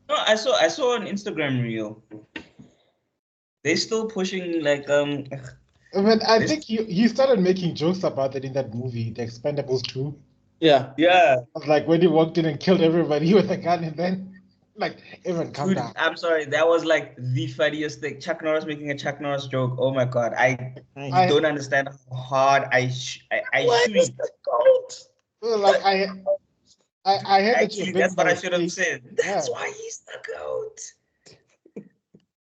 No, I saw an Instagram reel. They still pushing like I mean, I think you started making jokes about that in that movie, The Expendables 2. Yeah. Like when he walked in and killed everybody with a gun, and then like everyone calm Dude, down. I'm sorry, that was like the funniest thing. Chuck Norris making a Chuck Norris joke. Oh my god, you don't understand how hard I shoot. Like I heard Actually, that's what I should have said. That's Yeah. why he's the goat.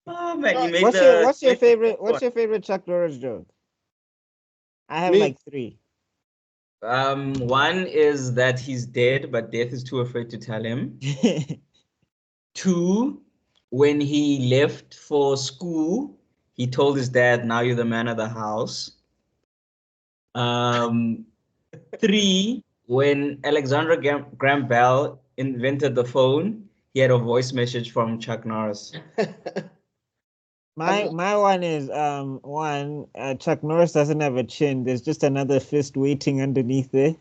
Oh man, you made What's your favorite Chuck Norris joke? I have like 3. One is that he's dead, but death is too afraid to tell him. 2, when he left for school, he told his dad, "Now you're the man of the house." 3, when Alexander Graham Bell invented the phone, he had a voice message from Chuck Norris. My one is Chuck Norris doesn't have a chin. There's just another fist waiting underneath there.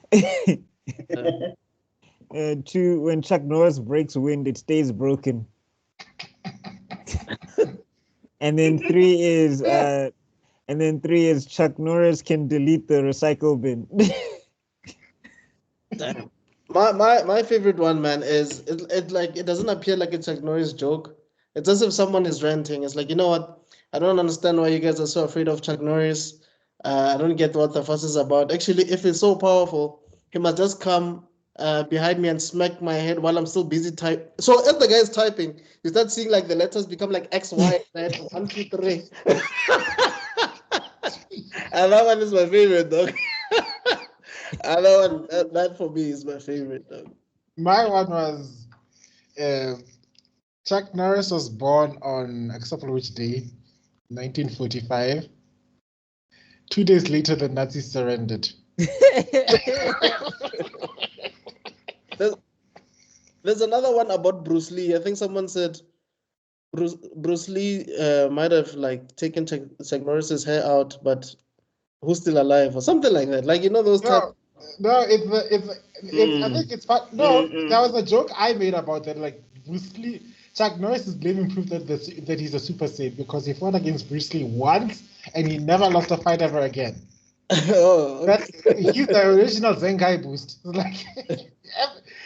2, when Chuck Norris breaks wind, it stays broken. And then 3 is Chuck Norris can delete the recycle bin. My favorite one, man, is it doesn't appear like a Chuck Norris joke. It's as if someone is ranting. It's like, you know what? I don't understand why you guys are so afraid of Chuck Norris. I don't get what the fuss is about. Actually, if he's so powerful, he must just come behind me and smack my head while I'm still busy typing. So as the guy is typing, you start seeing like the letters become like X, Y, Z, 1, 2, 3. And that one is my favorite, dog. And that for me is my favorite, dog. My one was Chuck Norris was born on, except for which day? 1945. 2 days later, the Nazis surrendered. There's another one about Bruce Lee. I think someone said Bruce Lee might have like taken Chuck Norris's hair out, but who's still alive or something like that. Like, you know those type. No, I think it's part. No, that was a joke I made about that. Like Bruce Lee, Chuck Norris is blaming proof that he's a Super Saiyan because he fought against Bruce Lee once and he never lost a fight ever again. Oh, okay. He's the original Zenkai boost. Like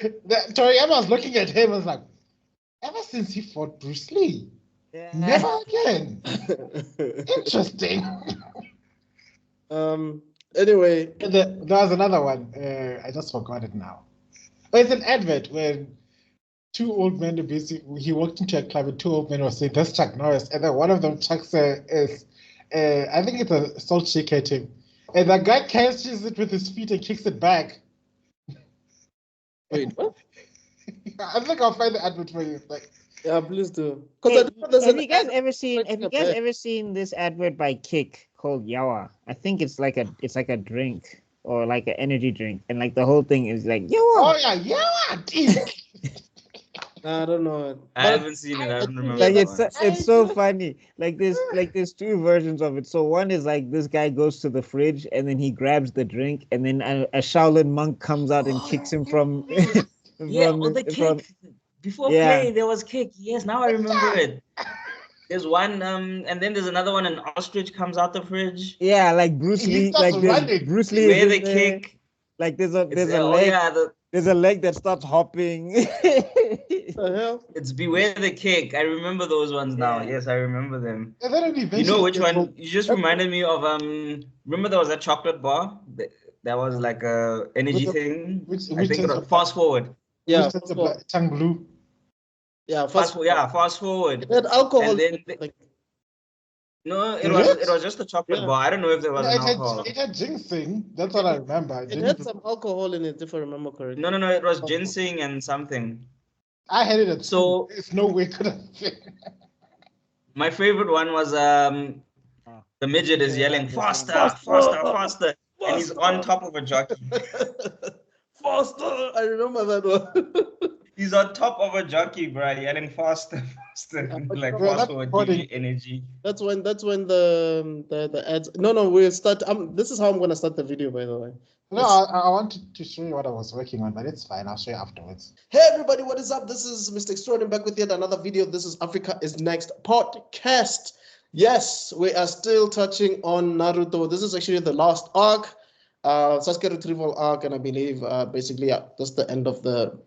Toriyama was looking at him and was like, ever since he fought Bruce Lee, never again. Interesting. Anyway, there was another one. I just forgot it now. Oh, it's an advert where 2 old men he walked into a club and 2 old men were saying, "That's Chuck Norris," and then one of them chucks I think it's a salt shake at him, and the guy catches it with his feet and kicks it back. Wait, what? I think I'll find the advert for you. Like, yeah, please do. Have you guys ever seen this advert by Kick called Yawa? I think it's like a drink or like an energy drink, and like the whole thing is like Yawa. Oh yeah, Yawa. I don't know. I haven't seen it. I don't remember. Like it's so funny. Like there's 2 versions of it. So one is like this guy goes to the fridge and then he grabs the drink and then a Shaolin monk comes out and kicks him from. Before play, there was kick. Yes, now I remember it. There's one, and then there's another one. An ostrich comes out the fridge. Yeah, like Bruce Lee. Like Bruce Lee. Where the kick? Like there's a leg. There's a leg that stops hopping. The hell? It's Beware the Kick. I remember those ones now. Yes, I remember them. You know which one? You just reminded me of remember there was that chocolate bar that was like a energy thing. Which I think it was Fast Forward. Yeah, tongue blue. Yeah, Fast Forward. It had alcohol. And then no, it was just a chocolate bar. I don't know if there was alcohol. It had ginseng. That's what I remember. It had some alcohol in it, if I remember correctly. No, it was ginseng and something. I had it at so. It's no way could have been. My favorite one was the midget is yelling faster, and he's on top of a jockey. Faster! I remember that one. He's on top of a jockey, bro, yelling faster, faster, like bro, fast forward, give you energy. That's when the ads. No, we'll start. This is how I'm gonna start the video, by the way. No, I wanted to show you what I was working on, but it's fine. I'll show you afterwards. Hey everybody, what is up? This is Mr. Extrodin back with yet another video. This is Africa is Next podcast. Yes, we are still touching on Naruto. This is actually the last arc, Sasuke retrieval arc, and I believe basically that's the end of the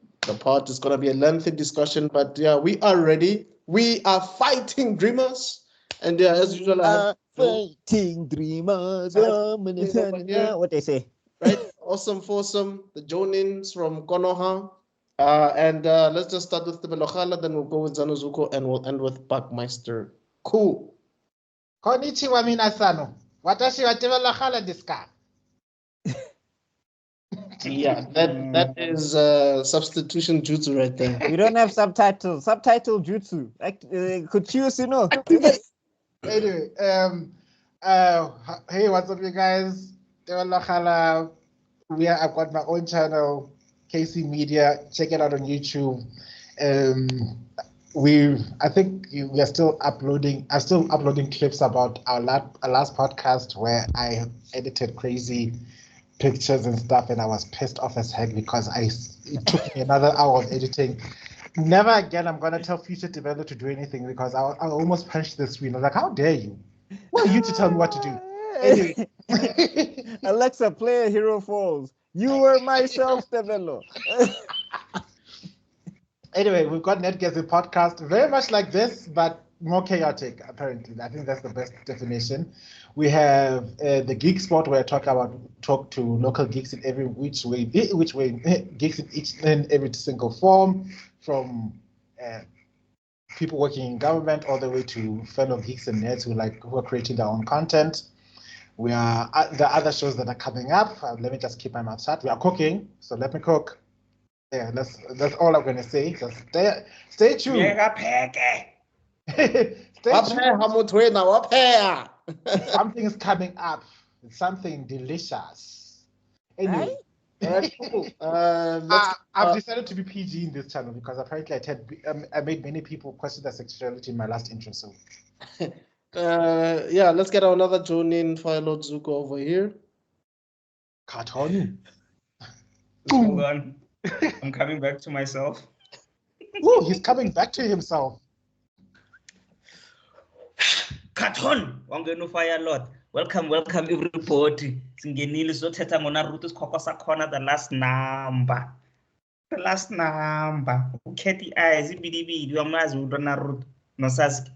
part. It's gonna be a lengthy discussion, but yeah, we are ready. We are fighting dreamers, and yeah, as usual, fighting dreamers. What they say? Right, awesome foursome, the Jonins from Konoha, and let's just start with Tebello Khala, then we'll go with Zuko, and we'll end with Buckmeister Cul. Konnichiwa minasano. Watashi wa Tebello Khala desu ka? Yeah, that is substitution jutsu right there. We don't have subtitles. Subtitle jutsu. Like, could choose, you know. Anyway, hey, what's up, you guys? Tebello Khala. I've got my own channel, KC Media. Check it out on YouTube. I think we are still uploading. I'm still uploading clips about our last podcast where I edited crazy pictures and stuff, and I was pissed off as heck because it took me another hour of editing. Never again I'm gonna tell future Tebello to do anything because I almost punched the screen. I was like, how dare you? Who are you to tell me what to do? Anyway. Alexa, play Hero Falls. You were myself, Tebello. Anyway, we've got Netgazing podcast, very much like this, but more chaotic, apparently. I think that's the best definition. We have the Geek Spot, where I talk to local geeks in every which way, geeks in each and every single form, from people working in government all the way to fellow geeks and nerds who are creating their own content. We are the other shows that are coming up. Let me just keep my mouth shut. We are cooking, so let me cook. Yeah, that's all I'm gonna say. So stay tuned. Something is coming up. It's something delicious. Anyway, cool. I've decided to be PG in this channel because apparently I made many people question their sexuality in my last intro. So. Yeah, let's get another Jonin Philo Zuko over here. Cartoon. Hold on. I'm coming back to myself. Ooh, he's coming back to himself. Cartoon. I'm going to fire a lot. Welcome everybody. Singenile sothetha ngoNaruto isikhokho sakhona the last number. The last number. Ukhetha eyes ibidibidi uyamazi uNaruto no Sasuke.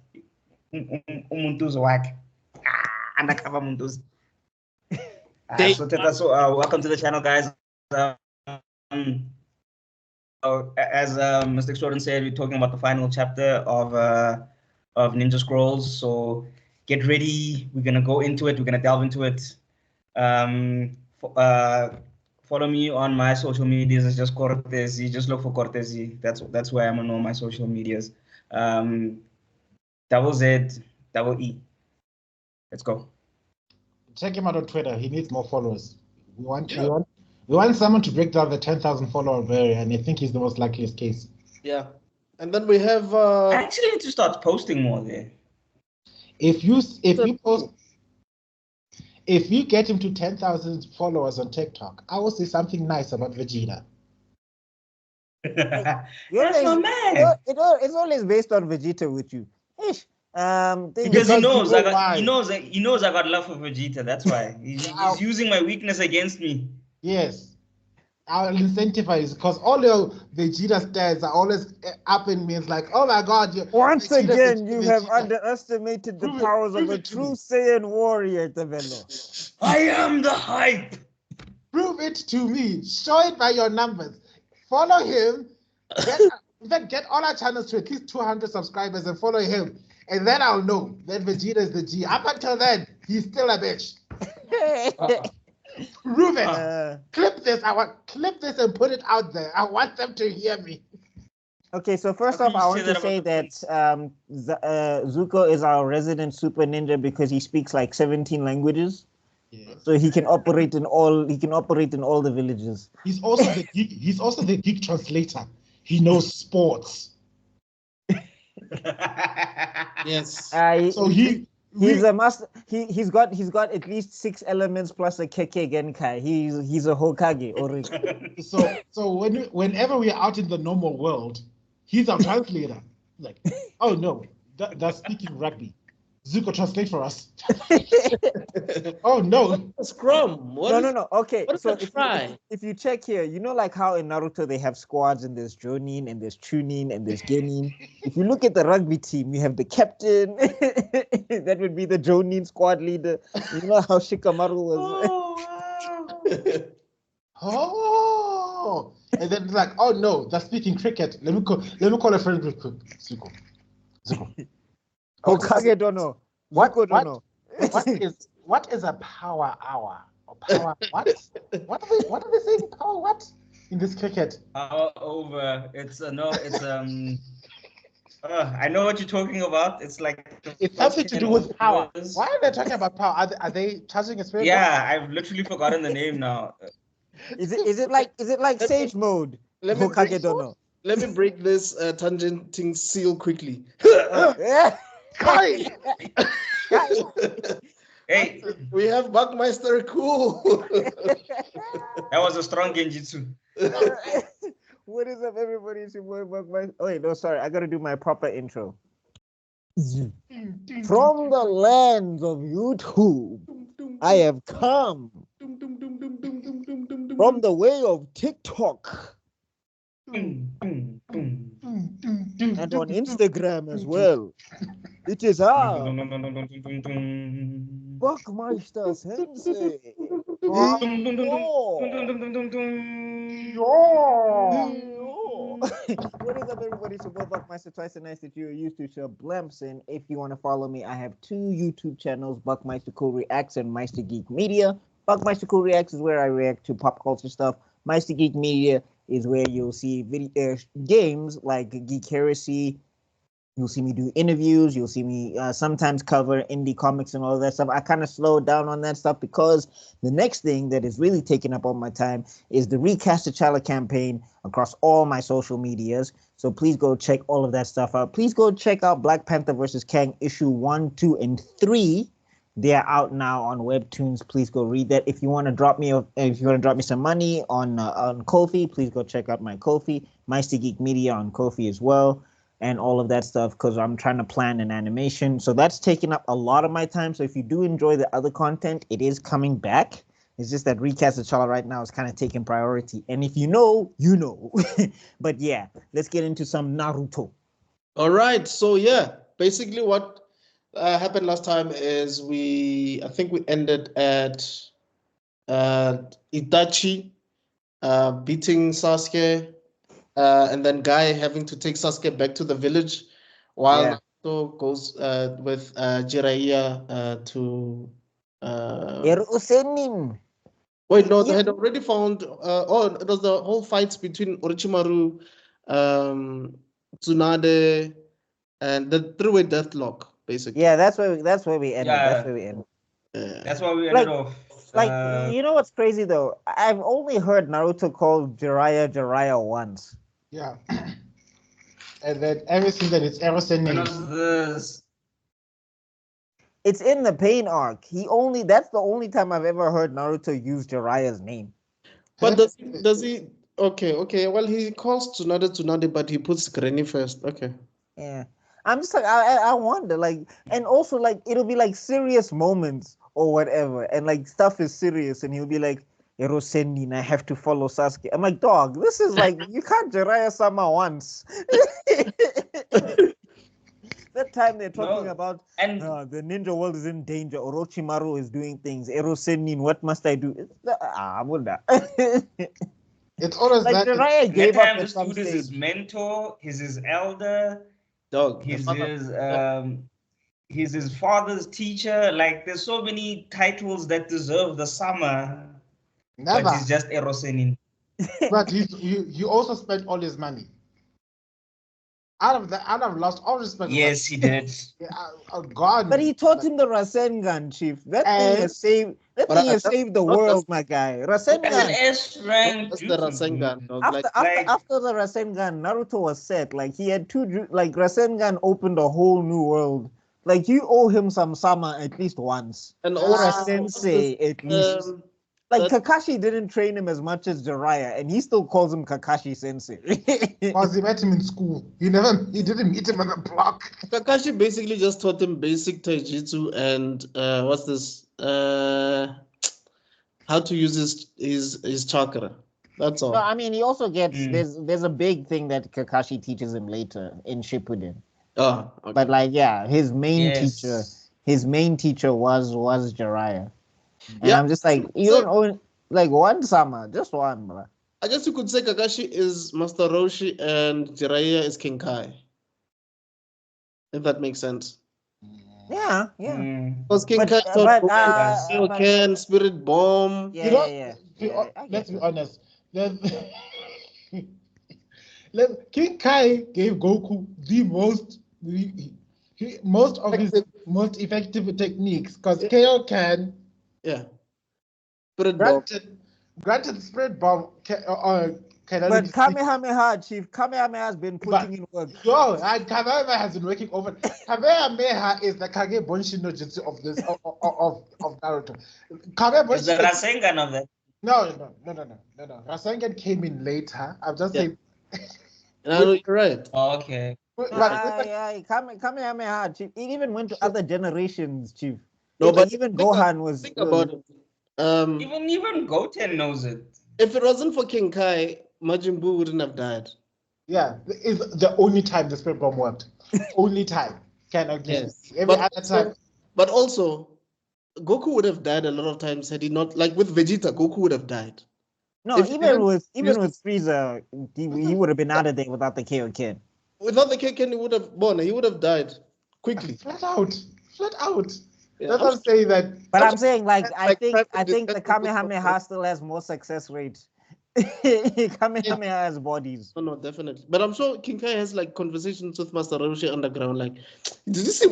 Umuntuzo wakhe undercover muntuzo. So welcome to the channel, guys. As Mr. Extrodin said, we're talking about the final chapter of Ninja Scrolls, so get ready. We're gonna go into it. We're gonna delve into it. Follow me on my social medias. It's just Cortesi. Just look for Cortesi. That's where I'm on all my social medias. Double Z, double E. Let's go. Check him out on Twitter. He needs more followers. We want someone to break down the 10,000 follower barrier, and I think he's the most likeliest case. Yeah, and then we have. I actually need to start posting more there. If you get him to 10,000 followers on TikTok, I will say something nice about Vegeta. That's my man. It's always based on Vegeta with you. Because he knows I got love for Vegeta. That's why he's using my weakness against me. Yes, I'll incentivize because all your Vegeta stats are always up in me. It's like, oh my God! Once again, you have underestimated the powers of a true Saiyan warrior, Tebello. I am the hype. Prove it to me. Show it by your numbers. Follow him. Get all our channels to at least 200 subscribers and follow him. And then I'll know that Vegeta is the G. Up until then, he's still a bitch. Prove it. Clip this. Clip this and put it out there. I want them to hear me. Okay, so first off, I want to say that Zuko is our resident super ninja because he speaks like 17 languages. Yes. So he can operate in all. He can operate in all the villages. He's also the geek. He's also the geek translator. he knows sports. Yes. So he's a master. He's got at least 6 elements plus a Keke Genkai. He's a Hokage already. so whenever we're out in the normal world, he's our translator. Like, oh no, that's speaking rugby. Zuko, translate for us. Oh no. Scrum. No. Okay, what is so that if you check here, you know, like how in Naruto they have squads and there's Jonin and there's Chunin and there's Genin. If you look at the rugby team, you have the captain. That would be the Jonin squad leader. You know how Shikamaru was. Oh, and then it's like, oh no, that's speaking cricket. Let me call a friend real quick. Zuko. Hokage don't know. Zuko don't know. What is a power hour? Or power what? What are they saying? Power what? In this cricket? Hour over. It's I know what you're talking about. It's like it's something to do with power. Why are they talking about power? Are they charging a spirit? Yeah, I've literally forgotten the name now. Is it like Sage Mode? Hokage don't know. Let me break this tangenting seal quickly. Hey, we have Buckmeister Cul. That was a strong genjutsu. What is up, everybody? It's your boy Buckmeister. Oh wait, no, sorry, I gotta do my proper intro. From the lands of YouTube, I have come. From the way of TikTok. And on Instagram as well. It is our Buckmeister Sensei. What is up, everybody? It's your boy Buckmeister, twice the nice that you're used to. Blamson. If you want to follow me, I have 2 YouTube channels, Buckmeister Cul Reacts and Meister Geek Media. Buckmeister Cul Reacts is where I react to pop culture stuff. Meister Geek Media is where you'll see games like Geek Heresy. You'll see me do interviews. You'll see me sometimes cover indie comics and all of that stuff. I kind of slowed down on that stuff because the next thing that is really taking up all my time is the Recast T'Challa campaign across all my social medias. So please go check all of that stuff out. Please go check out Black Panther vs. Kang issue 1, 2, and 3. They are out now on Webtoons. Please go read that. If you want to drop me some money on Ko-fi, please go check out my Ko-fi, Meister Geek Media on Ko-fi as well, and all of that stuff, because I'm trying to plan an animation. So that's taking up a lot of my time. So if you do enjoy the other content, it is coming back. It's just that Recast T'Challa right now is kind of taking priority. And if you know, you know. But yeah, let's get into some Naruto. All right. So yeah, basically what happened last time is I think we ended at Itachi beating Sasuke, and then Guy having to take Sasuke back to the village, while Naruto goes with Jiraiya to. Wait, no, they had already found. It was the whole fights between Orochimaru, Tsunade, and the 3-way deathlock. Basically. Yeah, that's where we ended. Yeah. That's where we ended. That's why we ended off. You know what's crazy though? I've only heard Naruto called Jiraiya once. Yeah. And then everything that it's ever said names. It's in the Pain arc. That's the only time I've ever heard Naruto use Jiraiya's name. But does he? Okay. Well, he calls Tsunade, but he puts Granny first. Okay. Yeah. I'm just like, I wonder, like, and also, like, it'll be like serious moments or whatever, and like stuff is serious, and he'll be like, Erosenin, I have to follow Sasuke. I'm like, dog, this is like, you can't Jiraiya-sama once. That time they're talking about, and the ninja world is in danger, Orochimaru is doing things, Erosenin, what must I do? It's always like that. Jiraiya gave up at some stage. He's his mentor, he's his elder. Dog. He's his father's teacher. Like, there's so many titles that deserve the summer. Never. But he's just Erosenin. But he also spent all his money. I'd have lost all respect. Yes, he did. God. But he taught him the Rasengan, Chief. That thing And- has saved. That But thing I- has saved the not world, my guy. As an Rasengan. S rank That's the Rasengan, dog. After the Rasengan, Naruto was set. Like he had like Rasengan opened a whole new world. Like you owe him some Sama at least once. and Or a also sensei at least. Like that- Kakashi didn't train him as much as Jiraiya, and he still calls him Kakashi Sensei. Because he met him in school. He didn't meet him on the block. Kakashi basically just taught him basic taijutsu and what's this? How to use his chakra. That's all. No, I mean he also gets Mm. there's a big thing that Kakashi teaches him later in Shippuden. Oh, okay. But like yeah, his main Yes. teacher was Jiraiya. And Yeah, I'm just like, you so- don't own like one Sama, just one, bro. I guess you could say Kakashi is Master Roshi and Jiraiya is King Kai. If that makes sense. Yeah. Because King But- Kai but, taught Kaioken, Spirit Bomb. You know, Yeah. Let's be honest. King Kai gave Goku the most of his most effective techniques because Kaioken Yeah. Spirit Bomb. granted Spirit Bomb can only But be- Kamehameha, Chief, Kamehameha has been putting in work. No, and Kamehameha has been working over. Kamehameha is the Kage Bonshin no Jutsu of this of Naruto. Kage It's the Bonshin. Rasengan of that. No. Rasengan came in later. I'm just Yeah. saying. No, you're right. Oh, okay. Kamehameha, Chief. It even went to other generations, Chief. No, but even think Gohan was. Think about it. Even Goten knows it. If it wasn't for King Kai, Majin Buu wouldn't have died. Yeah, it's the only time the Spirit Bomb worked. Only time. Can agree. Yes. Every But other time. But also, Goku would have died a lot of times had he not, like with Vegeta, Goku would have died. No, If even even with used- Frieza, he would have been out of there without the Kaioken. Without the Kaioken, he would have died quickly. Flat out. Yeah, That's what I'm saying that. But I'm saying, like, I Like, think private the discussion Kamehameha still has more success rate. Kamehameha has bodies. No, definitely. But I'm sure King Kai has like conversations with Master Roshi underground. Like, did you see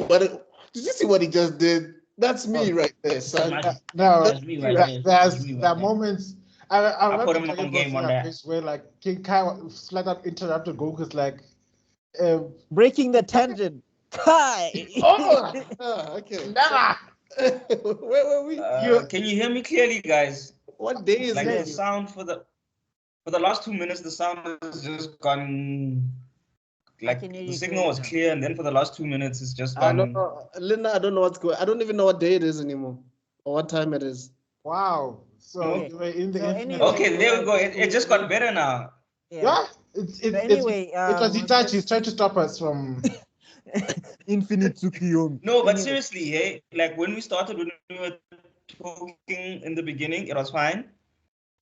what he just did? That's me right there, son. No, That's me right there. That's me right there are there. moments. I I remember put him on game on that. where like King Kai flat out interrupted Goku's like, Breaking the tangent. Kai! Okay. never. Where were we? Can you hear me clearly, guys? What day is Like the it? sound for the last 2 minutes, the sound has just gone. Like can hear the you signal clearly was now. clear, and then for the last 2 minutes, it's just I gone. don't know. Linda, I don't know what's going. I don't even know what day it is anymore or what time it is. Wow. So Okay. you were in the So internet. anyway- Okay, there we go. It just got better now. Yeah. It's anyway, it was Itachi trying to stop us from. Infinite Tsukiyomi. No, but Anyway. seriously, hey, like when we were talking in the beginning, it was fine.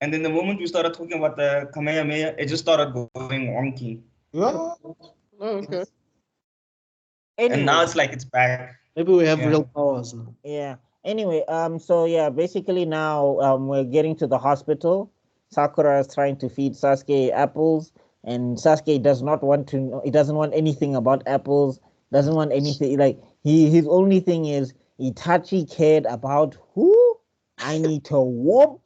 And then the moment we started talking about the Kamehameha, it just started going wonky. Yeah. Oh, okay. Anyway, And now it's like it's back. Maybe we have Yeah. real powers now. yeah. Anyway, so yeah, basically now we're getting to the hospital. Sakura is trying to feed Sasuke apples, and Sasuke does not want to know. He doesn't want anything about apples. Doesn't want anything. Like his only thing is Itachi cared about who? I need to whoop.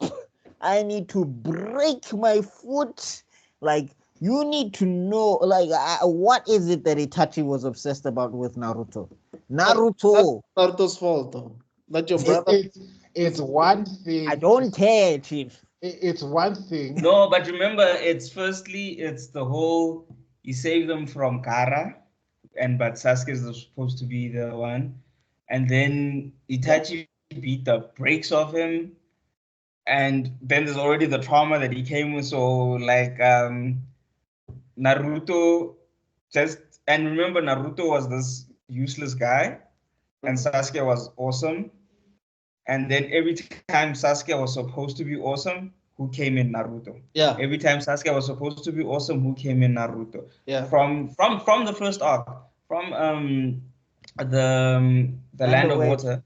I need to break my foot. Like you need to know. Like what is it that Itachi was obsessed about with Naruto? Naruto. Naruto's fault, though. That your brother. It's one thing. I don't care, Chief. It's one thing. No, but remember, it's the whole you save them from Kara, but Sasuke is supposed to be the one, and then Itachi beat the brakes off him, and then there's already the trauma that he came with. So like Naruto and remember Naruto was this useless guy, and Sasuke was awesome. And then every time Sasuke was supposed to be awesome, who came in? Naruto. Yeah. Every time Sasuke was supposed to be awesome, who came in? Naruto. Yeah. From the first arc, from the land of water,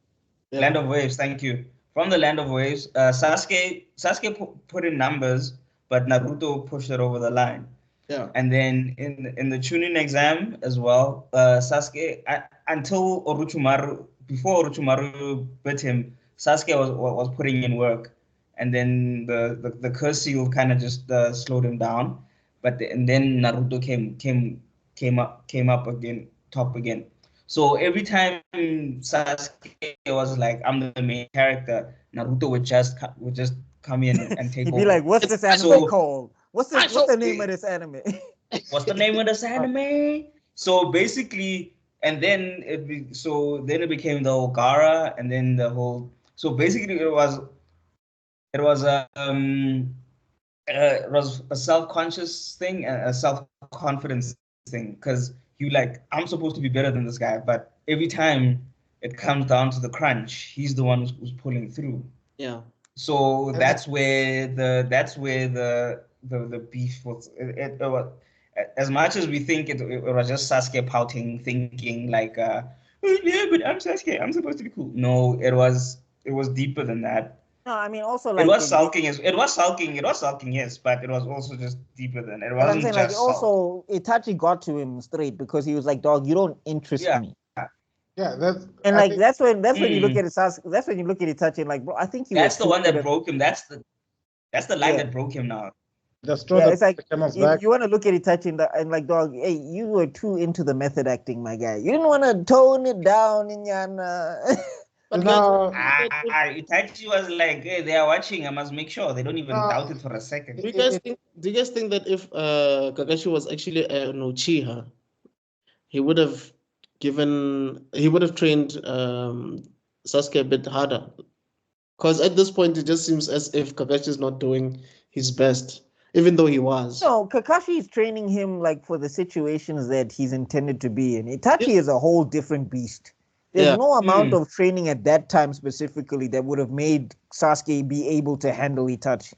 Yeah. land of waves. Thank you. From the land of waves, Sasuke put in numbers, but Naruto pushed it over the line. Yeah. And then in the Chunin exam as well, Sasuke until Orochimaru, before Orochimaru bit him, Sasuke was putting in work, and then the curse seal kind of just slowed him down. And then Naruto came up again, top again. So every time Sasuke was like, "I'm the main character," Naruto would just come in and take He'd over. be like, "What's this anime So- called? What's the name of this anime?" What's the name of this anime? So basically, and then it became the Ogara, and then the whole. So basically, it was a self-conscious thing and a self-confidence thing, because you like, I'm supposed to be better than this guy, but every time it comes down to the crunch, he's the one who's pulling through. Yeah. So that's where the beef was. It was, as much as we think it was just Sasuke pouting, thinking like, "Oh, yeah, but I'm Sasuke, I'm supposed to be cool." No, it was deeper than that. No, I mean also like It was sulking. It was sulking, yes, but it was also just deeper than it. But I'm wasn't saying just like also Itachi got to him straight because he was like, "Dog, you don't interest Yeah. me." Yeah, that's And I like think- that's when you look at it, that's when you look at Itachi and like, bro, I think you. That's were the one too that good broke him. That's the line Yeah. that broke him now. the straw Yeah, that it's like comes you, back. you want to look at Itachi and like, dog, hey, you were too into the method acting, my guy. You didn't want to tone it down in Yana. But No. Itachi was like, "Hey, they are watching. I must make sure they don't even doubt it for a second." do you guys think that if Kakashi was actually an Uchiha, he would have trained Sasuke a bit harder? Because at this point, it just seems as if Kakashi is not doing his best, even though he was. No, Kakashi is training him like for the situations that he's intended to be in. Itachi is a whole different beast. There's Yeah. no amount of training at that time specifically that would have made Sasuke be able to handle Itachi.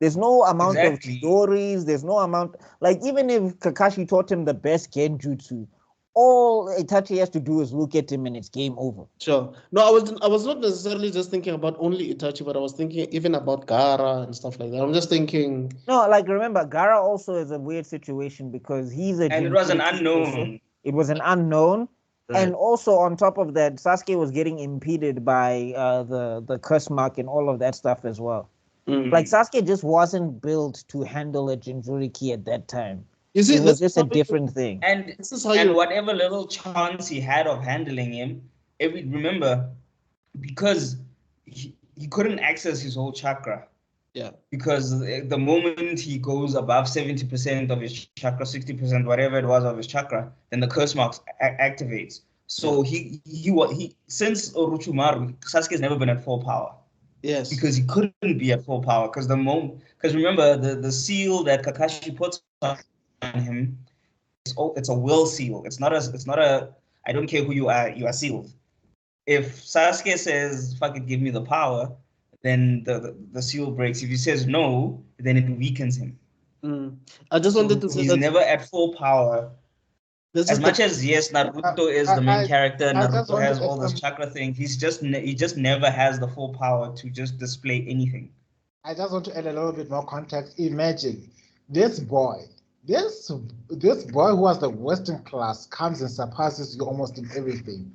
There's no amount Exactly. of Chidori's. There's no amount, like, even if Kakashi taught him the best Genjutsu, all Itachi has to do is look at him and it's game over. Sure. No, I was not necessarily just thinking about only Itachi, but I was thinking even about Gaara and stuff like that. I'm just thinking. No, like, remember, Gaara also is a weird situation because he's a And it was an Jinchuriki unknown. person. It was an unknown. Right. And also on top of that, Sasuke was getting impeded by the curse mark and all of that stuff as well. Like, Sasuke just wasn't built to handle a Jinchuriki at that time. You see, It was just a different thing. And this is how and you. whatever little chance he had of handling him, remember, because he couldn't access his whole chakra. Yeah. Because the moment he goes above 70% of his chakra, 60%, whatever it was of his chakra, then the curse marks activates. So he since Orochimaru, Sasuke's never been at full power. Yes. Because he couldn't be at full power. Because remember the seal that Kakashi puts on him, it's a will seal. It's not a I don't care who you are sealed. If Sasuke says, "Fuck it, give me the power," then the seal breaks. If he says no, then it weakens him. I just wanted to say He's that never at full power. As much as, yes, Naruto is the main character, Naruto has all this chakra thing, he just never has the full power to just display anything. I just want to add a little bit more context. Imagine this boy who was the Western class comes and surpasses you almost in everything.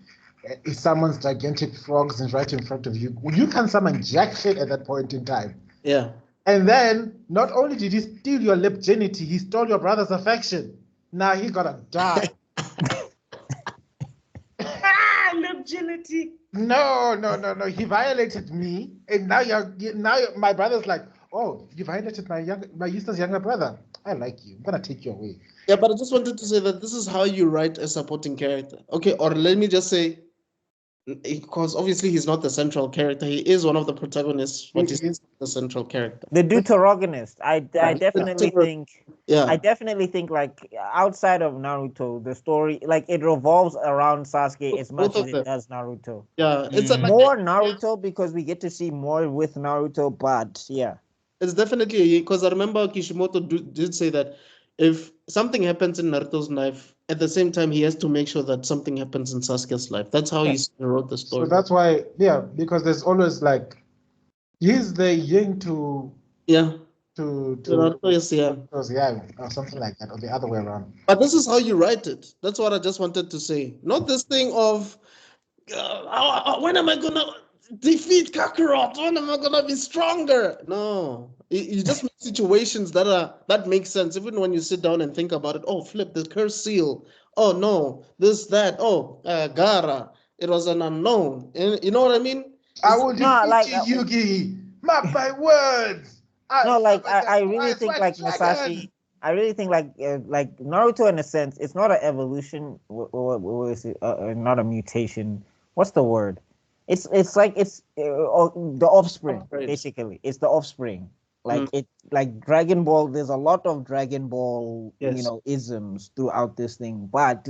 He summons gigantic frogs and right in front of you. You can summon jack shit at that point in time. Yeah. And then not only did he steal your virginity, he stole your brother's affection. Now he gotta die. Virginity. No. He violated me, and now my brother's like, "Oh, you violated my sister's younger brother. I like you. I'm gonna take you away." Yeah, but I just wanted to say that this is how you write a supporting character. Okay, or let me just say, because obviously he's not the central character. He is one of the protagonists, but he's not the central character. The deuterogonist. I definitely think. Yeah. I definitely think, like, outside of Naruto, the story, like, it revolves around Sasuke as much as it does Naruto. Yeah, it's More Naruto because we get to see more with Naruto, but yeah. It's definitely, because I remember Kishimoto did say that if something happens in Naruto's life, at the same time, he has to make sure that something happens in Sasuke's life. That's how he wrote the story. So that's why, because there's always like, he's the yin to Naruto, yeah. Or something like that, or the other way around. But this is how you write it. That's what I just wanted to say. Not this thing of when am I gonna defeat Kakarot? When am I gonna be stronger? No, you just make situations that make sense. Even when you sit down and think about it. Oh, flip the curse seal. Oh no, this that. Oh, Gara. It was an unknown. You know what I mean? I will defeat like, you, Yugi. Mark my words. I really think like Masashi. I really think like Naruto in a sense, it's not an evolution. What is it? Not a mutation. What's the word? It's like it's the offspring. Basically. It's the offspring. Like it like Dragon Ball. There's a lot of Dragon Ball, isms throughout this thing, but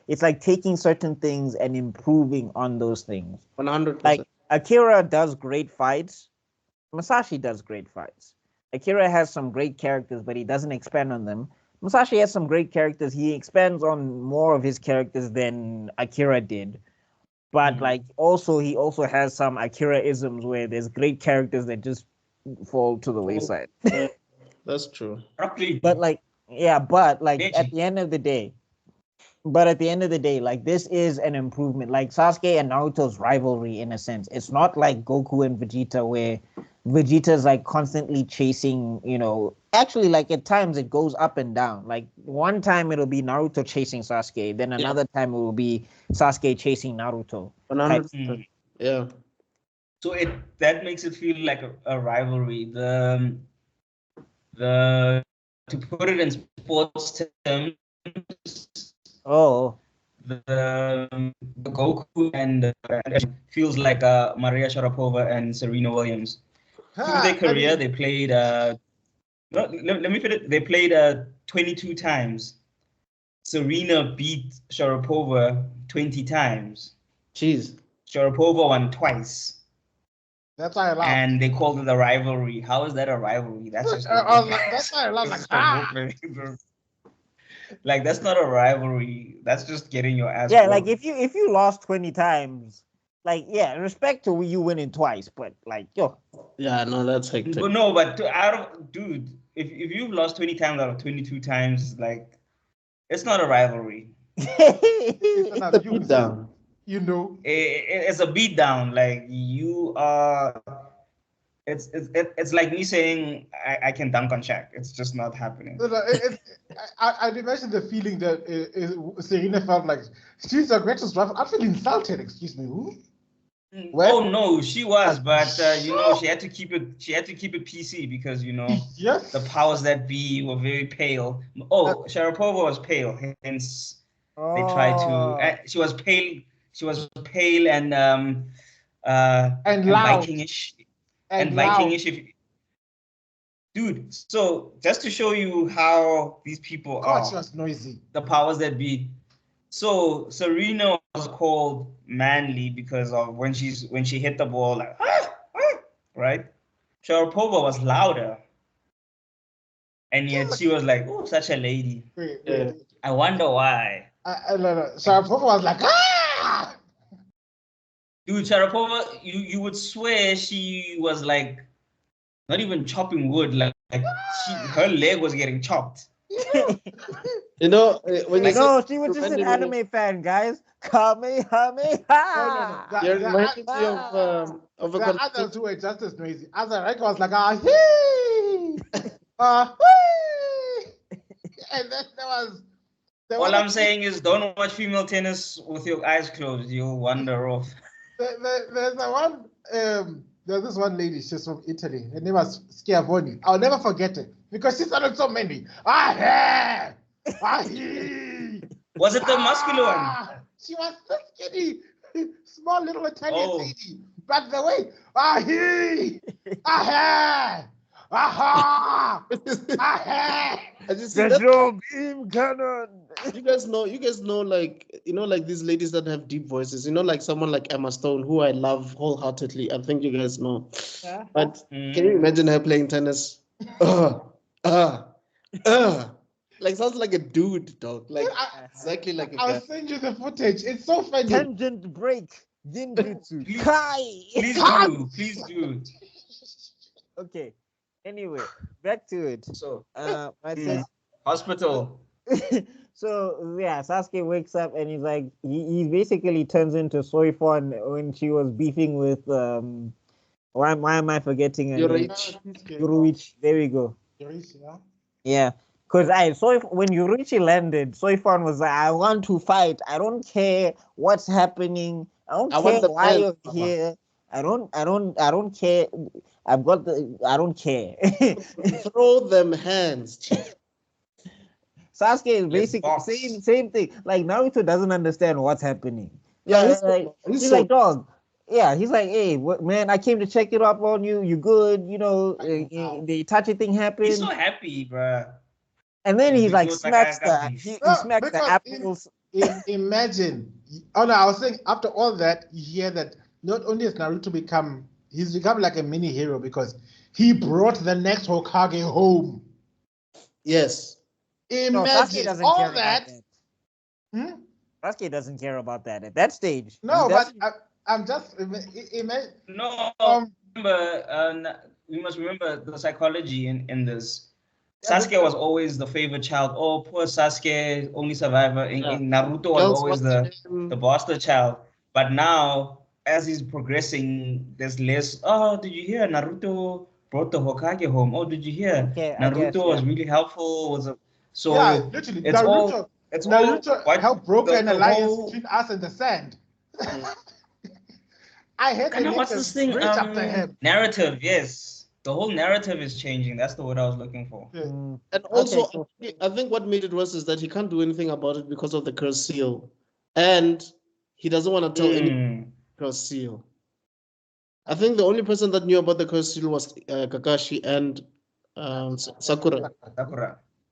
it's like taking certain things and improving on those things. 100%. Like Akira does great fights. Masashi does great fights. Akira has some great characters, but he doesn't expand on them. Masashi has some great characters. He expands on more of his characters than Akira did. But he also has some Akira-isms where there's great characters that just fall to the wayside. That's true. But at the end of the day, like this is an improvement. Like Sasuke and Naruto's rivalry, in a sense, it's not like Goku and Vegeta, where Vegeta's like constantly chasing. Actually, like at times it goes up and down. Like one time it'll be Naruto chasing Sasuke, then another time it will be Sasuke chasing Naruto. 100%. Yeah. So that makes it feel like a rivalry. To put it in sports terms. Oh, the Goku and feels like Maria Sharapova and Serena Williams. Through their career, they played. Let me finish. They played 22 times. Serena beat Sharapova 20 times. Jeez. Sharapova won twice. That's why I laugh. And they called it a rivalry. How is that a rivalry? That's just. That's why I laugh. Like that's not a rivalry. That's just getting your ass. Yeah, like if you lost 20 times, like respect to you winning twice, but like yo. Yeah, no, that's hectic. But if you've lost 20 times out of 22 times, like it's not a rivalry. It's a beat down. It's a beat down. Like you are. It's like me saying I can dunk on Shaq. It's just not happening. I'd imagine the feeling that Serena felt like she's the greatest rival. I feel insulted. Excuse me, who? Oh no, she was, but she had to keep it. She had to keep it PC because yes, the powers that be were very pale. Oh, Sharapova was pale, hence they tried to. She was pale. She was pale and loud. Vikingish. And Vikingish, dude. So just to show you how these people are, she was noisy. The powers that be. So Serena was called manly because of when she hit the ball, like right. Sharapova was louder, and yet she was like, "Oh, such a lady." Wait. I wonder why. Sharapova was like, ah. Dude, Sharapova, you would swear she was like not even chopping wood, like her leg was getting chopped. When she was just an anime fan, guys. Kamehameha. You're reminding me of a the others who were just as noisy. Azarika was like, hee, hee. And then there was. All I'm saying is, don't watch female tennis with your eyes closed. You'll wander off. There's this one lady, she's from Italy. Her name was Schiavoni. I'll never forget it because she started so many. Was it the muscular one? She was so skinny, small little Italian lady. But the way, beam cannon. You guys know, like these ladies that have deep voices. Like someone like Emma Stone, who I love wholeheartedly. I think you guys know. But can you imagine her playing tennis? Like sounds like a dude, dog. Like exactly like a guy. I'll send you the footage. It's so funny. Tangent break. Genjutsu. Please do. Okay. Anyway, back to it. So, My mm, hospital. So yeah, Sasuke wakes up and he's like, he basically turns into Soifon when she was beefing with why am I forgetting her name? Yuruichi. There we go. Yeah, because I saw when Yurichi landed, Soifon was like, I want to fight. I don't care what's happening. I don't care why you're here. I don't care. I don't care. Throw them hands, chief. Sasuke is basically same thing. Like Naruto doesn't understand what's happening. Yeah, he's like, dog. Yeah, he's like, hey, man, I came to check it up on you. You good? You know, the Itachi thing happened. He's so happy, bro. And then he's like, smacks he smacks the apples. Imagine. Oh no, I was saying after all that, you hear that not only has Naruto he's become like a mini hero because he brought the next Hokage home. Yes. Imagine all that. Sasuke doesn't care about that at that stage. No, but I'm just imagine. No, remember, we must remember the psychology in this. Sasuke was always the favorite child. Oh, poor Sasuke, only survivor. In Naruto was always the bastard child. But now, as he's progressing, there's less. Oh, did you hear Naruto brought the Hokage home? Oh, did you hear Naruto was really helpful? Literally, Naruto helped broker an alliance between us and the Sand. I hate the what's this thing? Narrative, yes. The whole narrative is changing. That's the word I was looking for. Yeah. And also, I think what made it worse is that he can't do anything about it because of the cursed seal. And he doesn't want to tell any cursed seal. I think the only person that knew about the cursed seal was Kakashi and Sakura.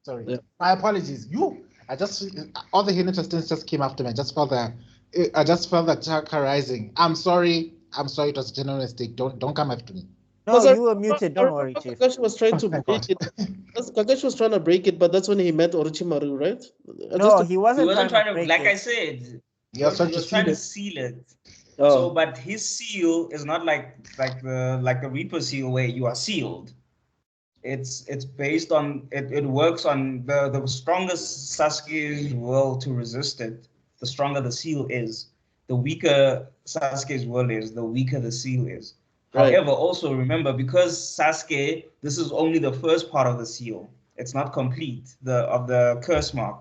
Sorry. Yeah. My apologies. All the hidden intestines just came after me. I just felt the chakra rising. I'm sorry. It was a general mistake. Don't come after me. No, you were muted. Don't worry, Chief. Kakashi was trying to break it. Kakashi was trying to break it, but that's when he met Orochimaru, right? No, he wasn't trying to. Like I said, he was trying to seal it. Oh. So, but his seal is not like the Reaper seal where you are sealed. It's based on it works on the strongest Sasuke's will to resist it. The stronger the seal is, the weaker Sasuke's will is, the weaker the seal is. Right. However, also remember, because Sasuke, this is only the first part of the seal. It's not complete, of the curse mark.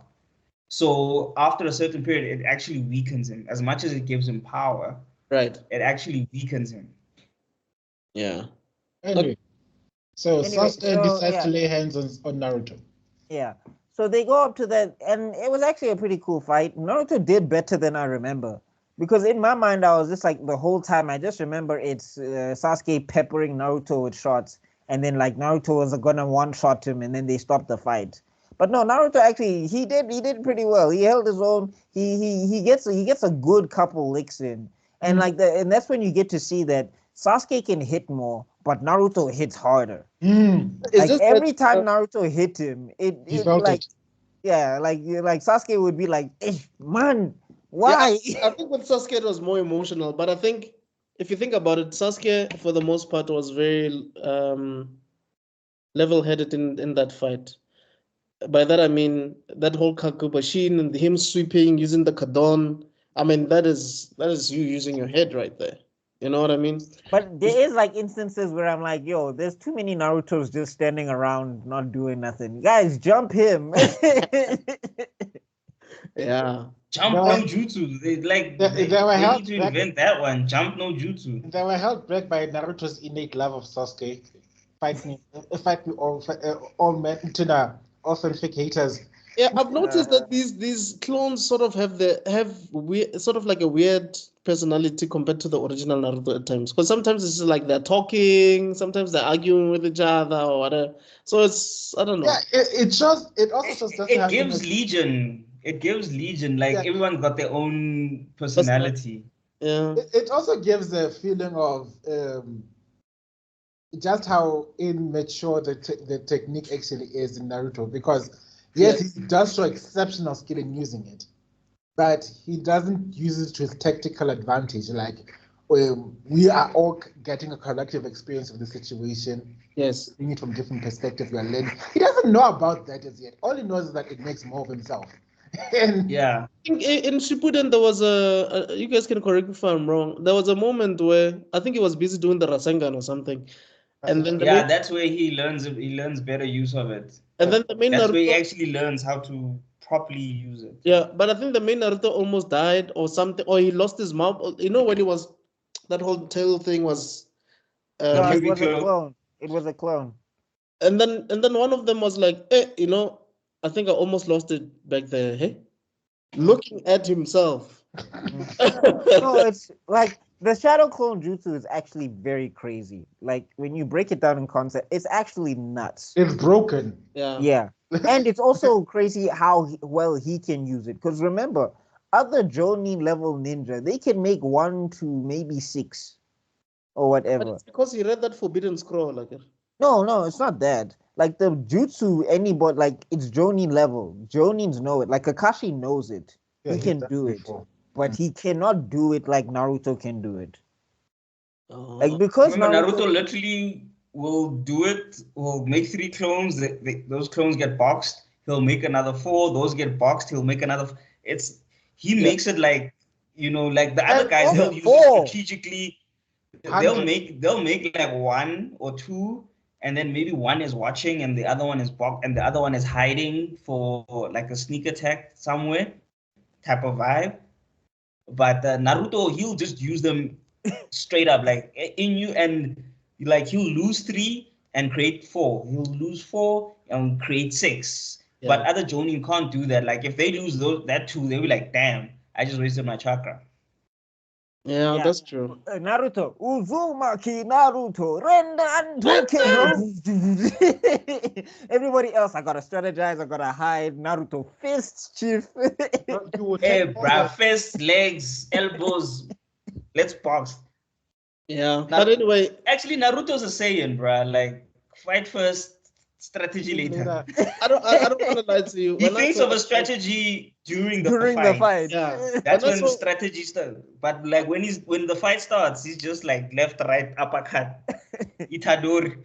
So after a certain period, it actually weakens him. As much as it gives him power, right? It actually weakens him. Yeah. Anyway, Sasuke decides to lay hands on Naruto. Yeah. So they go up to that, and it was actually a pretty cool fight. Naruto did better than I remember. Because in my mind, I was just like the whole time, I just remember it's Sasuke peppering Naruto with shots. And then like Naruto was gonna one-shot him and then they stopped the fight. But no, Naruto actually, he did pretty well. He held his own. He gets a good couple licks in. And and that's when you get to see that Sasuke can hit more, but Naruto hits harder. Like every time Naruto hit him, it Sasuke would be like, man. Why? Yeah, I think with Sasuke it was more emotional, but I think if you think about it, Sasuke for the most part was very level-headed in that fight. By that I mean that whole Kakubashin and him sweeping using the Kadon. I mean that is you using your head right there. You know what I mean? But there is like instances where I'm like, yo, there's too many Narutos just standing around not doing nothing. Guys, jump him. Yeah. Jump no jutsu. They need to invent that one. Jump no jutsu. They were held back by Naruto's innate love of Sasuke. Fight me all men to the authentic haters. Yeah, I've noticed that these clones sort of have sort of like a weird personality compared to the original Naruto at times. Because sometimes it's just like they're talking, sometimes they're arguing with each other or whatever. So it's I don't know. Yeah, it also shows that it gives Legion. It gives Legion, everyone's got their own personality. Yeah. It also gives a feeling of just how immature the technique actually is in Naruto. Because, yes, he does show exceptional skill in using it, but he doesn't use it to his tactical advantage. Like, we are all getting a collective experience of the situation. Yes. Seeing it from different perspectives, we are learning. He doesn't know about that as yet. All he knows is that it makes more of himself. And Yeah. I think in Shippuden there was you guys can correct me if I'm wrong. There was a moment where I think he was busy doing the rasengan or something, and then Yeah, that's where he learns better use of it. then the main That's where he Naruto, actually learns how to properly use it. yeah, but I think the main Naruto almost died or something, or he lost his mouth. You know when he was that whole tail thing was, No, it Cubic was a clone. clone. It was a clone. and then one of them was like, you know, I think I almost lost it back there. Hey, looking at himself. No, it's like the shadow clone jutsu is actually very crazy. Like when you break it down in concept, it's actually nuts. it's broken. Yeah. Yeah. And it's also crazy how well he can use it. Because remember, other Jonin level ninja, they can make 1 to maybe 6 or But whatever. it's because he read that forbidden scroll, like. No, it's not that. Like the jutsu, anybody, like it's Jonin level. Jonins know it. Like Kakashi knows it. Yeah, He he's can done do it. before. But he cannot do it like Naruto can do it. Oh. Like because Remember, Naruto literally will do it. Will make 3 clones. Those clones get boxed. He'll make another 4. Those get boxed. He'll make another. He makes it like like the other guys. They'll use it strategically. They'll make like 1 or 2, and then maybe one is watching and the other one is and the other one is hiding for like a sneak attack somewhere, type of vibe. But Naruto, he'll just use them straight up, like in you, and like he'll lose 3 and create 4. He'll lose 4 and create 6. Yeah. But other Jonin can't do that. Like if they lose that 2, they'll be like, damn, I just wasted my chakra. Yeah, that's true. Naruto, Uzumaki Naruto, Rendan Duke. Everybody else, I gotta strategize, I gotta hide. Naruto fists, chief. Hey, bruh, fists, legs, elbows. Let's box. Yeah, but anyway, actually, Naruto's a Saiyan, bruh. Like, fight first, strategy later. I don't want to lie to you. He thinks of a strategy during the fight. Yeah, that's when strategy starts. But like when the fight starts, he's just like left, right, uppercut, Itadori.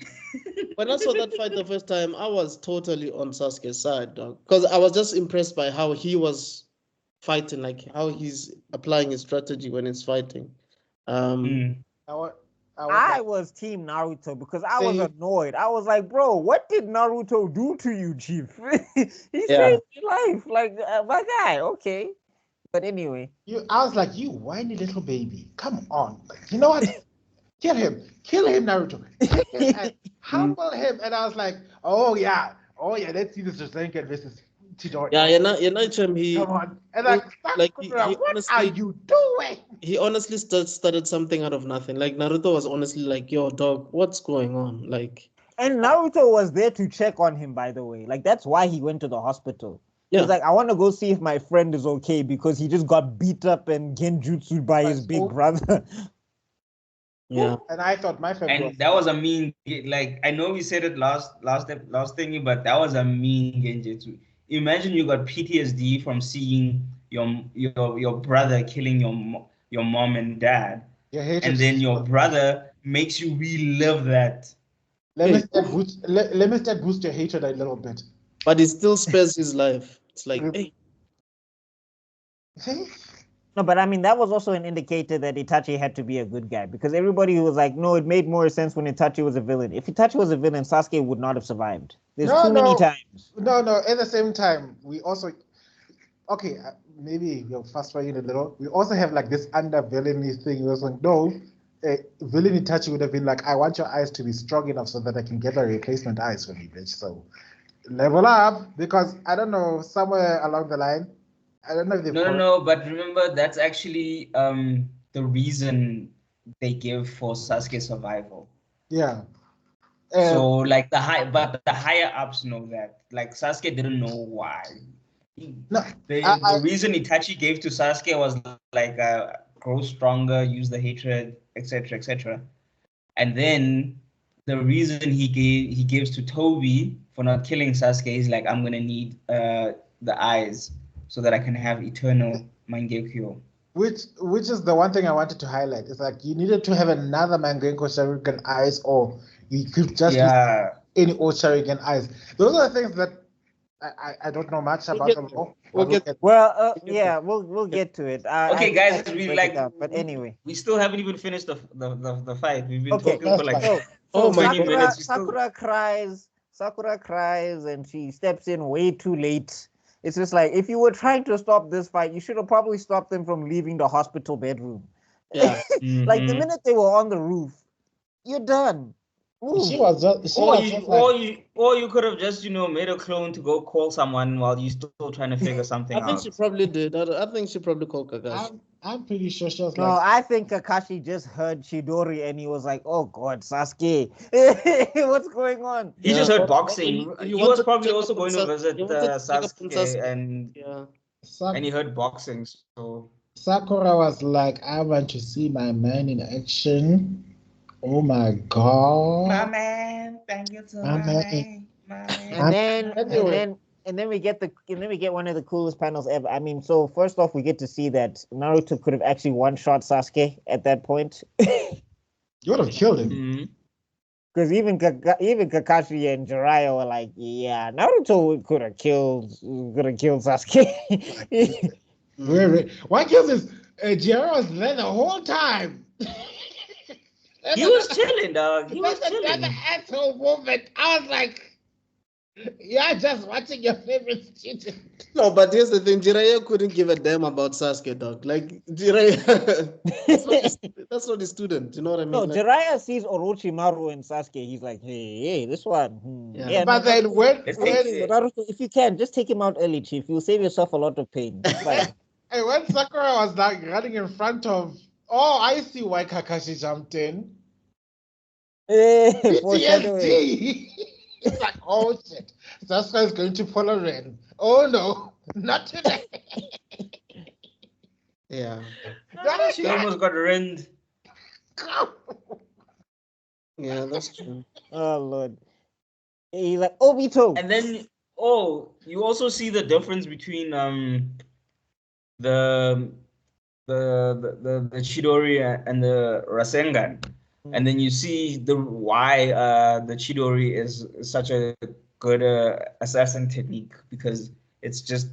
When I saw that fight the first time, I was totally on Sasuke's side, dog. Because I was just impressed by how he was fighting, like how he's applying his strategy when he's fighting. I was team Naruto because I was annoyed. I was like, bro, what did Naruto do to you, chief? He saved your life. Like, my guy, okay. But anyway. I was like, you whiny little baby. Come on. You know what? Kill him, Naruto. Kill him and humble him. And I was like, oh yeah, let's see this Rasengan versus Chidori. Yeah, you're not him. Come on. And what are you doing? He honestly started something out of nothing. Like Naruto was honestly like, yo, dog, what's going on? Like, and Naruto was there to check on him, by the way. Like, that's why he went to the hospital. Yeah. He was like, I want to go see if my friend is okay because he just got beat up and genjutsu by his big brother. Yeah. And I thought my friend and that was a mean, like, I know we said it last thingy, but that was a mean genjutsu. Imagine you got PTSD from seeing your brother killing your mom and dad, and then your brother makes you relive that. Let me start boost your hatred a little bit. But he still spares his life. It's like, hey. No, but I mean, that was also an indicator that Itachi had to be a good guy because everybody was like, no, it made more sense when Itachi was a villain. If Itachi was a villain, Sasuke would not have survived. There's too many times. No, at the same time, we also, maybe you'll fast forward a little. We also have like this under-villainy thing. It was like, no, villain Itachi would have been like, I want your eyes to be strong enough so that I can get a replacement eyes for me, bitch. So level up, because I don't know, somewhere along the line, I don't know if they No, but remember that's actually the reason they give for Sasuke's survival. Yeah. So like the higher ups know that. Like Sasuke didn't know why. The reason Itachi gave to Sasuke was like grow stronger, use the hatred, etc., etc. And then the reason he gives to Toby for not killing Sasuke is like, I'm gonna need the eyes so that I can have eternal Mangekyo. which is the one thing I wanted to highlight. It's like you needed to have another Mangenko Sharingan eyes, or you could just use any old Sharingan eyes. Those are the things that I don't know much about the law. We'll get we'll get to it. Okay, guys, we break it down, but anyway, we still haven't even finished the fight. We've been talking for like Oh my 20 minutes. Sakura cries and she steps in way too late. It's just like, if you were trying to stop this fight, you should have probably stopped them from leaving the hospital bedroom. Yeah. Like the minute they were on the roof, you're done. She was or you could have just made a clone to go call someone while you're still trying to figure something out. I think she probably did. I think she probably called Kakashi. I'm pretty sure she was No, I think Kakashi just heard Chidori and he was like, "Oh God, Sasuke, what's going on?" He just heard boxing. He was probably also going to visit Sasuke and he heard boxing. So Sakura was like, "I want to see my man in action." Oh my God! My man, thank you to my man. And then we get one of the coolest panels ever. I mean, so first off, we get to see that Naruto could have actually one-shot Sasuke at that point. You would have killed him. Because even Kakashi and Jiraiya were like, "Yeah, Naruto could have killed Sasuke." Why kill this? Jiraiya was there the whole time. He was chilling, dog. He was chilling. Another asshole moment. I was like, "You're just watching your favorite student." No, but here's the thing: Jiraiya couldn't give a damn about Sasuke, dog. Like Jiraiya, that's not his student. You know what I mean? No, Jiraiya sees Orochimaru and Sasuke. He's like, "Hey, this one." Yeah, but then when Naruto, if you can, just take him out early, Chief. You'll save yourself a lot of pain. Hey, when Sakura was like running in front of, I see why Kakashi jumped in. PTSD. It's like, oh shit, Sasuke is going to pull a Ren. Oh no, not today. Yeah. She almost got rend. Yeah, that's true. Oh Lord. He's like, Obito. And then you also see the difference between the Chidori and the Rasengan. And then you see why the Chidori is such a good assassin technique, because it's just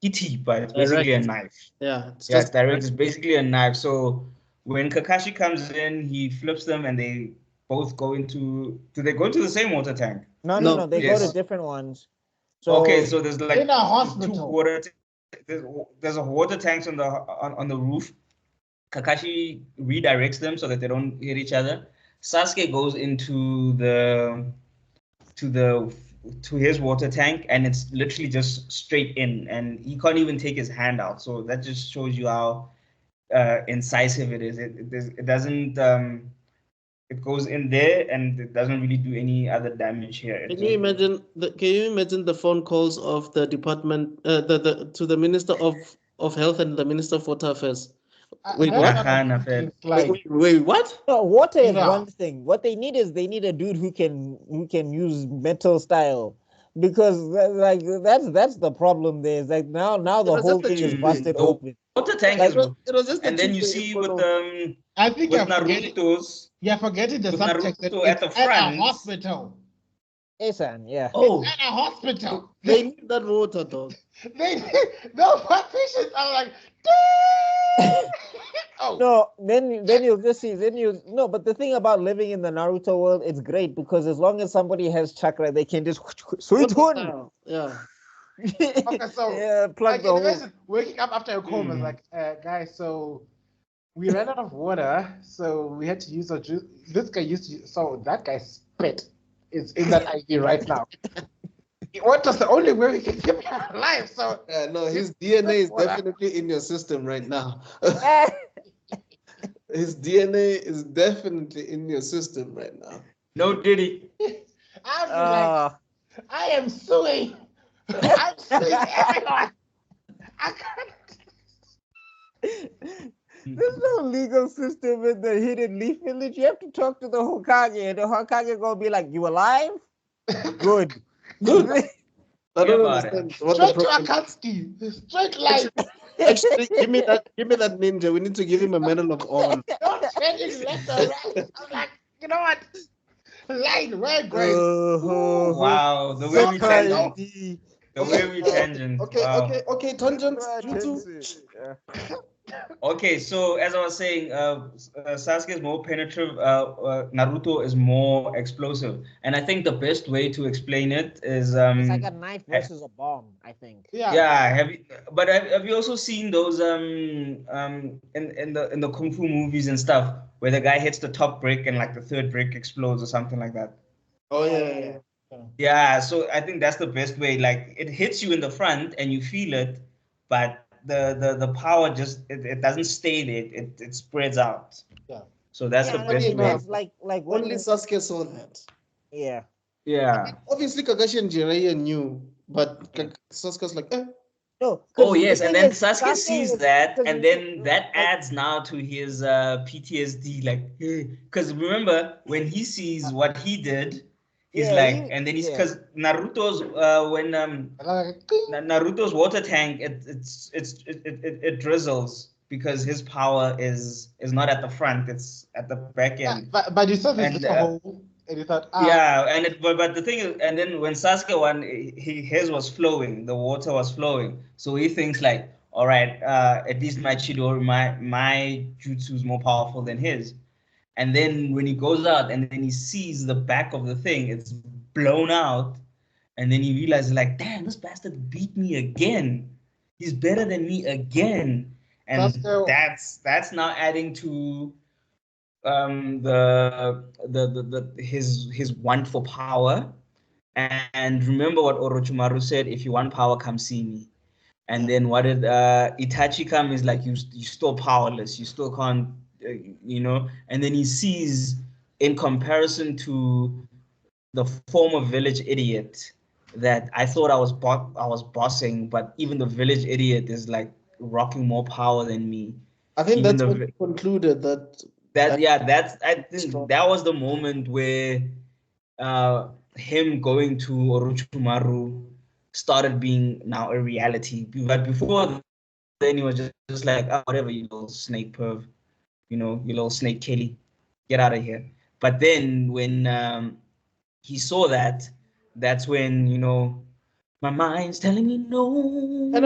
itty, but it's basically a knife. Yeah, it's direct. It's basically a knife. So when Kakashi comes in, he flips them, and they both go into. Do they go into the same water tank? No. They go to different ones. So okay, so there's like in a hospital. There's a water tanks on the roof. Kakashi redirects them so that they don't hit each other. Sasuke goes into to his water tank, and it's literally just straight in, and he can't even take his hand out. So that just shows you how incisive it is. It doesn't. It goes in there, and it doesn't really do any other damage here. Can you imagine the phone calls of the department, to the Minister of Health and the Minister of Water Affairs? Wait, what? Wait, what? No, water is one thing. What they need is a dude who can use metal style, because that's the problem. There is like now the whole thing is busted open. Water tank is, it was just, and then you see with I think with Naruto's. You're forgetting the subtext at the front. At a hospital. Yeah. Oh, at a hospital. They need that water, dog. My patients are like, No, then you'll just see. But the thing about living in the Naruto world, it's great, because as long as somebody has chakra, they can just Yeah. Okay, so plug the hole. Waking up after a coma is like, guys, so we ran out of water, so we had to use our juice. This guy so that guy spit is in that IV right now. What was the only way we can keep him alive? So no, his DNA is definitely in your system right now. His DNA is definitely in your system right now. No Diddy. I'd be like, I am suing. I'm suing everyone. I can't. There's no legal system in the Hidden Leaf Village. You have to talk to the Hokage, and the Hokage gonna be like, "You alive? Good." I don't understand. Straight to Akatsuki. Straight life. Actually, give me that ninja. We need to give him a medal of honor. Don't send it left or right. I'm like, you know what? Line, right, right. Wow, the way we tangent. The way we tangent. Okay, Wow. okay, tangent. Jutsu. Okay, so as I was saying, Sasuke is more penetrative. Naruto is more explosive, and I think the best way to explain it is It's like a knife versus a bomb, I think. Yeah. Yeah, have you also seen those in the kung fu movies and stuff where the guy hits the top brick and like the third brick explodes or something like that? Oh yeah. Yeah, so I think that's the best way. Like it hits you in the front and you feel it, but the power just it doesn't stay there. It spreads out. Yeah. So that's the best way. It's like Only Sasuke saw that. Yeah. Yeah. Obviously, Kakashi and Jiraiya knew, but Sasuke's like, eh. No. Oh yes, and then is, Sasuke sees was- that, because and then that adds now to his PTSD. Like, because remember when he sees what he did, he's Yeah, like, and then he's because Naruto's when Naruto's water tank it drizzles because his power is not at the front, it's at the back end. But you saw this little hole, and you thought, yeah, and but the thing is, and then when Sasuke won, his was flowing, the water was flowing, so he thinks like, all right, at least my Chidori, my jutsu is more powerful than his. And then when he goes out and then he sees the back of the thing, it's blown out, and then he realizes like, damn, this bastard beat me again. He's better than me again, and that's now adding to his want for power. And remember what Orochimaru said: if you want power, come see me. And then what did Itachi come? Is like, you're still powerless, you still can't, and then he sees, in comparison to the former village idiot, that I thought I was bossing, but even the village idiot is like rocking more power than me. I think that's what he concluded that I think that was the moment where him going to Orochimaru started being now a reality. But before then, he was just like, oh, whatever, you little snake perv, you little snake Kelly, get out of here. But then when he saw that, that's when, my mind's telling me no. And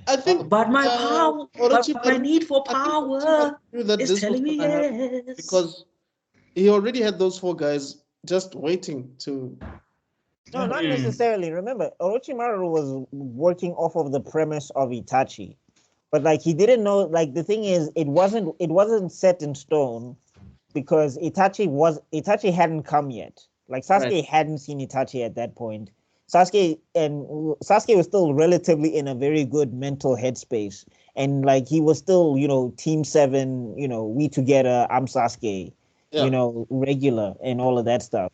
I think but my power, but my need for power is telling me yes. Because he already had those 4 guys just waiting to. No, not necessarily. Remember, Orochimaru was working off of the premise of Itachi, but like he didn't know. Like the thing is, it wasn't set in stone because Itachi hadn't come yet. Like Sasuke hadn't seen Itachi at that point. Sasuke was still relatively in a very good mental headspace, and like he was still, Team 7, we together, I'm Sasuke, regular and all of that stuff.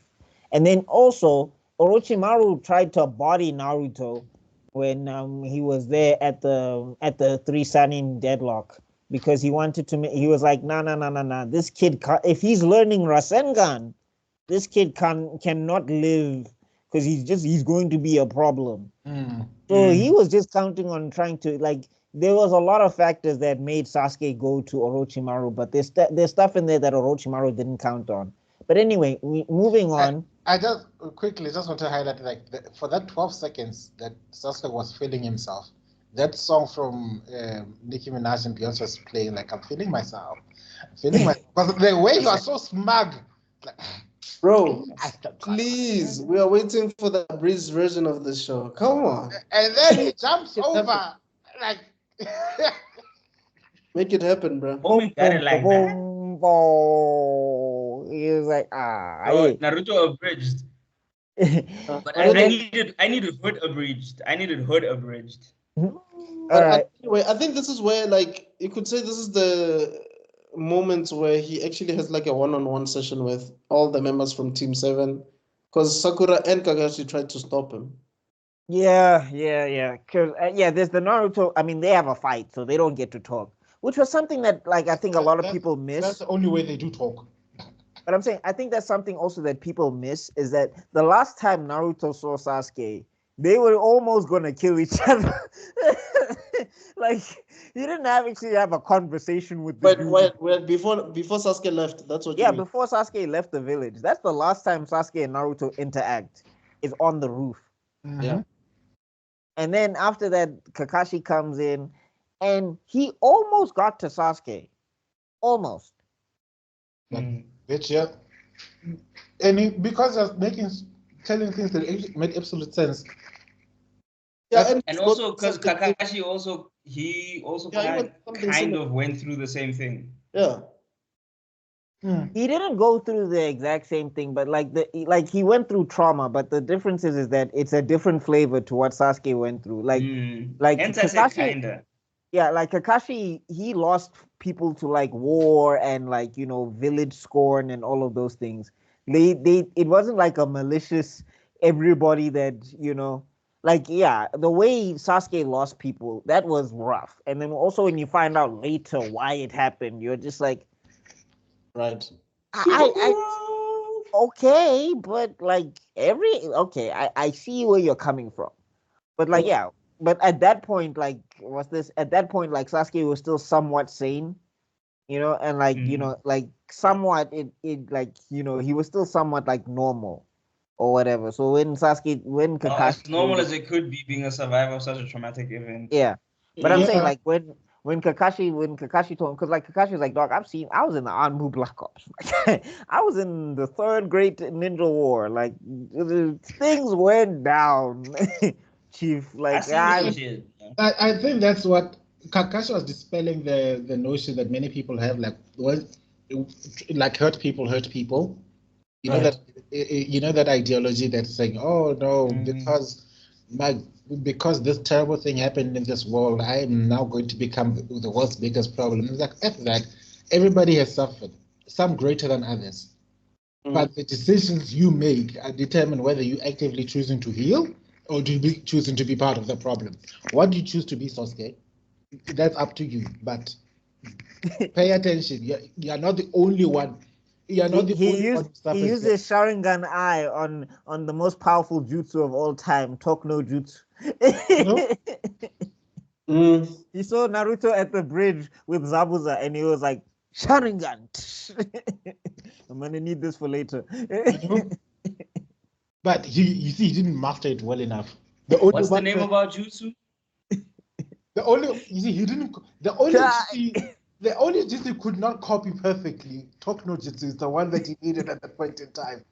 And then also Orochimaru tried to body Naruto when he was there at the 3 Sanin deadlock, because he wanted to. He was like, nah. This kid, if he's learning Rasengan, this kid cannot live, because he's going to be a problem. So he was just counting on trying to, like, there was a lot of factors that made Sasuke go to Orochimaru, but there's stuff in there that Orochimaru didn't count on. But anyway, moving on. I just quickly want to highlight, like, for that 12 seconds that Sasuke was feeling himself, that song from Nicki Minaj and Beyonce was playing, like, I'm feeling myself. Because the way you are so smug. Like, bro, please, we are waiting for the Breeze version of the show. Come on. And then he jumps over, like. Make it happen, bro. Boom, like boom, boom. He was like, Naruto abridged. But I needed Hood abridged. All right. Anyway, I think this is where, like, you could say this is the moments where he actually has like a one-on-one session with all the members from Team 7, because Sakura and Kakashi tried to stop him. Yeah. Because there's the Naruto. I mean, they have a fight, so they don't get to talk, which was something that, like, I think a lot of people miss. That's the only way they do talk. But I'm saying, I think that's something also that people miss, is that the last time Naruto saw Sasuke, they were almost gonna kill each other. Like he didn't actually have a conversation with the dude. Wait, before Sasuke left, that's what you Yeah, mean? before Sasuke left the village. That's the last time Sasuke and Naruto interact. Is on the roof. Yeah. And then after that, Kakashi comes in, and he almost got to Sasuke. Almost. Which, yeah. And because of telling things that made absolute sense. Yeah, and also because Kakashi also kind of went through the same thing. Yeah. He didn't go through the exact same thing, but like he went through trauma. But the difference is that it's a different flavor to what Sasuke went through. Like hence I said kinda. Yeah, like Kakashi, he lost people to like war and like village scorn and all of those things. It wasn't like a malicious everybody that like the way Sasuke lost people, that was rough. And then also when you find out later why it happened, you're just like, right. Okay, but like I see where you're coming from, but like but at that point, like Sasuke was still somewhat sane, and like like somewhat it like he was still somewhat like normal or whatever. So when Kakashi, as normal as it could be, being a survivor of such a traumatic event. Yeah, but I'm saying like when Kakashi told him, because like Kakashi was like, dog, I was in the Anmu Black Ops. I was in the Third Great Ninja War. Like things went down, Chief. Like I think that's what Kakashi was dispelling the notion that many people have, like hurt people. You know that ideology that's saying, oh no, because this terrible thing happened in this world, I am now going to become the world's biggest problem. It's like, F that. Everybody has suffered, some greater than others. But the decisions you make are determined whether you're actively choosing to heal or choosing to be part of the problem. What do you choose to be, Sasuke? That's up to you. But pay attention. You're not the only one. You're not the only one. He used his Sharingan eye on the most powerful jutsu of all time, Talk No Jutsu. He saw Naruto at the bridge with Zabuza, and he was like, Sharingan. I'm gonna need this for later. But you see, he didn't master it well enough. What's the name of our jutsu? The only jutsu he could not copy perfectly, Talk No Jutsu, is the one that he needed at that point in time.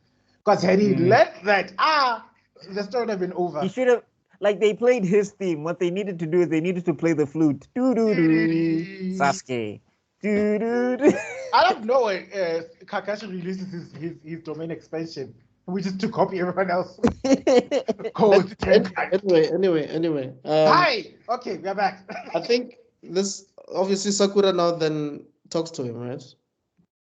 Because had he let that, the story would have been over. He should have, like, they played his theme. What they needed to do is they needed to play the flute. Do-do-do, Sasuke. Do-do-do. I don't know when Kakashi releases his domain expansion, which is to copy everyone else. Anyway. Hi! Okay, we're back. I think this, obviously Sakura now then talks to him, right?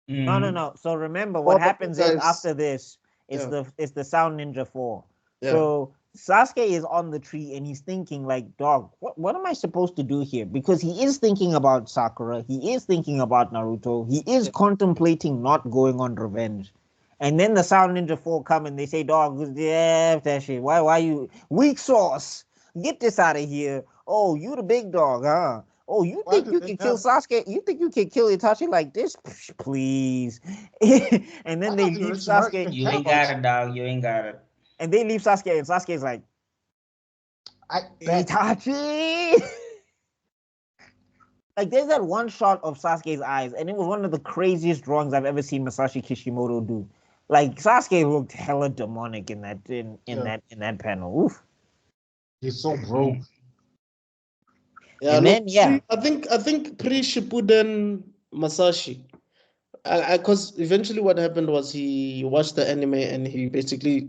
No. So remember what happens is after this, it's the Sound Ninja 4. Yeah. So Sasuke is on the tree and he's thinking like, dog, what am I supposed to do here? Because he is thinking about Sakura, he is thinking about Naruto, he is contemplating not going on revenge. And then the Sound Ninja 4 come and they say, dog, that shit. Why you weak sauce? Get this out of here. Oh, you the big dog, huh? Oh, you think you can kill Sasuke? You think you can kill Itachi like this? Please. And then they leave Sasuke. You ain't got it, dog. You ain't got it. And they leave Sasuke, and Sasuke's like, Itachi! Like, there's that one shot of Sasuke's eyes, and it was one of the craziest drawings I've ever seen Masashi Kishimoto do. Like, Sasuke looked hella demonic in that panel. Oof. He's so broke. Yeah, I think pre-Shippuden Masashi, because eventually what happened was he watched the anime and he basically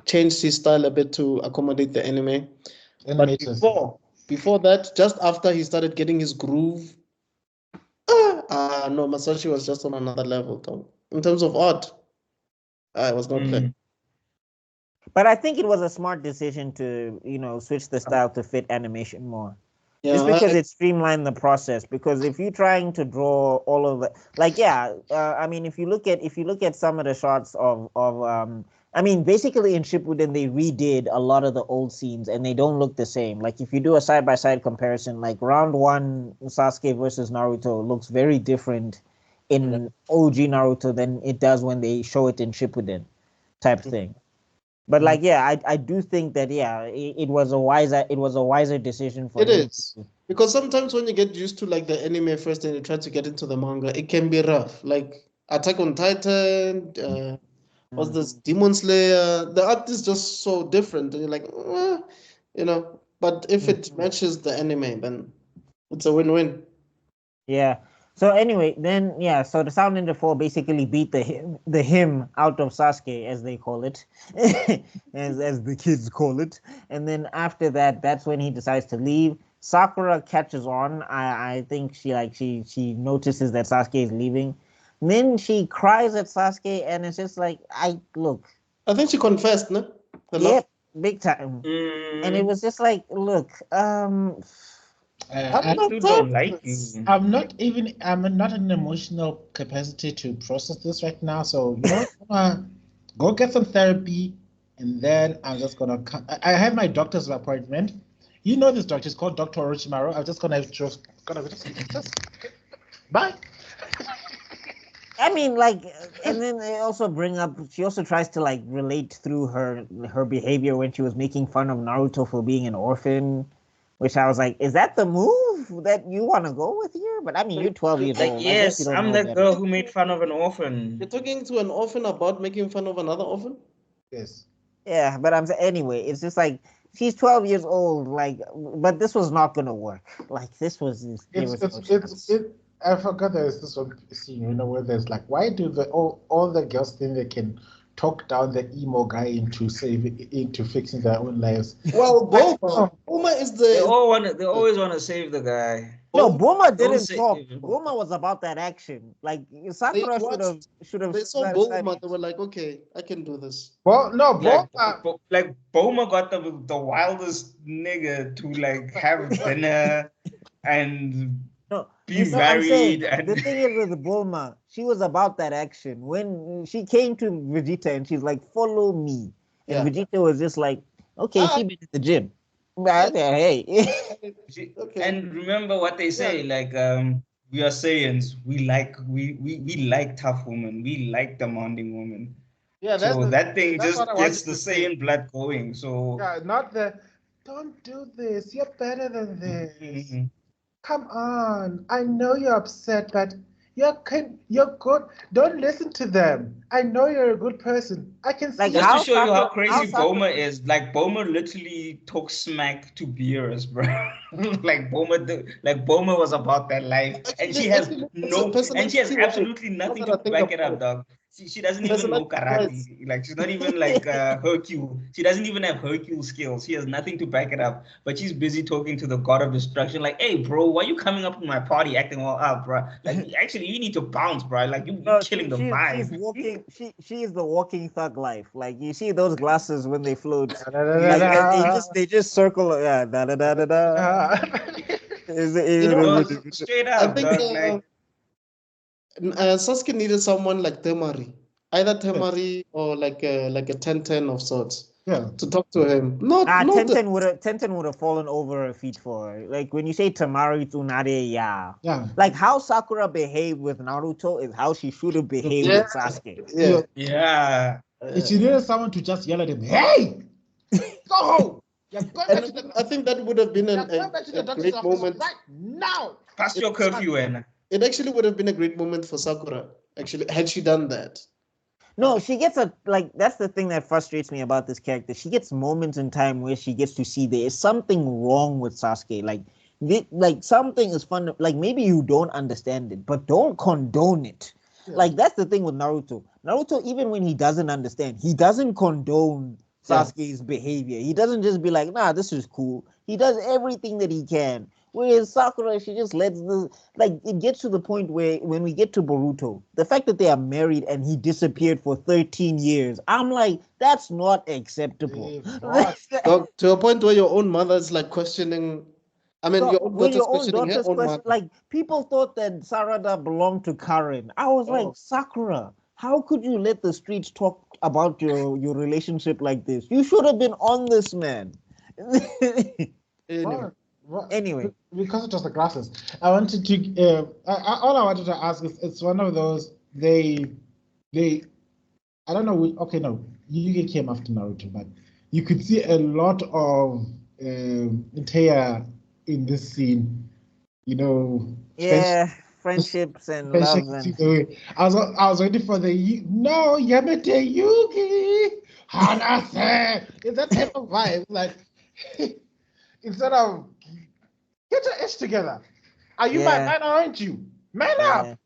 changed his style a bit to accommodate the anime. But before that, just after he started getting his groove, no, Masashi was just on another level though. In terms of art, I was not there. But I think it was a smart decision to, switch the style to fit animation more. Yeah, just because it streamlined the process. Because if you're trying to draw all of the, if you look at some of the shots of I mean, basically in Shippuden, they redid a lot of the old scenes and they don't look the same. Like if you do a side-by-side comparison, like round 1 Sasuke versus Naruto looks very different in OG Naruto than it does when they show it in Shippuden type thing. But like, yeah, I do think that it was a wiser decision for It him. is. Because sometimes when you get used to like the anime first and you try to get into the manga, it can be rough. Like Attack on Titan, what's this, Demon Slayer, the art is just so different, and you're like, you know. But if it matches the anime, then it's a win-win. Yeah. So anyway, then so the Sound Ninja 4 basically beat the him out of Sasuke, as they call it, as the kids call it. And then after that, that's when he decides to leave. Sakura catches on. I think she notices that Sasuke is leaving. And then she cries at Sasuke, and it's just like, I think she confessed, no? Yep, big time. And it was just like, look, I don't like you. I'm not in an emotional capacity to process this right now. So you know, go get some therapy, and then I'm just gonna come. I have my doctor's appointment. You know this doctor is called Dr. Orochimaru. I'm just gonna just bye. I mean, like, and then they also bring up. She also tries to like relate through her behavior when she was making fun of Naruto for being an orphan. Which I was like, is that the move that you want to go with here? But I mean, you're 12 years old. Yes, I'm the girl who made fun of an orphan. You're talking to an orphan about making fun of another orphan? Yes. Yeah, but I'm saying anyway, it's just like she's 12 years old. Like, but this was not gonna work. Like, this was. I forgot there's this one scene, you know, where there's like, why do all the girls think they can talk down the emo guy into fixing their own lives? Well, Bulma is the. They always want to save the guy. No, Bulma didn't talk. Bulma was about that action. Like Sakura should have. They saw Bulma. They were like, okay, I can do this. Well, no, Bulma. Like Bulma got the wildest nigga to like have dinner and. Be married. The thing is with Bulma, she was about that action. When she came to Vegeta and she's like, follow me. And Vegeta was just like, okay, she been in the gym. Hey. Okay. And remember what they say, like we are Saiyans, we like tough women, we like demanding women. Yeah, that thing just gets the Saiyan blood going. So not don't do this, you're better than this. Come on, I know you're upset, but you're good. Don't listen to them. I know you're a good person. I can see. Like, just to show you how crazy Bulma is. Like Bulma literally talks smack to Beerus, bro. Like Bulma was about that life, and she has absolutely nothing to back it up, dog. She doesn't even know karate. Like, she's not even like Hercule. She doesn't even have Hercule skills. She has nothing to back it up. But she's busy talking to the god of destruction. Like, hey, bro, why are you coming up to my party acting all up, bro? Like, actually, you need to bounce, bro. Like, you're killing the vibe. She's walking. She is the walking thug life. Like, you see those glasses when they float. They just circle. Yeah, da da da da da. Straight up. I think. Sasuke needed someone like Temari, either Temari or like a 10-10 of sorts. Yeah. To talk to him. Tenten would have fallen over her feet for her. Like when you say Temari Tsunade, yeah. Like how Sakura behaved with Naruto is how she should have behaved with Sasuke. Yeah. She needed someone to just yell at him, hey! Go home! I think that would have been a great moment. Right now! Pass your curfew in. It actually would have been a great moment for Sakura, actually, had she done that. No, she gets that's the thing that frustrates me about this character. She gets moments in time where she gets to see there is something wrong with Sasuke. Like something is fun. Like maybe you don't understand it, but don't condone it. Yeah. Like that's the thing with Naruto. Naruto, even when he doesn't understand, he doesn't condone Sasuke's behavior. He doesn't just be like, nah, this is cool. He does everything that he can. Whereas Sakura, she just lets it gets to the point where when we get to Boruto, the fact that they are married and he disappeared for 13 years, I'm like, that's not acceptable. So, to a point where your own mother is like questioning, your own daughter's questioning her own mother. Like, people thought that Sarada belonged to Karen. I was like, Sakura, how could you let the streets talk about your relationship like this. You should have been on this, man. Anyway. Anyway, because it was the grasses, I wanted to. All I wanted to ask is, it's one of those they. I don't know. Okay, no, Yugi came after Naruto, but you could see a lot of Taya in this scene. You know. yeah, friendships and love and. I was waiting for the no Yamete Yugi Hanase. It's that type of vibe, like instead of get your ish together. Are you my man, aren't you? Man up.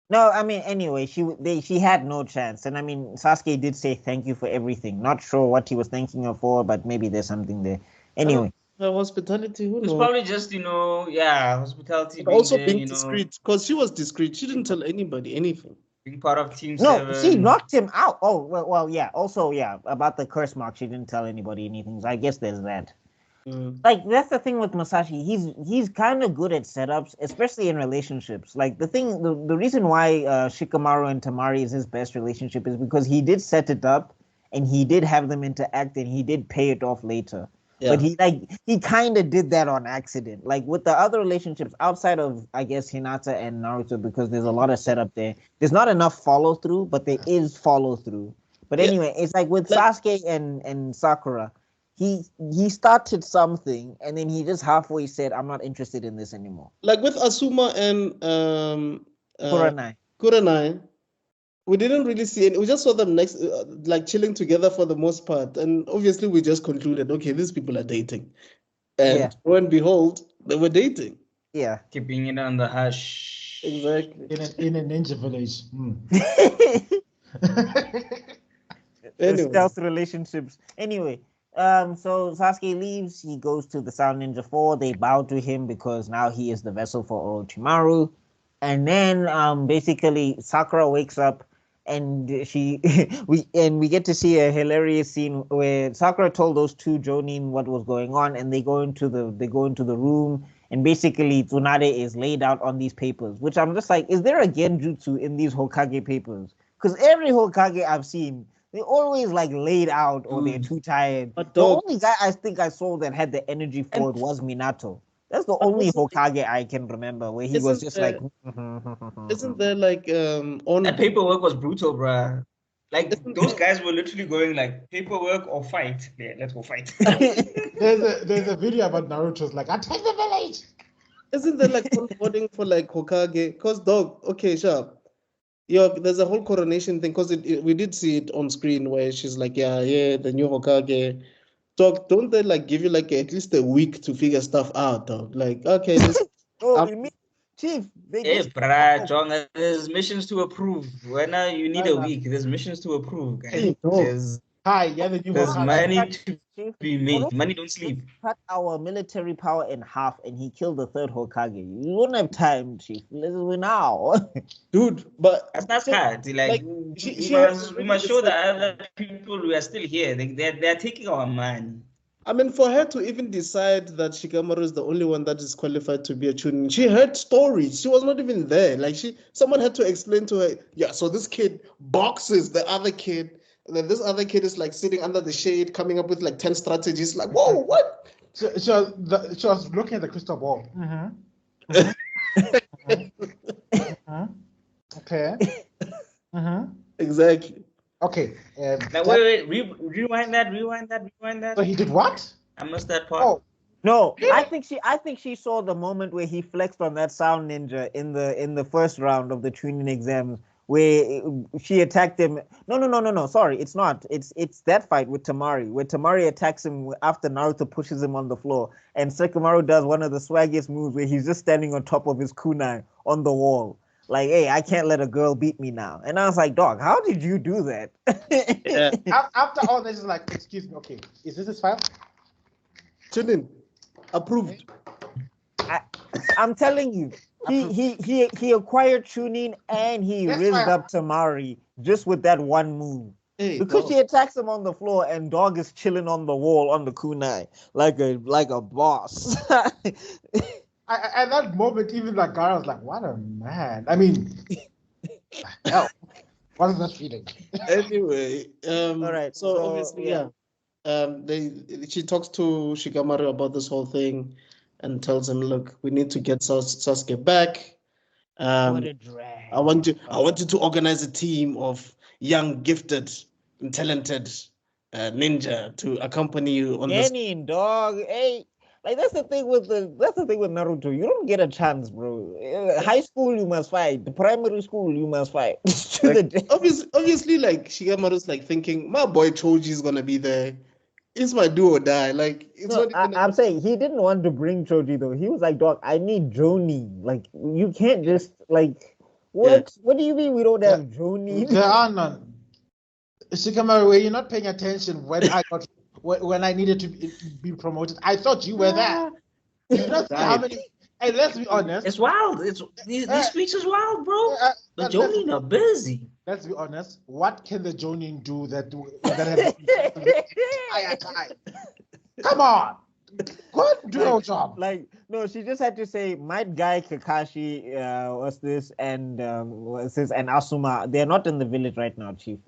No, I mean, anyway, she had no chance, and I mean, Sasuke did say thank you for everything. Not sure what he was thanking her for, but maybe there's something there. Anyway, hospitality. Who knows? It's probably just hospitality. But also there, being discreet, because she was discreet. She didn't tell anybody anything. Being part of Team no, 7. she knocked him out. Oh, well, yeah. Also, yeah, about the curse mark, she didn't tell anybody anything. So I guess there's that. Like, that's the thing with Masashi. He's kind of good at setups, especially in relationships. Like, the reason why Shikamaru and Tamari is his best relationship is because he did set it up, and he did have them interact, and he did pay it off later. Yeah. But he kind of did that on accident. Like, with the other relationships outside of, I guess, Hinata and Naruto, because there's a lot of setup there. There's not enough follow through, but there is follow through. But anyway, it's like with Sasuke and Sakura. He started something, and then he just halfway said, "I'm not interested in this anymore." Like with Asuma and Kurenai, we didn't really see it. We just saw them next, like chilling together for the most part, and obviously we just concluded, okay, these people are dating, and lo and behold, they were dating. Yeah, keeping it on the hush. Exactly. In a ninja village. Anyway. Stealth relationships. Anyway. So Sasuke leaves, he goes to the Sound Ninja 4, they bow to him because now he is the vessel for Orochimaru. And then basically Sakura wakes up and we get to see a hilarious scene where Sakura told those two Jonin what was going on, and they go into the room, and basically Tsunade is laid out on these papers, which I'm just like, is there a genjutsu in these Hokage papers? Because every Hokage I've seen, they're always like laid out or they're too tired. But the only guy I think I saw that had the energy for it was Minato. That's the only Hokage I can remember where he was just like. Isn't there like on that paperwork was brutal, bruh. Like those guys were literally going like paperwork or fight. Yeah, let's go fight. there's a video about Naruto's like, attack the village. Isn't there like onboarding for like Hokage? Cause okay, sure. Yeah, there's a whole coronation thing because we did see it on screen where she's like, yeah, the new Hokage. So don't they like give you like at least a week to figure stuff out, dog? Like, okay, you mean, Chief? John, there's missions to approve. When you need a week, there's missions to approve, guys. There's money to be made. Money don't sleep. Cut our military power in half, and he killed the third Hokage. You wouldn't have time, Chief. Let's go now, dude. But that's hard. Like we must show that other people we are still here. They're taking our money. I mean, for her to even decide that Shikamaru is the only one that is qualified to be a Chunin, she heard stories. She was not even there. Like someone had to explain to her. Yeah, so this kid boxes the other kid. And then this other kid is like sitting under the shade, coming up with like 10 strategies. Like, whoa, what? She was looking at the crystal ball. Okay. Exactly. Okay. Now, wait, rewind that. So he did what? I missed that part. Oh. No, I think she saw the moment where he flexed on that Sound Ninja in the first round of the Chunin exams, where she attacked him. No. Sorry, it's not. It's that fight with Tamari, where Tamari attacks him after Naruto pushes him on the floor, and Shikamaru does one of the swaggiest moves where he's just standing on top of his kunai on the wall. Like, hey, I can't let a girl beat me now. And I was like, dog, how did you do that? Yeah. After all this is like, excuse me, okay, is this his file? Chunin, approved. I'm telling you. He acquired Chunin and he rizzed up Tamari just with that one move. Hey, because she attacks him on the floor and dog is chilling on the wall on the kunai like a boss. At that moment, even like Gara was like, "What a man!" I mean, hell. What is that feeling? Anyway, All right. so obviously, yeah. she talks to Shikamaru about this whole thing and tells him, look, we need to get Sasuke back. What a drag. I want you to organize a team of young, gifted, and talented ninja to accompany you on this. Genin, dog. Hey, like that's the thing with Naruto. You don't get a chance, bro. High school you must fight. The primary school you must fight. Obviously, like Shikamaru's like thinking, my boy Choji is gonna be there. It's my do or die. Like it's No, not even. I'm saying he didn't want to bring Choji though. He was like, dog, I need Joni. Like you can't just like what? What do you mean we don't have Joni? There are none. Shikamaru, were you not paying attention when I needed to be promoted? I thought you were there. You don't see how many. Hey, let's be honest. It's wild. These streets is wild, bro. The Jonin are busy. Let's be honest. What can the Jonin do that has the entire time? Come on, go and do your job. Like no, she just had to say, my guy Kakashi was this and Asuma. They're not in the village right now, Chief.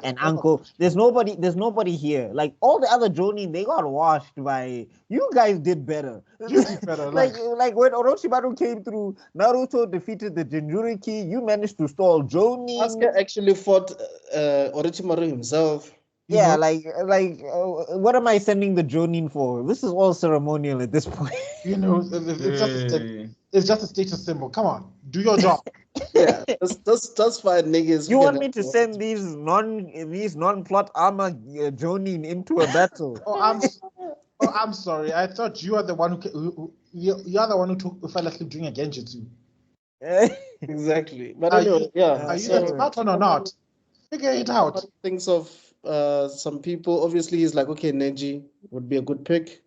And Uncle, there's nobody here. Like all the other Jonin, they got washed by. You guys did better. You did better. like when Orochimaru came through, Naruto defeated the Jinchuriki. You managed to stall Jonin. Sasuke actually fought Orochimaru himself. Yeah, what am I sending the Jonin for? This is all ceremonial at this point. You know, it's just a status symbol. Come on, do your job. Yeah, that's fine, niggas. You want me to send these non-plot armor Jonin into a battle? I'm sorry. I thought you are the one who you are the one who fell asleep during a genjutsu. Exactly. But anyway, Are you the smart one or not? Figure it out. Thinks of some people. Obviously, he's like, okay, Neji would be a good pick.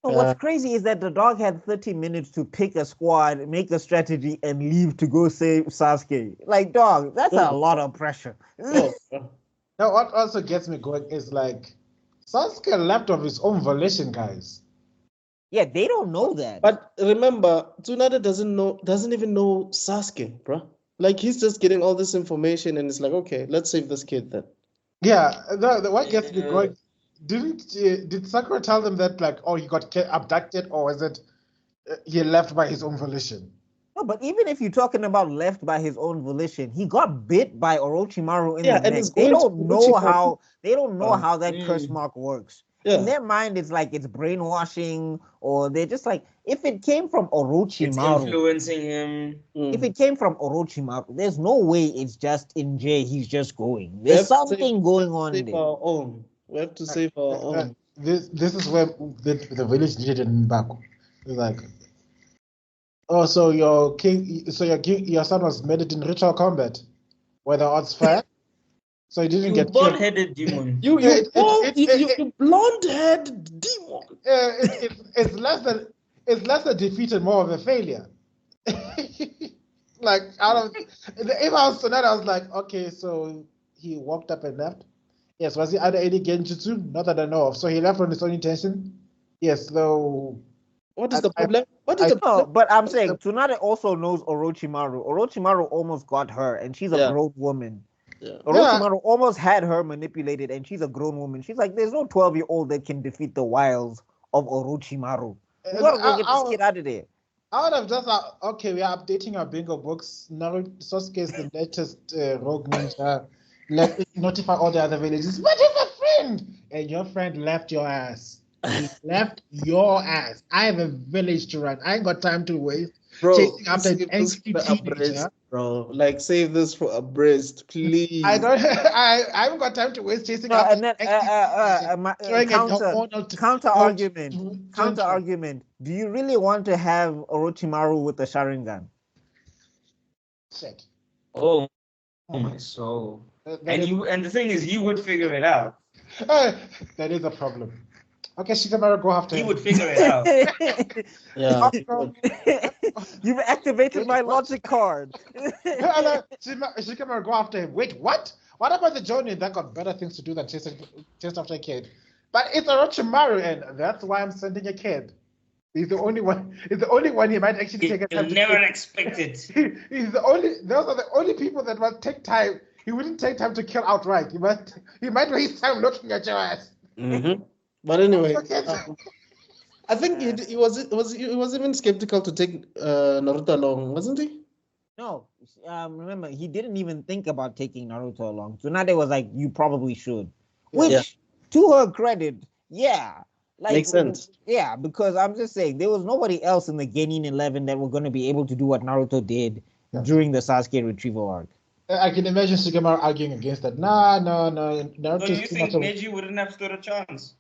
What's crazy is that the dog had 30 minutes to pick a squad, make a strategy, and leave to go save Sasuke. Like, dog, that's a lot of pressure. Now, what also gets me going is like, Sasuke left of his own volition, guys. Yeah, they don't know that. But remember, Tsunade doesn't even know Sasuke, bro. Like, he's just getting all this information, and it's like, okay, let's save this kid then. Yeah, what gets me going? Did Sakura tell them that like, oh, he got abducted, or is it he left by his own volition? No, but even if you're talking about left by his own volition, he got bit by Orochimaru in the neck. They don't know how that curse mark works. Yeah. In their mind, it's like it's brainwashing, or they're just like, if it came from Orochimaru, it's influencing him. If it came from Orochimaru, there's no way it's just in J. He's just going. There's something going on there. We have to save our own. This is where the village needed him back. It's like, oh, so your son was made in ritual combat, where the odds fair. So he didn't get killed. Blonde-headed demon. You blonde-headed demon. It's less a defeat and more of a failure. Like if I was tonight, I was like, okay, so he walked up and left. Yes, was he under any genjutsu? Not that I know of. So he left on his own intention. Yes, though. What is the problem? But I'm saying Tsunade also knows Orochimaru. Orochimaru almost got her, and she's a grown woman. Yeah. Orochimaru almost had her manipulated, and she's a grown woman. She's like, there's no 12-year-old that can defeat the wiles of Orochimaru. You gotta go get this kid out of there. I would have just okay, we are updating our bingo books. Naruto Sasuke is the latest rogue ninja. Let's notify all the other villages. But he's a friend, and your friend left your ass. He left your ass. I have a village to run. I ain't got time to waste. Bro, chasing after an angsty teenager. Bro, like save this for a breast, please. I haven't got time to waste chasing after. And then counter argument. Do you really want to have Orochimaru with the Sharingan? Shit. Oh my soul. And the thing is, he would figure it out. That is a problem. Okay, Shikamaru, go after him. He would figure it out. Yeah. You've activated my logic card. Shikamaru, go after him. Wait, what? What about the Jonin that got better things to do than chase after a kid? But it's Orochimaru, and that's why I'm sending a kid. He's the only one. He's the only one he might actually take a time. You'll never expect it. He's the only. Those are the only people that will take time he wouldn't take time to kill outright. He might waste time looking at your ass. Mm-hmm. But anyway, Okay. I think he was even skeptical to take Naruto along, wasn't he? No, remember, he didn't even think about taking Naruto along. Tsunade was like, you probably should. Which, to her credit, yeah. Like, makes sense. Yeah, because I'm just saying, there was nobody else in the Genin 11 that were going to be able to do what Naruto did during the Sasuke retrieval arc. I can imagine Shikamaru arguing against that. No. Naruto. So you think Neji wouldn't have stood a chance?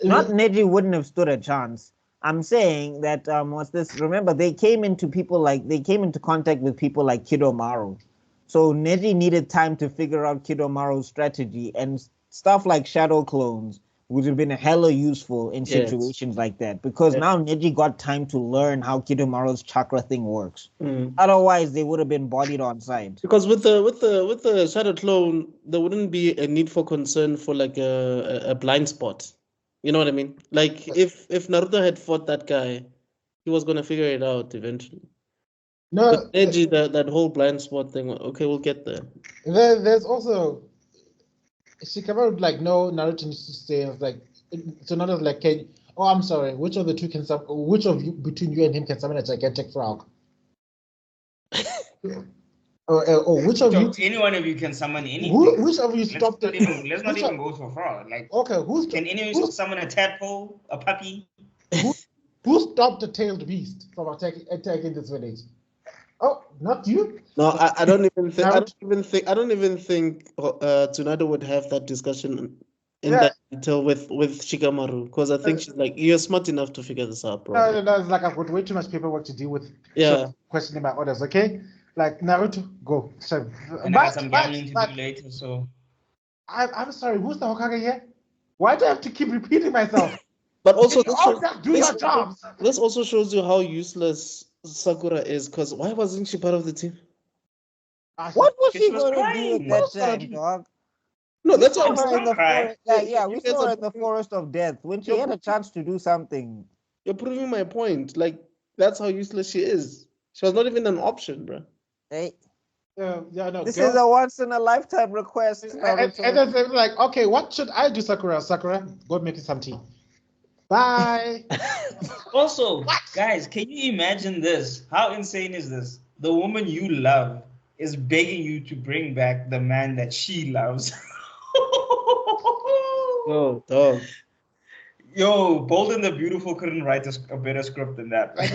Not Neji wouldn't have stood a chance. I'm saying that what's this? Remember, they came into contact with people like Kidomaru. So Neji needed time to figure out Kidomaru's strategy, and stuff like shadow clones would have been hella useful in situations like that, because now Neji got time to learn how Kidomaru's chakra thing works. Otherwise, they would have been bodied on site. Because with the shadow clone, there wouldn't be a need for concern for like a blind spot. You know what I mean? Like if Naruto had fought that guy, he was gonna figure it out eventually. No, but Neji, that whole blind spot thing. Okay, we'll get there. There's also Shikamaru like, no, Naruto needs to stay. It's like, so Naruto's like, I'm sorry, which of the two which of you between you and him can summon a gigantic frog? or which of you? Any one of you can summon anything. Which of you stopped it? Let's not even go so far. Like, okay, can any of you summon a tadpole, a puppy? Who stopped the tailed beast from attacking this village? Oh, not you? No, I don't even think. I don't even think Tsunade would have that discussion in that detail with Shikamaru, because I think she's like, you're smart enough to figure this out, bro. No, it's like I've got way too much paperwork to deal with. Yeah. Questioning my orders, okay? Like, Naruto, go. So, and I got some gambling to do later, so. I'm sorry, who's the Hokage here? Why do I have to keep repeating myself? But also, your jobs. This also shows you how useless Sakura is, because why wasn't she part of the team? What was she going to do at that time, dog? No, that's what we saw her in the forest. We saw her in the forest of death when she had a chance to do something. You're proving my point. Like, that's how useless she is. She was not even an option, bro. Hey. No. This is a once in a lifetime request. And then like, okay, what should I do, Sakura? Sakura, go make me some tea. Bye. Also, guys, can you imagine this? How insane is this? The woman you love is begging you to bring back the man that she loves. Oh, dog. Yo, Bold and the Beautiful couldn't write a better script than that. That's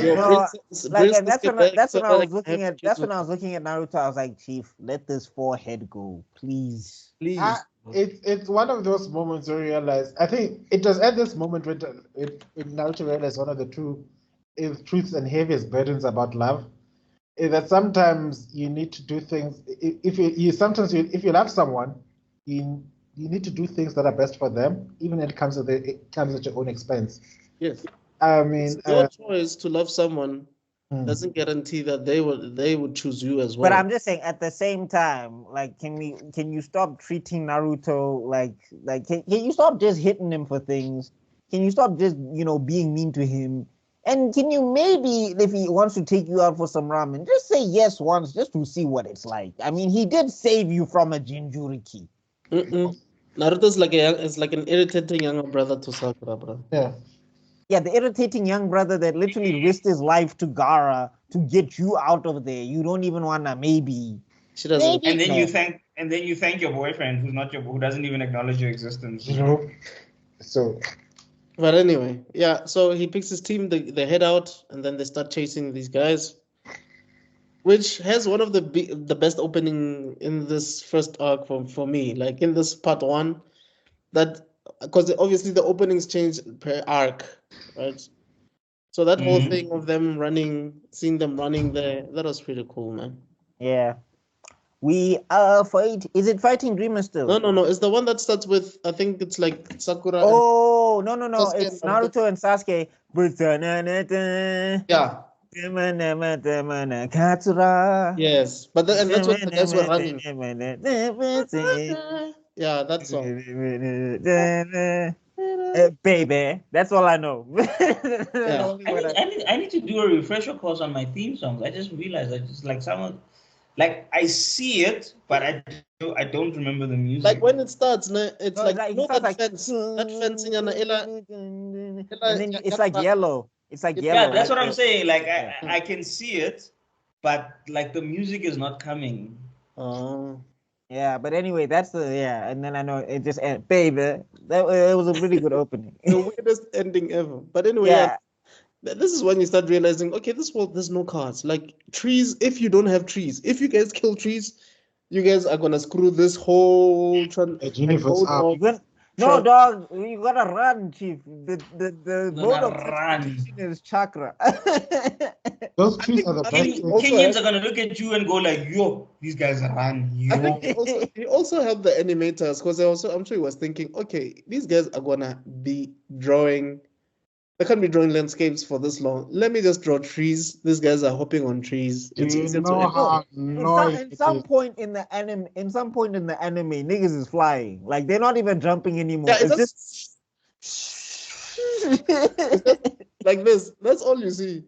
when I was looking at Naruto. I was like, Chief, let this forehead go, please. It's one of those moments where you realize. I think it was at this moment when Naruto realized one of the truths and heaviest burdens about love is that sometimes you need to do things. If you love someone, you need to do things that are best for them, even if it comes at your own expense. Yes. I mean, your choice to love someone doesn't guarantee that they would choose you as well. But I'm just saying, at the same time, like, can you stop treating Naruto like can you stop just hitting him for things? Can you stop just being mean to him? And can you maybe, if he wants to take you out for some ramen, just say yes once, just to see what it's like. I mean, he did save you from a Jinchuriki. Naruto's like an irritating younger brother to Sakura, bro. Yeah, the irritating young brother that literally risked his life to Gaara to get you out of there. You don't even wanna maybe. She doesn't. And then you thank your boyfriend who doesn't even acknowledge your existence. So. But anyway, so he picks his team, they head out, and then they start chasing these guys, which has one of the best opening in this first arc for me. Like in this part 1, that because obviously the openings change per arc, right? So that whole thing of them seeing them running there, that was pretty cool, man. Yeah. We are fighting. Is it Fighting Dreamer still? No. It's the one that starts with, I think it's like Sakura. Oh, no. Sasuke it's Naruto and Sasuke. Yeah. Yes, but that's what the guys were running. Yeah, that song. Baby, that's all I know. I need to do a refresher course on my theme songs. I just realized I just like some Like I see it, but I don't remember the music. Like when it starts, it's No, like it you know starts that fence, in an and then it's like yellow. It's like yeah, yellow. that's like what I'm saying. Like Yeah. I can see it, but like the music is not coming. Oh. Yeah, but anyway, that's the and then I know it just baby. That it was a really good opening. The weirdest ending ever. But anyway, Yeah. this is when you start realizing, okay, this world there's no cars. Like trees, if you don't have trees, if you guys kill trees, you guys are gonna screw this whole universe up. No, dog, you gotta run, chief. The You're mode gonna of run. transportation is chakra. Those trees are the best. Kenyans are gonna look at you and go like, "Yo, these guys run." I Yo. think he also helped the animators because I'm sure he was thinking, okay, these guys are gonna be drawing. They can't be drawing landscapes for this long. Let me just draw trees. These guys are hopping on trees. It's easier to how in some point in the anime, niggas is flying. Like they're not even jumping anymore. Yeah, it's just it's just like this. That's all you see.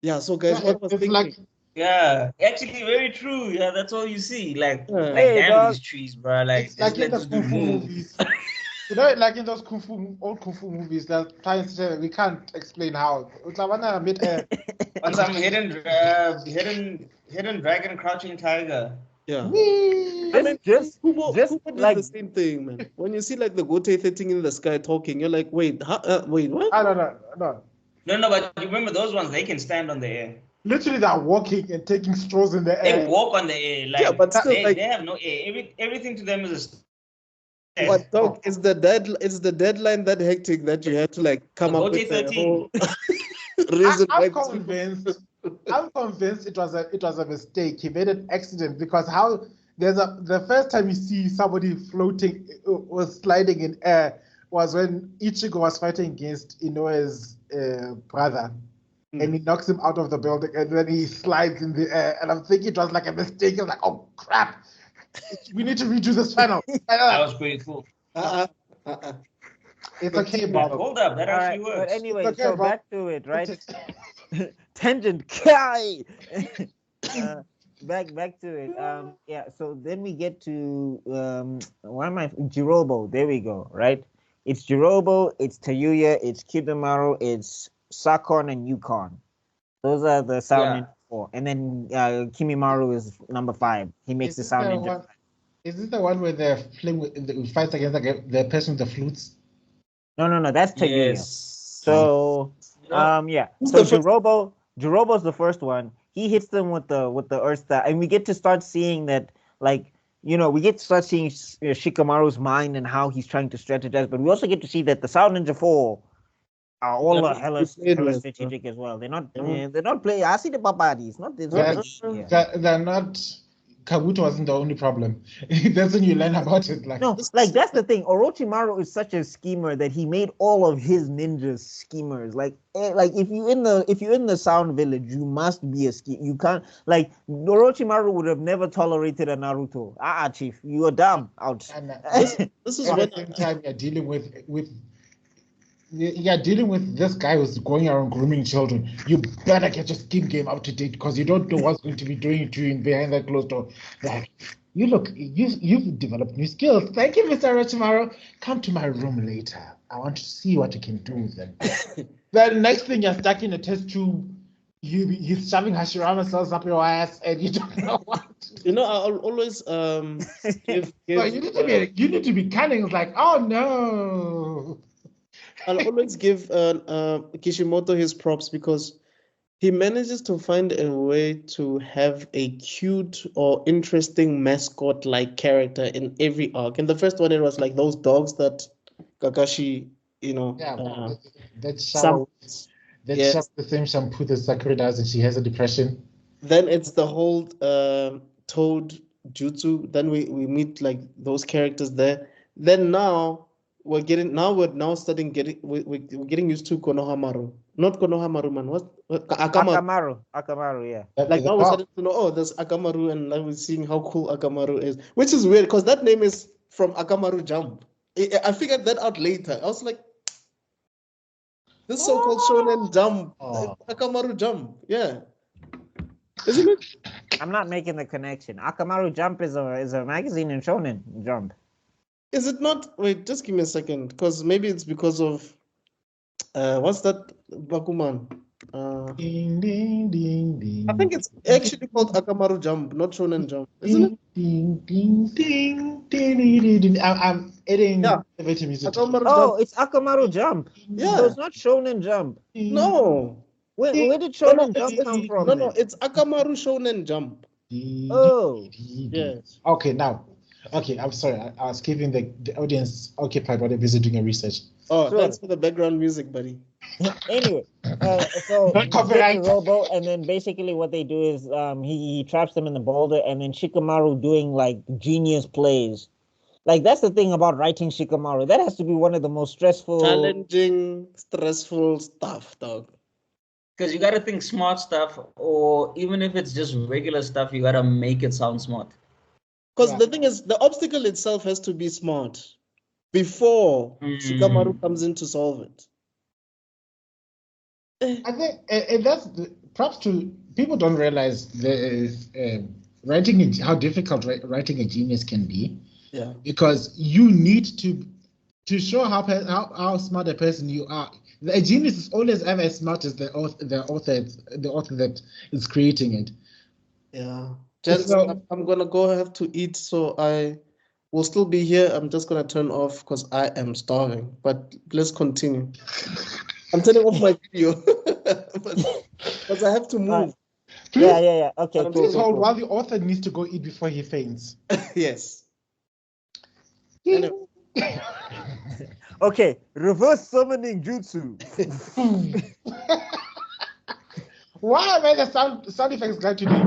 Yeah. So guys, what I was thinking? like Yeah, actually, very true. Yeah, that's all you see. Like, Hey, damn dog. these trees, bro. Like, it's like in let's the kung fu move. movies. You know, like in those old kung fu movies, that times we can't explain how. On some hidden dragon, crouching tiger. Yeah. Whee! just Kubo like the same thing, man. When you see like the goatee thing in the sky talking, you're like, wait, wait, what? No. No, but you remember those ones? They can stand on the air. Literally, they're walking and taking strolls in the air. They walk on the air. Like, Yeah, but still, they have no air. Everything to them is a What dog is the deadline that hectic that you had to like come up with the whole reason? I'm convinced. I'm convinced it was a mistake. He made an accident because the first time you see somebody floating or sliding in air was when Ichigo was fighting against Inoue's brother. And he knocks him out of the building, and then he slides in the air. And I'm thinking it was like a mistake. I was like, oh crap, we need to redo this panel. That was pretty cool. It's okay, Bob. Hold up, that actually works. But anyway, Okay, so Bob. back to it, right? Tangent Kai. Back to it. Yeah. So then we get to Jirobo. There we go. Right. It's Jirobo. It's Tayuya. It's Kidomaru. It's Sakon and Yukon. Those are the sound ninja 4. And then Kimimaru is number 5. He makes the sound ninja. Is this the one where they're playing with fights against the person with the flutes? No, that's Tayuya. Yes. So yeah. So Jirobo's the first one. He hits them with the earth star, and we get to start seeing that, like, we get to start seeing Shikamaru's mind and how he's trying to strategize, but we also get to see that the Sound Ninja 4 are all hella strategic as well. They're not playing. I see the babadis, not this. They're not. Kabuto wasn't the only problem. That's when you learn about it. That's the thing. Orochimaru is such a schemer that he made all of his ninjas schemers. Like if you're in the Sound Village, you must be a schemer. You can't, like, Orochimaru would have never tolerated a Naruto. Chief, you are dumb. Ouch. And this is when at the same time you're dealing with this guy who's going around grooming children. You better get your skin game up to date because you don't know what's going to be doing to you behind that closed door. Like, you've developed new skills. Thank you, Mr. Orochimaru. Come to my room later. I want to see what you can do with them. The next thing, you're stuck in a test tube. He's shoving Hashirama cells up your ass, and you don't know what. I'll always give. You need to be cunning. It's like, oh no. I'll always give Kishimoto his props because he manages to find a way to have a cute or interesting mascot-like character in every arc. In the first one, it was like those dogs that Kakashi, that's the same shampoo that Sakura does, and she has a depression. Then it's the whole Toad Jutsu. Then we meet like those characters there. Then now. We're starting getting used to Konohamaru. Not Konohamaru, man. What? Akamaru, yeah. Like now we're starting to know, there's Akamaru, and now we're seeing how cool Akamaru is. Which is weird, because that name is from Akamaru Jump. I figured that out later. I was like, this so-called shonen Jump. Akamaru Jump. Yeah. Isn't it? I'm not making the connection. Akamaru Jump is a magazine in Shonen Jump. Is it not? Wait, just give me a second, because maybe it's because of what's that Bakuman? Ding, ding, ding, ding. I think it's actually called Akamaru Jump, not Shonen Jump, isn't it? Ding, ding, ding, ding, ding, ding. I'm adding Yeah. elevator music. Akamaru Oh, Jump. it's Akamaru Jump. Yeah. So it's not Shonen Jump. No. Where did No, Shonen Jump come from? No, then? it's Akamaru Shonen Jump. Oh. Yes. Okay, now. Okay, I'm sorry. I was keeping the audience occupied while they're busy doing a research. Oh, Sure. thanks for the background music, buddy. Anyway, so Not copyright. Robo, and then basically what they do is he traps them in the boulder, and then Shikamaru doing like genius plays. Like that's the thing about writing Shikamaru. That has to be one of the most stressful, Challenging, stressful stuff, dog. Because you got to think smart stuff, or even if it's just regular stuff, you got to make it sound smart. Because Yeah. the thing is, the obstacle itself has to be smart before Shikamaru comes in to solve it. I think and that's perhaps to people don't realize the writing how difficult writing a genius can be. Yeah. Because you need to show how smart a person you are. A genius is always ever as smart as the author that is creating it. Yeah. Gents, So- I'm gonna go have to eat, so I will still be here. I'm just gonna turn off because I am starving. But let's continue. I'm turning off my video because I have to move. Yeah. Okay, I'm cool. Please cool, hold cool. while the author needs to go eat before he faints. Yes. Anyway. Okay, reverse summoning jutsu. Why am I the sound effects guy today?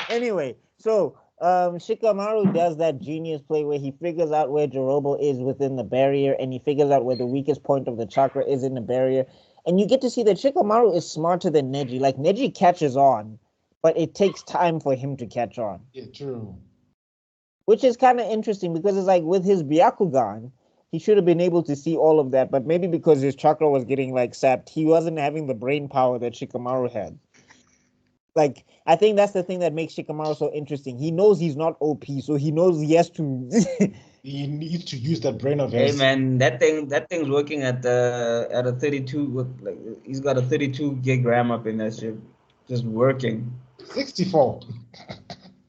Anyway, so Shikamaru does that genius play where he figures out where Jirobo is within the barrier, and he figures out where the weakest point of the chakra is in the barrier. And you get to see that Shikamaru is smarter than Neji. Like Neji catches on, but it takes time for him to catch on. Yeah, true. Which is kind of interesting because it's like with his Byakugan, he should have been able to see all of that, but maybe because his chakra was getting like sapped, he wasn't having the brain power that Shikamaru had. Like, I think that's the thing that makes Shikamaru so interesting. He knows he's not OP, so he knows he has to. He needs to use that brain of Hey his. man, that thing's working at a 32 with like he's got a 32 gig RAM up in that shit, just working. 64.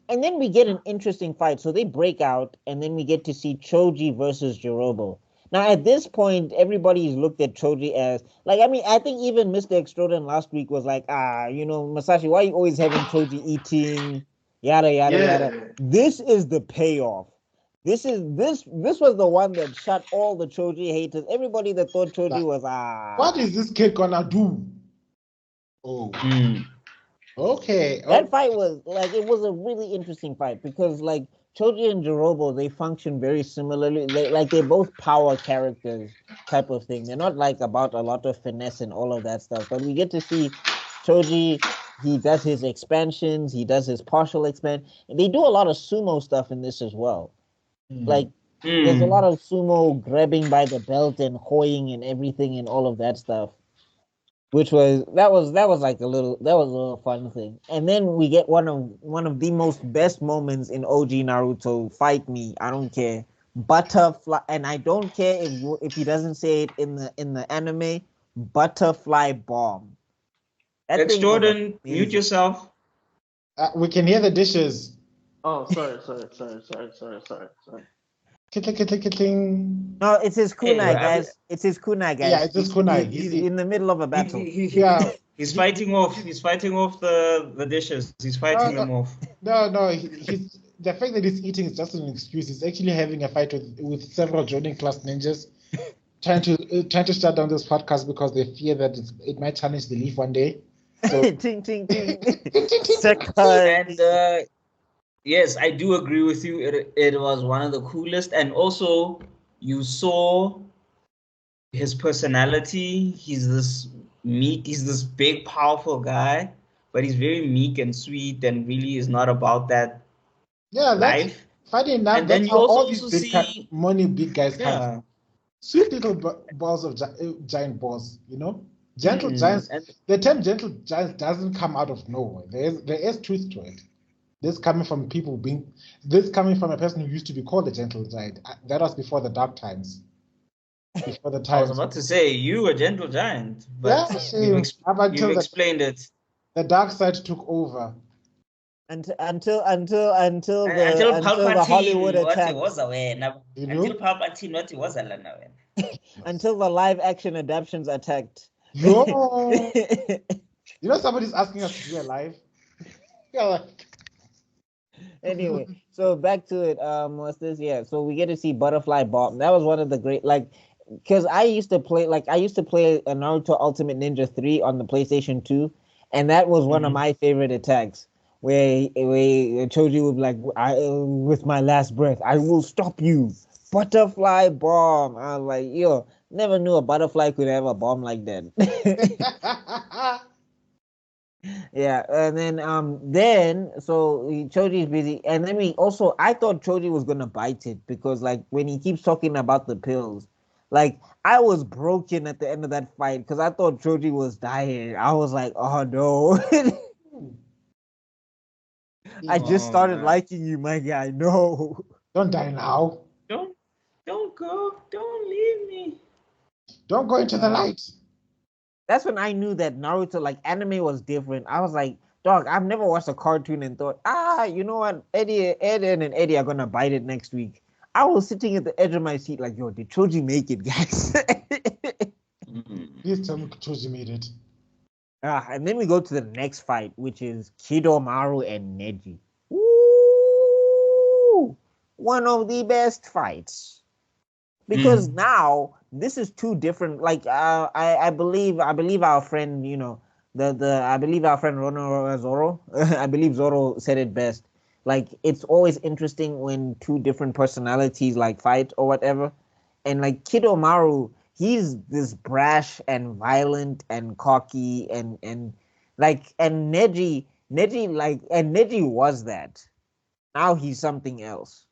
And then we get an interesting fight. So they break out, and then we get to see Choji versus Jirobo. Now, at this point, everybody's looked at Choji as, like, I mean, I think even Mr. Extrodin last week was like, Masashi, why are you always having Choji eating, yada, yada. This is the payoff. This was the one that shut all the Choji haters. Everybody that thought Choji was, What is this kid gonna do? Oh. Okay. That fight was like it was a really interesting fight because like Choji and Jirobo, they function very similarly. They're both power characters type of thing. They're not like about a lot of finesse and all of that stuff. But we get to see Choji, he does his expansions, he does his partial expand. And they do a lot of sumo stuff in this as well. Like there's a lot of sumo grabbing by the belt and hoying and everything and all of that stuff. Which was that was like a little fun thing. And then we get one of the most best moments in OG Naruto. Fight me, I don't care. Butterfly, and I don't care if he doesn't say it in the anime. Butterfly bomb. Extrodin, mute yourself. We can hear the dishes. Oh, sorry. Kitling. No, it's his kunai, Hey, guys. It's his kunai, guys. Yeah, it's his kunai. He's in the middle of a battle. Yeah. He's fighting off the dishes. He's fighting them off. No. He's the fact that he's eating is just an excuse. He's actually having a fight with several joining class ninjas, trying to shut down this podcast because they fear that it might challenge the leaf one day. So, ting ting ting. And yes, I do agree with you. It was one of the coolest, and also you saw his personality. He's this meek. He's this big, powerful guy, but he's very meek and sweet, and really is not about that life. Funny enough, And then that's you how all also these see money big guys yeah. come. Sweet little balls of giant balls, you know. Gentle giants. And The term gentle giants doesn't come out of nowhere. There is truth to it. This coming from a person who used to be called a gentle giant. That was before the dark times. Before the I was times. about to say you were gentle giant, Yeah, but shame. you've Up until explained it. the dark side took over. Until Until the Hollywood Palpatine attack, was aware. You Until know? Palpatine what was alana. until the live action adaptations attacked. Yo! You know somebody's asking us to do a live? Yeah, like, Anyway, so back to it. What's this? Yeah, so we get to see Butterfly Bomb. That was one of the great, like, because I used to play a Naruto Ultimate Ninja 3 on the PlayStation 2, and that was one of my favorite attacks. Where Choji would be like, with my last breath, I will stop you. Butterfly Bomb. I was like, yo, never knew a butterfly could have a bomb like that. Yeah, and then so Choji's busy, and then I thought Choji was gonna bite it because like when he keeps talking about the pills, like I was broken at the end of that fight because I thought Choji was dying. I was like, oh no. I just started liking you, my guy. No. don't die now. Don't go. Don't leave me. Don't go into the light. That's when I knew that Naruto, like anime, was different. I was like, dog, I've never watched a cartoon and thought, you know what, Eden and Eddie are gonna bite it next week. I was sitting at the edge of my seat, like, yo, did Choji make it, guys? Please tell me Choji made it. And then we go to the next fight, which is Kidomaru and Neji. Woo! One of the best fights. Because now this is two different. Like I believe our friend, you know, I believe our friend Rono Zoro. I believe Zoro said it best. Like it's always interesting when two different personalities like fight or whatever. And like Kidomaru, he's this brash and violent and cocky and Neji was that. Now he's something else,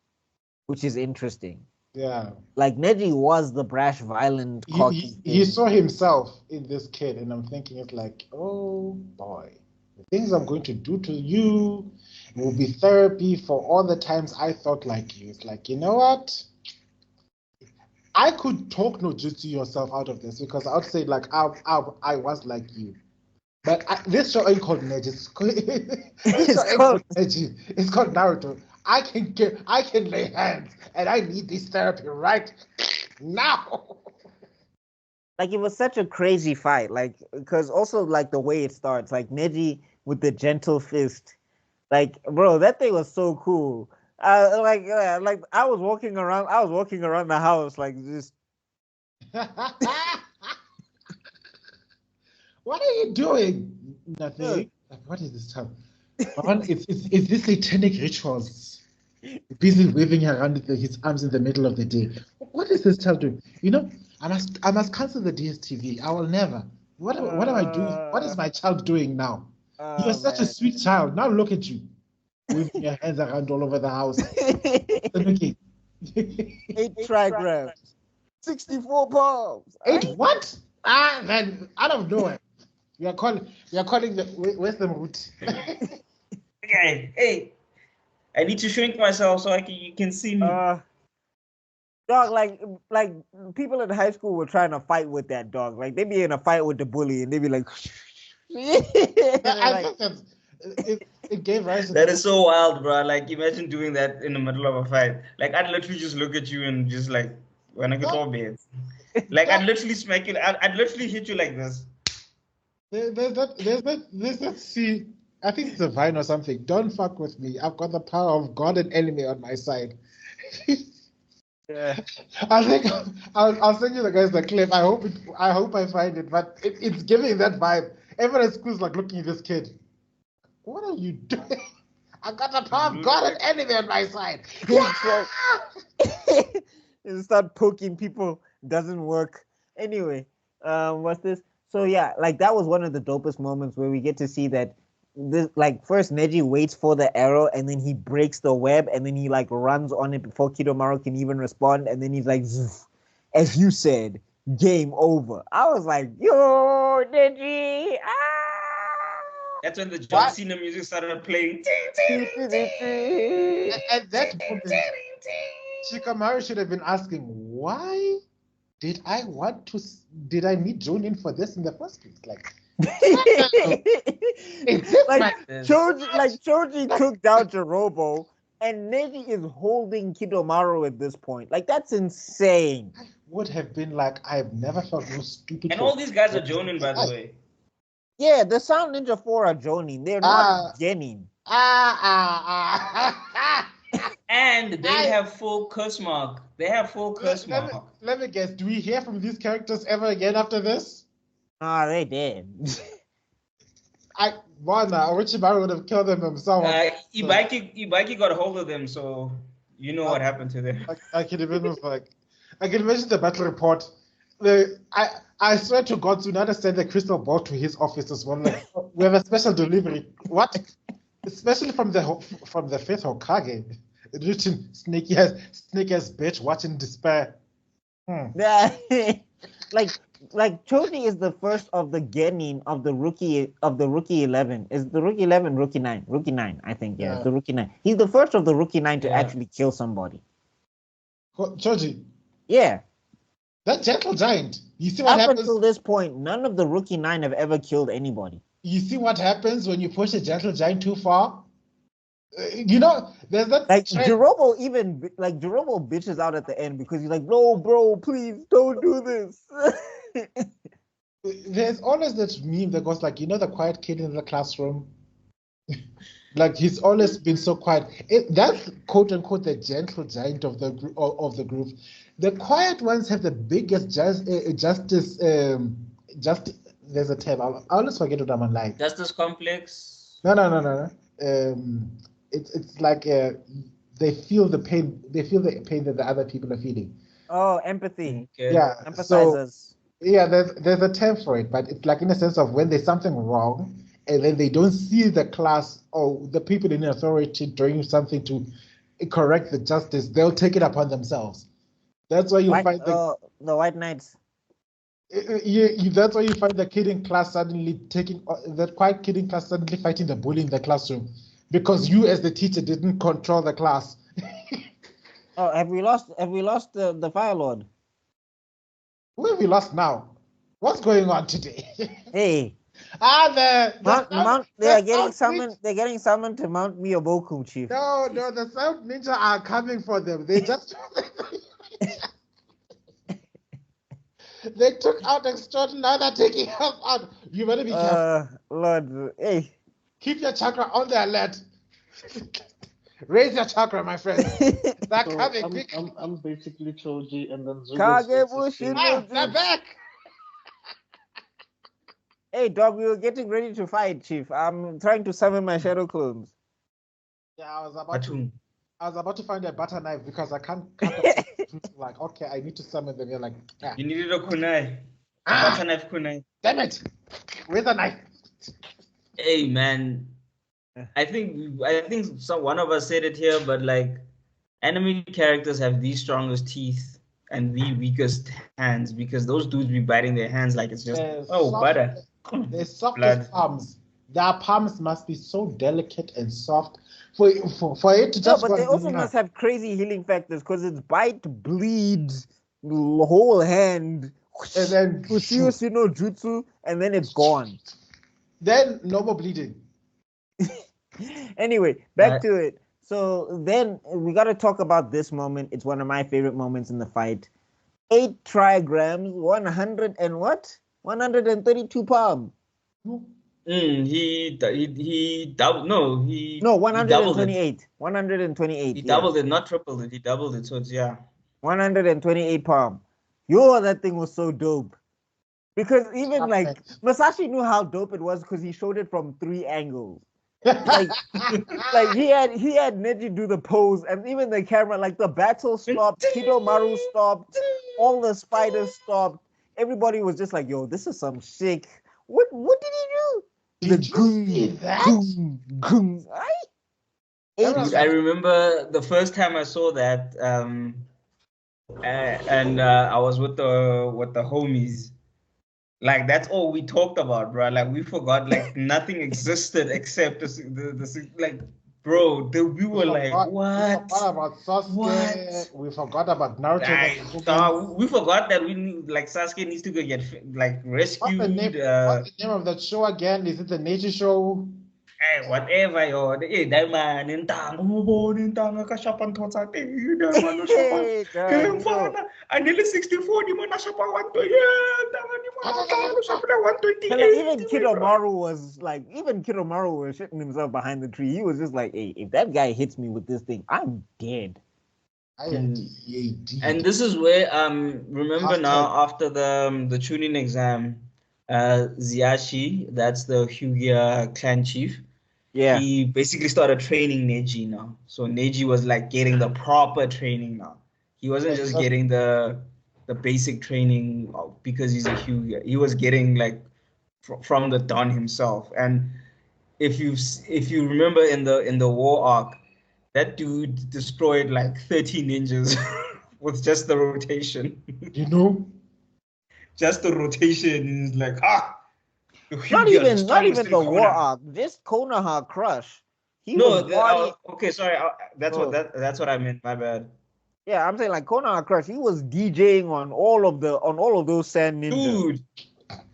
which is interesting. Yeah. Like Neji was the brash, violent, cocky. He saw himself in this kid, and I'm thinking it's like, oh boy, the things I'm going to do to you will be therapy for all the times I thought like you. It's like, you know what? I could talk no jutsu yourself out of this because I would say like I was like you. But this show ain't called Neji. It's called Neji. It's called Naruto. I can lay hands, and I need this therapy right now. Like it was such a crazy fight, like because also like the way it starts, like Neji with the gentle fist, like bro, that thing was so cool. Like I was walking around the house like just. What are you doing? Nothing. What is this stuff? It's this satanic rituals. Busy waving around his arms in the middle of the day. What is this child doing? You know, I must cancel the DSTV. I will never. What am I doing? What is my child doing now? You're such a sweet child. Now look at you. Waving your hands around all over the house. Okay. 8 trigrams. 64 pounds. 8 what? Then out of nowhere. We are calling where's the root? Okay, hey. I need to shrink myself so you can see me. Dog, like people in high school were trying to fight with that dog. Like they be in a fight with the bully and they be like, I think that it gave rise to that is so wild, bro. Like imagine doing that in the middle of a fight. Like I'd literally just look at you and just like when I get all bad. Like I'd literally smack you. I'd literally hit you like this. There's that see. I think it's a Vine or something. Don't fuck with me. I've got the power of God and enemy on my side. Yeah. I think I'll send you the clip. I hope I find it, but it's giving that vibe. Everyone at school's like looking at this kid. What are you doing? I got the power of God and enemy on my side. Yeah! And start poking people doesn't work. Anyway, what's this? So yeah, like that was one of the dopest moments where we get to see that this, like first Neji waits for the arrow and then he breaks the web and then he like runs on it before Kidomaru can even respond and then he's like, Zoof. As you said, game over. I was like, yo, Neji, That's when the John Cena music started playing. At that moment, Shikamaru should have been asking, why did I need Jonin for this in the first place? Like, Choji took down Jirobo, and Neji is holding Kidomaru at this point. Like, that's insane. I would have been like, I've never felt so stupid. And all these guys are Jonin, by the way. Yeah, the Sound Ninja 4 are Jonin. They're not Genin. And they have full curse mark. Let me guess. Do we hear from these characters ever again after this? Ah, they did. Orochimaru would have killed them himself. Ibaki got a hold of them, so you know what happened to them. I can imagine the battle report. I swear to God, Tsunade sent the crystal ball to his office as well. Like, we have a special delivery. What? Especially from the fifth Hokage. Written snake ass bitch watching despair. Yeah, like Choji is the first of the Genin of the rookie 11. Is the rookie 11 rookie 9? Rookie 9, I think. Yeah, the rookie 9. He's the first of the rookie 9 to actually kill somebody. Choji. Yeah. That gentle giant. You see what happens? Up until this point, none of the rookie 9 have ever killed anybody. You see what happens when you push a gentle giant too far? You know, there's that. Like Jirobo bitches out at the end because he's like, no, bro, please don't do this. There's always that meme that goes like, the quiet kid in the classroom. Like, he's always been so quiet. That's quote unquote the gentle giant of the group. The quiet ones have the biggest justice. There's a term. I always forget what I'm like. Justice complex. No. It's like they feel the pain. They feel the pain that the other people are feeling. Oh, empathy. Okay. Yeah. Empathizers. There's a term for it, but it's like in a sense of when there's something wrong, and then they don't see the class or the people in authority doing something to correct the justice, they'll take it upon themselves. That's why you find the White Knights. That's why you find the kid in class suddenly that quiet kid in class suddenly fighting the bully in the classroom because you as the teacher didn't control the class. Oh, have we lost the Fire Lord? Who have we lost now? What's going on today? Hey. They're getting summoned to Mount Miyaboku, Chief. No, the Sound Ninja are coming for them. They just they took out Extrodin, now they're taking us out. You better be careful. Lord, hey. Keep your chakra on the alert. Raise your chakra, my friend. They're coming quick. I'm basically Choji and then Zuko. They're back. Hey, dog, we were getting ready to fight, Chief. I'm trying to summon my shadow clones. Yeah, I was about to find a butter knife because I can't cut like, okay, I need to summon them. You're like, yeah. You needed a kunai. Butter knife kunai. Damn it. Where's the knife? Hey, man. I think one of us said it here, but like, anime characters have the strongest teeth and the weakest hands because those dudes be biting their hands like it's just butter. They're soft as palms. Their palms must be so delicate and soft for it to just. No, but they also must have crazy healing factors because it's bite, bleeds, the whole hand, and then Fushioshi no Jutsu, and then it's gone. Then no more bleeding. Anyway, back to it. So then we got to talk about this moment. It's one of my favorite moments in the fight. 8 trigrams, 100 and what? 132 palm. He doubled. No, he 128. 128. He doubled it, not tripled it. He doubled it. So it's 128 palm. Yo, that thing was so dope. Because even like Masashi knew how dope it was because he showed it from 3 angles. like he had Neji do the pose and even the camera, like the battle stopped, Kidomaru stopped, all the spiders stopped. Everybody was just like, yo, this is some sick. What did he do? Did you see that? I remember the first time I saw that, and I was with the homies. Like that's all we talked about, bro. Like we forgot, like nothing existed except the like, bro. We were like, We what? forgot about Sasuke. What? We forgot about Naruto. We forgot that we need, like Sasuke needs to go get like rescued. What's the name of that show again? Is it the nature show? Hey, whatever, yo. Hey, that man in town. Ka shapan thotsa te. That man no shapan. Hey, dog, Hey, you know. mfana. Anele 64 ni man na shapan 120. Yeah, danga ni man no shapan 120. Like, even Kidomaru was shitting himself behind the tree. He was just like, hey, if that guy hits me with this thing, I'm dead. I am DAD. And this is where remember now after the tuning exam, Ziashi, that's the Hyuga clan chief. Yeah. He basically started training Neji now. So Neji was like getting the proper training now. He wasn't just getting the basic training because he's a Hyuga. He was getting like from the Don himself. And if you remember in the war arc, that dude destroyed like 30 ninjas with just the rotation. You know? Just the rotation is like Not even the war arc, just Konoha Crush. Okay, sorry. That's what I meant. My bad. Yeah, I'm saying like Konoha Crush. He was DJing on all of those sand ninjas. Dude.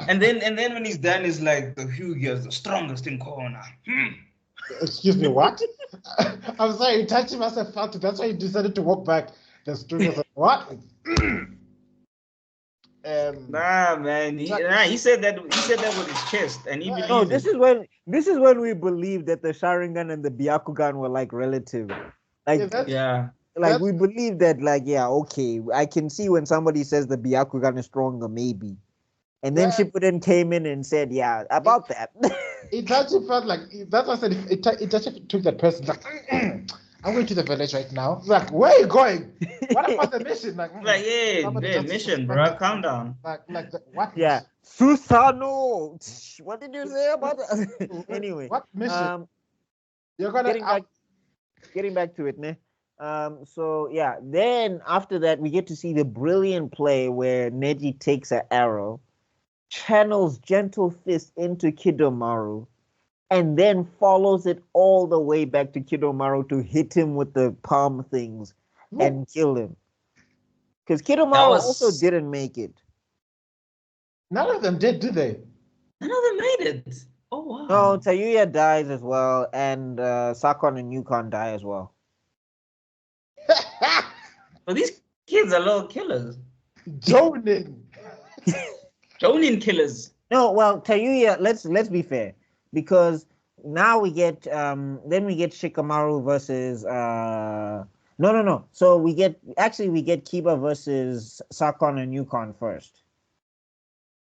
And then when he's done, is like the Hyuga is the strongest in Konoha. Excuse me, what? I'm sorry, Itachi must have felt it. That's why he decided to walk back. The student was like, what? Nah, man. He said that with his chest, and he believed No, this is when we believed that the Sharingan and the Byakugan were like relative. Like we believe that, like, yeah, okay, I can see when somebody says the Byakugan is stronger, maybe. And then Shippuden came in and said, yeah, about that. Itachi felt like, that's what I said, Itachi took that person, like, I'm going to the village right now. Like, where are you going? What about the mission? Like, mission, bro, calm down. Like what? Yeah, Susano. What did you say about that? Anyway, what mission? You're getting back to it, ne? So yeah, then after that, we get to see the brilliant play where Neji takes an arrow, channels Gentle Fist into Kidomaru, and then follows it all the way back to Kidomaru to hit him with the palm things and kill him. Because Kidomaru also didn't make it. None of them did they? None of them made it. Oh, wow. No, Tayuya dies as well, and Sakon and Yukon die as well. But these kids are little killers. Jonin killers. No, well, Tayuya, let's be fair. Because now we get Shikamaru versus no. So we get Kiba versus Sakon and Yukon first.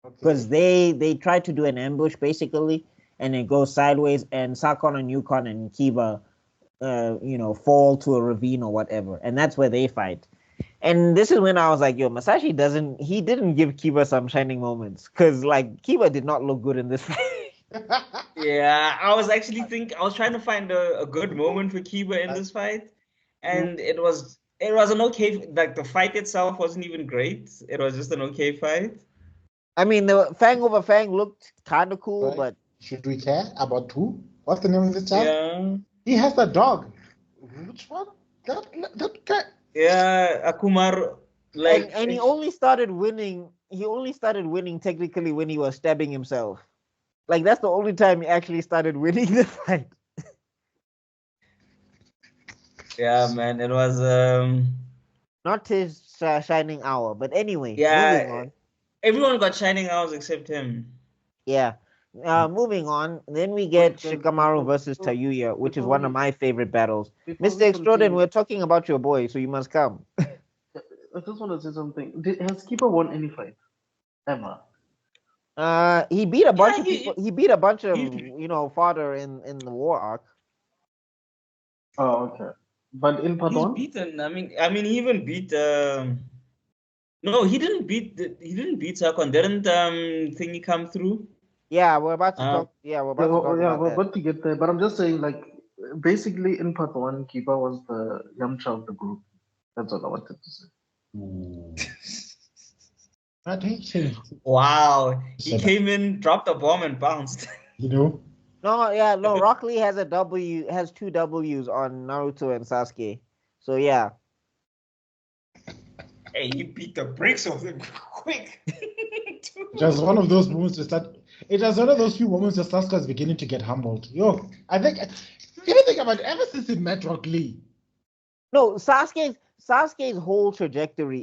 Because they try to do an ambush basically, and it goes sideways, and Sakon and Yukon and Kiba fall to a ravine or whatever, and that's where they fight. And this is when I was like, yo, Masashi didn't give Kiba some shining moments, because like Kiba did not look good in this fight. Yeah, I was trying to find a good moment for Kiba in this fight, and it was an okay, like the fight itself wasn't even great. It was just an okay fight. I mean, the Fang over Fang looked kind of cool, but should we care about who? What's the name of the child? Yeah, he has the dog. Which one? That guy. Yeah, Akumaru. Like, and he only started winning. He only started winning technically when he was stabbing himself. Like, that's the only time he actually started winning the fight. Yeah, man, it was not his shining hour, but anyway. Yeah, moving on. Everyone got shining hours except him. Yeah. Moving on, then we get Shikamaru versus Tayuya, which is one of my favorite battles. Mr. Extrodin, we're talking about your boy, so you must come. I just want to say something. Has Keeper won any fight ever? He beat a bunch of people. He beat a bunch of fodder in the war arc. Oh, okay. But in Pardon, he's beaten. I mean, he even beat. No, he didn't beat Sakon. Didn't thingy come through? Yeah, we're about to talk. Yeah, we're about to get there. But I'm just saying, like, basically in part one, Kiba was the Yamcha of the group. That's all I wanted to say. Ooh. But he changed. Wow. He came in, dropped a bomb, and bounced. You know? No, Rock Lee has has 2 W's on Naruto and Sasuke. So yeah. Hey, he beat the brakes off him quick. It was one of those moments it was one of those few moments that Sasuke was beginning to get humbled. Yo, I think, if you think about it, ever since he met Rock Lee. No, Sasuke's whole trajectory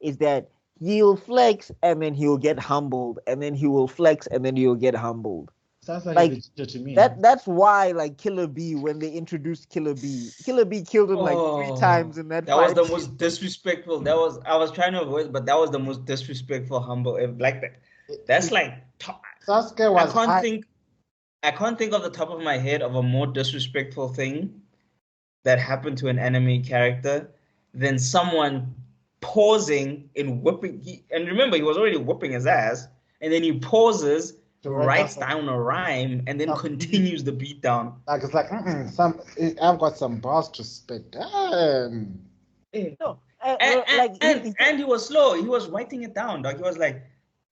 is that he'll flex and then he'll get humbled, and then he will flex and then he'll get humbled. Sounds Like, like to me. That's why, like, Killer B, when they introduced Killer B killed him like 3 times in that That fight. was the most disrespectful. I was trying to avoid, but that was the most disrespectful, humble. Like that. That's like Sasuke was. I can't think of the top of my head of a more disrespectful thing that happened to an anime character than someone pausing and whipping. And remember, he was already whipping his ass, and then he pauses, writes down a rhyme, and then continues the beat down. Like, it's like, I've got some balls to spit. No, and he was slow. He was writing it down. Dog. He was like,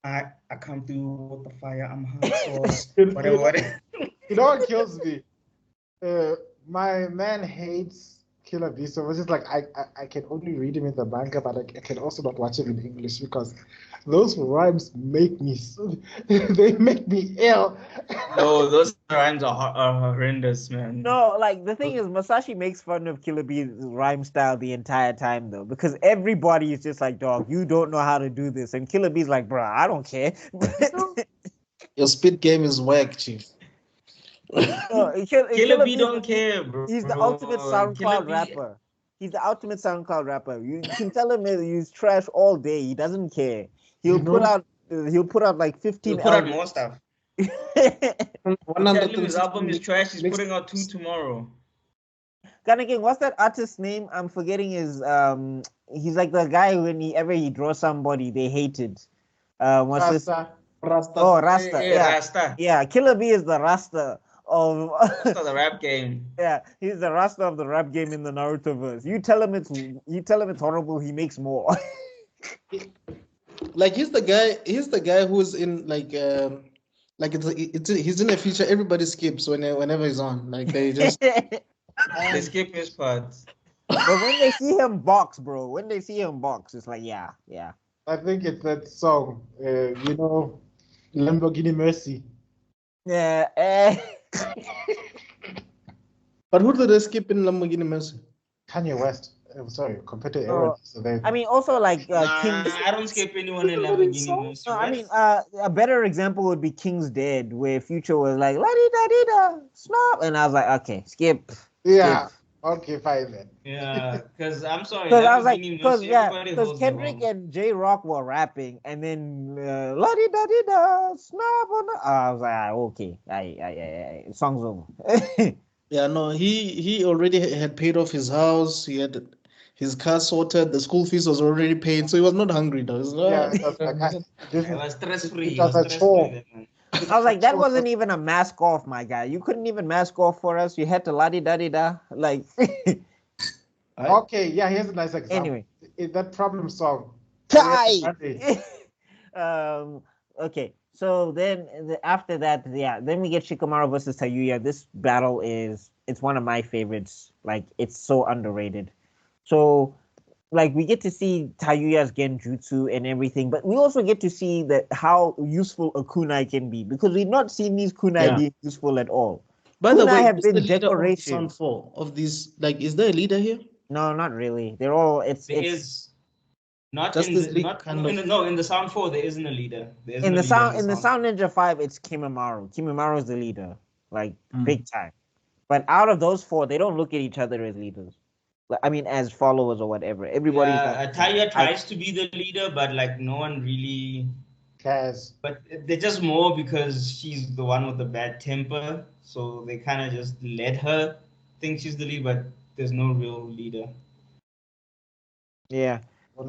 I come through with the fire. I'm hot sauce. Whatever. You know what kills me? My man hates Killer B, so it's just like I can only read him in the manga, but I can also not watch him in English because those rhymes make me they make me ill. No, those rhymes are horrendous, man. No, like, the thing is, Masashi makes fun of Killer B's rhyme style the entire time, though, because everybody is just like, dog, you don't know how to do this, and Killer B's like, bruh, I don't care. Your spit game is whack, chief. No, Killer B don't care, bro. He's the ultimate SoundCloud rapper. He's the ultimate SoundCloud rapper. You can tell him he's trash all day. He doesn't care. He'll put out like 15. He'll put out more stuff. His album is trash. He's putting out 2 tomorrow. Again, what's that artist's name? I'm forgetting his. He's like the guy whenever he draws somebody they hated. What's this? Rasta. Oh, Rasta. Yeah, Rasta. Yeah, Killer B is the Rasta of the rap game. Yeah, he's the Rasta of the rap game in the Naruto verse. You tell him it's horrible, he makes more. Like, he's the guy who's in he's in a feature everybody skips whenever he's on. Like, they just they skip his parts. But when they see him box, bro, it's like, yeah. I think it's that song, Lamborghini Mercy. Yeah. But who did they skip in Lamborghini Mercy? Kanye West. Sorry, compared to Aaron. So I mean, also like King's. I don't skip anyone in Lamborghini Mercy. No, I mean, a better example would be King's Dead, where Future was like la di da di da snap, and I was like, okay, skip. Yeah. Okay, fine then. Yeah, because I'm sorry. Because I was like, because Kendrick and J Rock were rapping, and then la di da di da snap. I was like, okay, I song's over. Yeah, no, he already had paid off his house. He had his car sorted. The school fees was already paid, so he was not hungry, though. It was stress-free. I was like, that wasn't even a mask off, my guy. You couldn't even mask off for us. You had to la-di-da-di-da. Like, okay, yeah, here's a nice example. Anyway. That problem song. Okay, so then after that, then we get Shikamaru versus Tayuya. This battle it's one of my favorites. Like, it's so underrated. So, like, we get to see Tayuya's genjutsu and everything, but we also get to see that how useful a kunai can be, because we've not seen these kunai being useful at all. By the way, have been decorations. Sound 4 of these, like, is there a leader here? No, not really. They're all. There is not in the Sound 4. There isn't a leader. In the Sound Ninja 5, it's Kimimaro. Kimimaro is the leader, like big time. But out of those 4, they don't look at each other as leaders. I mean, as followers or whatever. Everybody's like, Taya tries to be the leader, but like no one really cares. But they're just more because she's the one with the bad temper, so they kind of just let her think she's the leader, but there's no real leader. Yeah,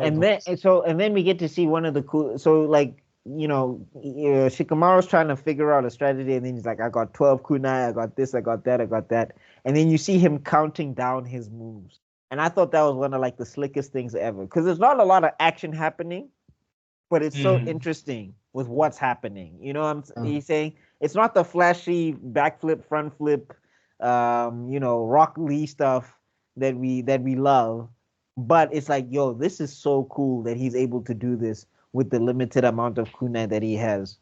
and then we get to see one of the cool. So like, Shikamaru's trying to figure out a strategy, and then he's like, I got 12 kunai, I got this, I got that, and then you see him counting down his moves. And I thought that was one of like the slickest things ever. Because there's not a lot of action happening, but it's so interesting with what's happening. You know what he's saying? It's not the flashy backflip, front flip, Rock Lee stuff that we love. But it's like, yo, this is so cool that he's able to do this with the limited amount of kunai that he has.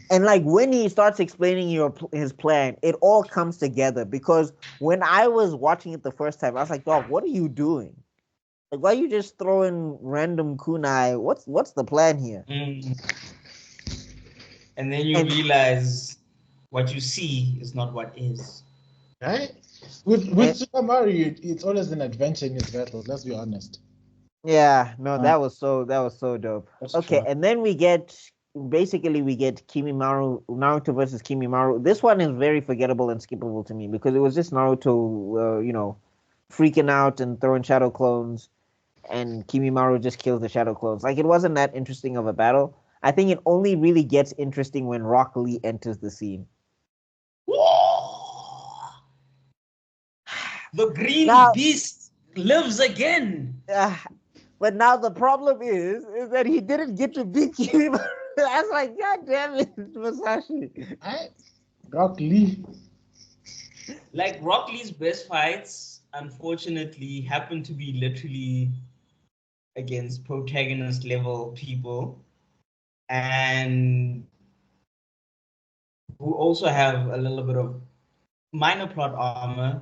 And like when he starts explaining his plan, it all comes together. Because when I was watching it the first time, I was like, dog, what are you doing? Like, why are you just throwing random kunai? What's the plan here? And then you realize what you see is not what is. Right? With Super Mario, it's always an adventure in his battles. Let's be honest. Yeah, no, that was so dope. Okay, true. And then we get Kimimaru, Naruto versus Kimimaru. This one is very forgettable and skippable to me because it was just Naruto, freaking out and throwing shadow clones, and Kimimaru just kills the shadow clones. Like, it wasn't that interesting of a battle. I think it only really gets interesting when Rock Lee enters the scene. The green beast lives again. But now the problem is that he didn't get to beat Kimimaru. I was like, God damn it, Masashi. Rock Lee. Like, Rock Lee's best fights, unfortunately, happen to be literally against protagonist level people, and who also have a little bit of minor plot armor.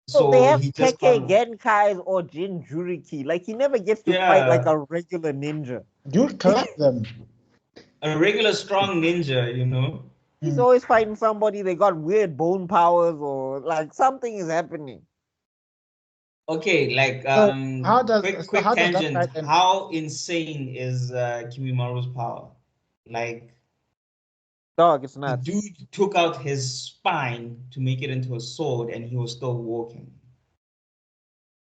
So they have Kekkei Genkais or Jinjuriki. Like, he never gets to fight like a regular ninja. You clap them. A regular strong ninja, He's always fighting somebody. They got weird bone powers or like something is happening. Okay, like quick tangent. How insane is Kimimaru's power? Like, dog, it's nuts. The dude took out his spine to make it into a sword, and he was still walking.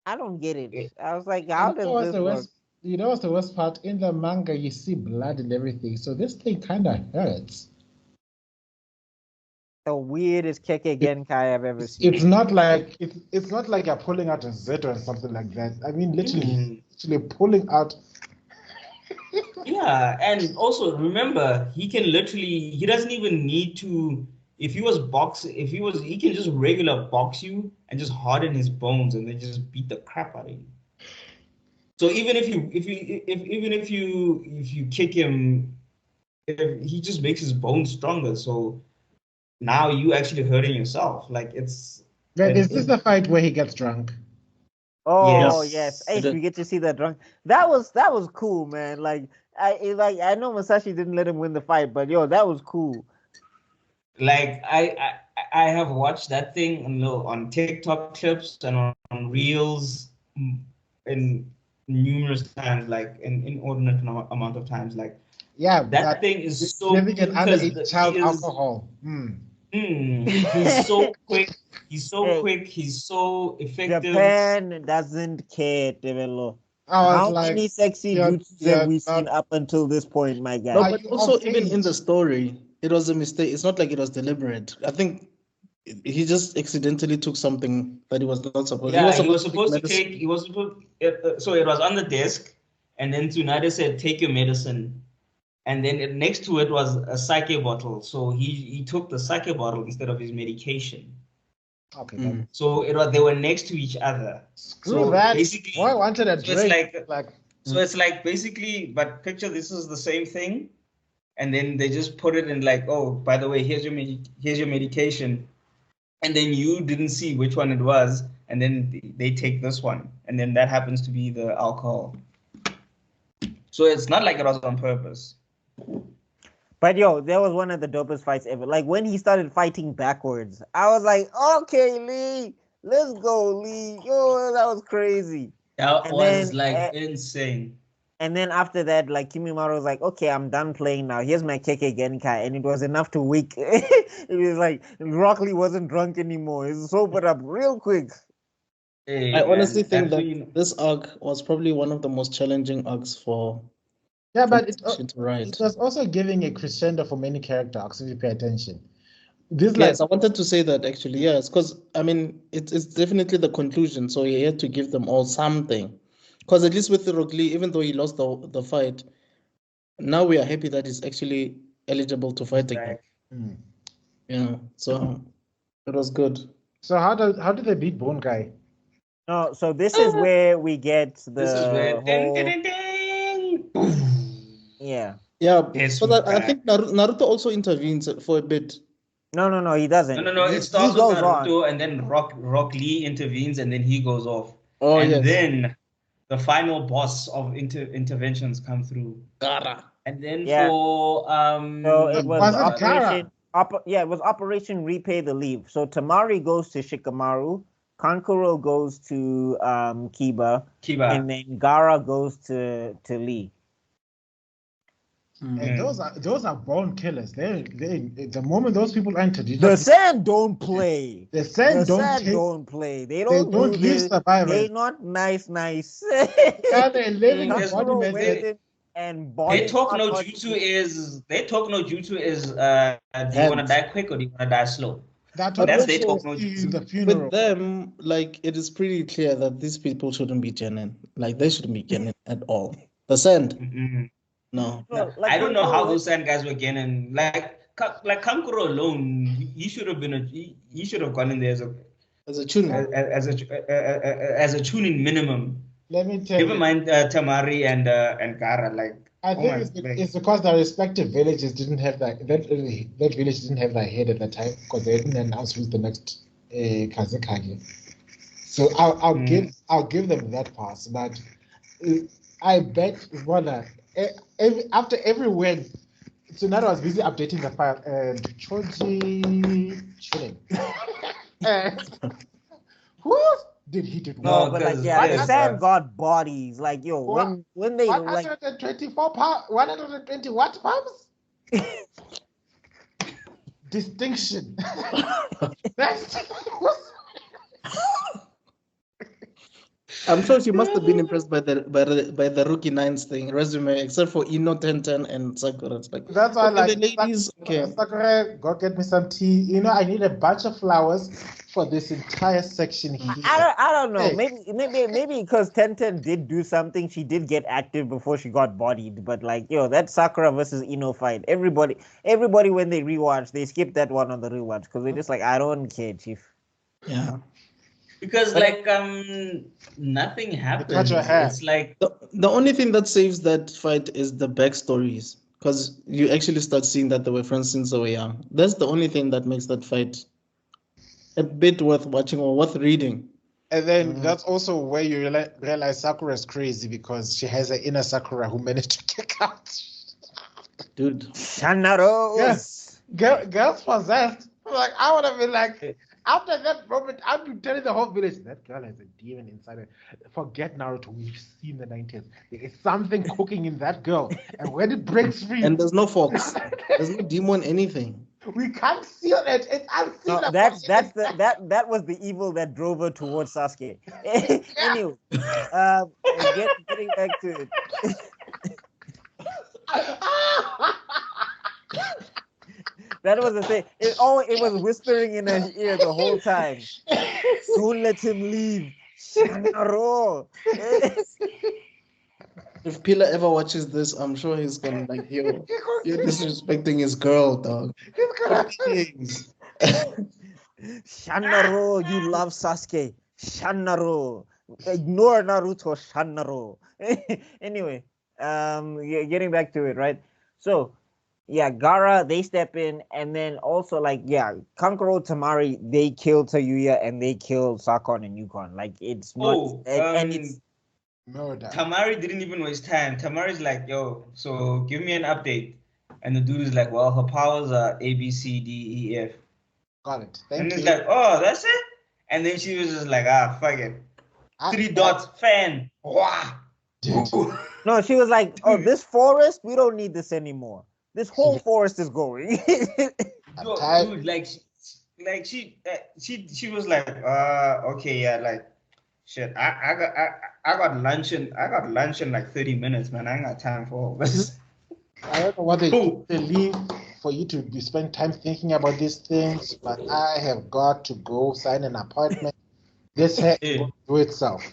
I don't get it. I was like, how does this work? You know what's the worst part? In the manga, you see blood and everything, so this thing kind of hurts. The weirdest Kekkei Genkai I've ever seen. It's not like you're pulling out a Z or something like that. I mean, literally pulling out. Yeah, and also remember, he doesn't even need to. If he can just regular box you and just harden his bones and then just beat the crap out of you. So even if you kick him, he just makes his bones stronger. So now you actually hurting yourself. Like, it's. Is this the fight where he gets drunk? Oh yes. Hey, we get to see that drunk. That was cool, man. Like I know Masashi didn't let him win the fight, but yo, that was cool. Like I have watched that thing on TikTok clips and on Reels in numerous times, like an inordinate amount of times. Like, that thing is so living an underage child alcohol. He's so quick. He's so quick. He's so effective. Japan doesn't care, Tebello. How many sexy dudes have we seen up until this point, my guy? No, but also even in the story, it was a mistake. It's not like it was deliberate. I think he just accidentally took something that he was not supposed. Yeah, he was supposed to take. He was supposed. So it was on the desk, and then Tsunade said, "Take your medicine." And then next to it was a sake bottle. So he took the sake bottle instead of his medication. Okay. So they were next to each other. So that. Basically, I wanted a drink. So it's like basically, but picture this is the same thing, and then they just put it in like, oh, by the way, here's your medication, and then you didn't see which one it was, and then they take this one, and then that happens to be the alcohol. So it's not like it was on purpose. But yo, there was one of the dopest fights ever. Like when he started fighting backwards, I was like, okay, Lee, let's go, Lee. Yo, that was crazy. That was insane. And then after that, like Kimimaru was like, okay, I'm done playing now. Here's my Kekkei Genkai. And it was enough to wake. It was like Rock Lee wasn't drunk anymore. He sobered up real quick. Hey, I honestly think that this arc was probably one of the most challenging arcs for. Yeah, but it was also giving a crescendo for many character arcs if you pay attention. This Yes, I wanted to say that actually. Yes, because I mean, it's definitely the conclusion. So he had to give them all something. Because at least with the Rock Lee, even though he lost the fight, now we are happy that he's actually eligible to fight again. Mm. Yeah, so it was good. So how did they beat Bone Guy? No, so this is where we get the This is where whole, ding, ding, ding, boom. yeah. Yeah, Yes, but I think Naruto also intervenes for a bit. No, he doesn't. No. He It starts with goes Naruto, on. and then Rock Lee intervenes, and then he goes off. Oh, and yes. then the final boss of interventions come through. Gara. And then Yeah. for So it was it Operation. It was Operation Repay the Leave. So Tamari goes to Shikamaru, Kankuro goes to Kiba, and then Gara goes to Lee. And those are born killers. They the moment those people entered, the Sand don't play. The Sand don't play. They don't leave survivors. They're not nice. Yeah, they're living and they talk no jutsu is do you want to die quick or do you want to die slow? That's they talk no jutsu. The funeral. With them, like, it is pretty clear that these people shouldn't be genin. Like, they shouldn't be genin at all. The Sand. Mm-hmm. No. I don't know how those Sand guys were getting. Like Kankuro alone, he should have been he should have gone in there as a tuning as a tuning minimum. Let me tell you. Never mind Tamari and Gara. Like I think it's because their respective villages didn't have that village didn't have that head at that time because they didn't announce who's the next Kazekage. So I'll give them that pass, but I bet after every win, Tsunade was busy updating the file and Choji chilling. Who did he do? No, but the Sand got bodies. Like when they 124 pounds, 120 what pounds? Distinction. I'm sure she must have been impressed by the Rookie Nines thing resume, except for Ino, Tenten, and Sakura. It's like, that's why the ladies. Sakura, go get me some tea. I need a bunch of flowers for this entire section here. I don't know. Hey. Maybe because Tenten did do something, she did get active before she got bodied. But that Sakura versus Ino fight, everybody when they rewatch, they skip that one on the rewatch because they're just like, I don't care, Chief. Yeah. Because nothing happens. Touch your hair. It's like the only thing that saves that fight is the backstories, because you actually start seeing that they were friends since they were young. That's the only thing that makes that fight a bit worth watching or worth reading. And then that's also where you realize Sakura's crazy because she has an inner Sakura who managed to kick out. Dude. Shanaro. Yes. Girls possessed. Like I would have been like. After that moment, I've been telling the whole village, that girl has a demon inside her. Forget Naruto, we've seen the 90s. There is something cooking in that girl. And when it breaks free... And there's no fox. There's no demon anything. We can't seal it. It's unseen. No, that was the evil that drove her towards Sasuke. Anyway, getting back to it. That was the thing. It was whispering in her ear the whole time. Don't let him leave. Shanaro. If Pila ever watches this, I'm sure he's gonna you're disrespecting his girl, dog. Shanaro, you love Sasuke. Shanaro. Ignore Naruto, Shanaro. Anyway, getting back to it, right? So, Gara, they step in, and then also, Kankuro, Tamari, they kill Tayuya, and they kill Sakon and Yukon. It's not... and it's... No, Tamari didn't even waste time. Tamari's like, yo, so give me an update. And the dude is like, well, her powers are A, B, C, D, E, F. Got it. And it's like, oh, that's it? And then she was just like, fuck it. 3 dots, fan. Wow. No, she was like, oh, this forest, we don't need this anymore. This whole forest is going. Dude, she was like, okay, shit. I got lunch in 30 minutes, man. I ain't got time for all this. I don't know what they do. They leave for you to spend time thinking about these things, but I have got to go sign an appointment. This hair will do itself.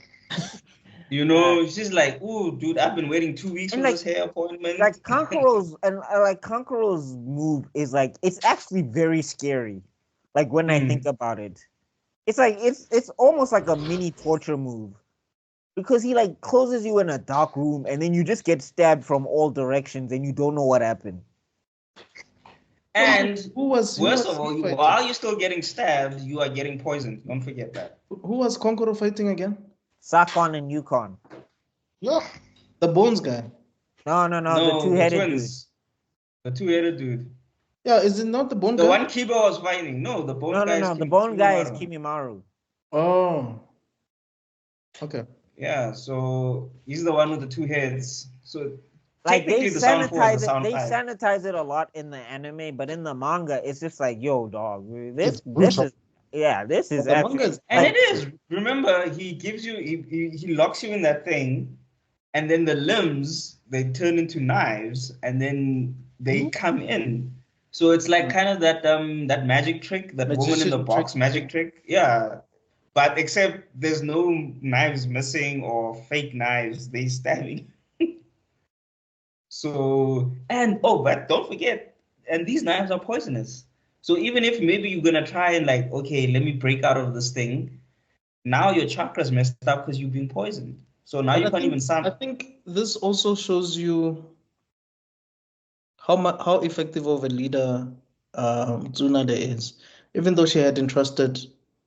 You know, she's like, "Ooh, dude, I've been waiting 2 weeks for like, this hair appointment." Like Kankuro's move is like it's actually very scary. Like when I think about it, it's like it's almost like a mini torture move because he like closes you in a dark room and then you just get stabbed from all directions and you don't know what happened. And worst of all, while you're still getting stabbed, you are getting poisoned. Don't forget that. Who was Konkoro fighting again? Sakon and Yukon. Yeah. The Bones guy. No, the two-headed dude. The two-headed dude. Yeah, is it not the Bone guy? guy? The one Kiba was fighting. No, the Bone guy is the Bone guy is Kimimaru. Oh. Okay. Yeah, so he's the one with the two heads. So like they sanitize it a lot in the anime, but in the manga, it's just like, yo, dog, this is actually, and it is. Remember, he gives you, he locks you in that thing, and then the limbs they turn into knives, and then they come in. So it's like kind of that magic trick, that woman in the box magic trick. Yeah. But except there's no knives missing or fake knives, they stabbing. So, but don't forget, and these knives are poisonous. So even if maybe you're gonna try and like, okay, let me break out of this thing, now your chakra's messed up because you've been poisoned. So now you can't even sound. I think this also shows you how effective of a leader Tsunade is. Even though she had entrusted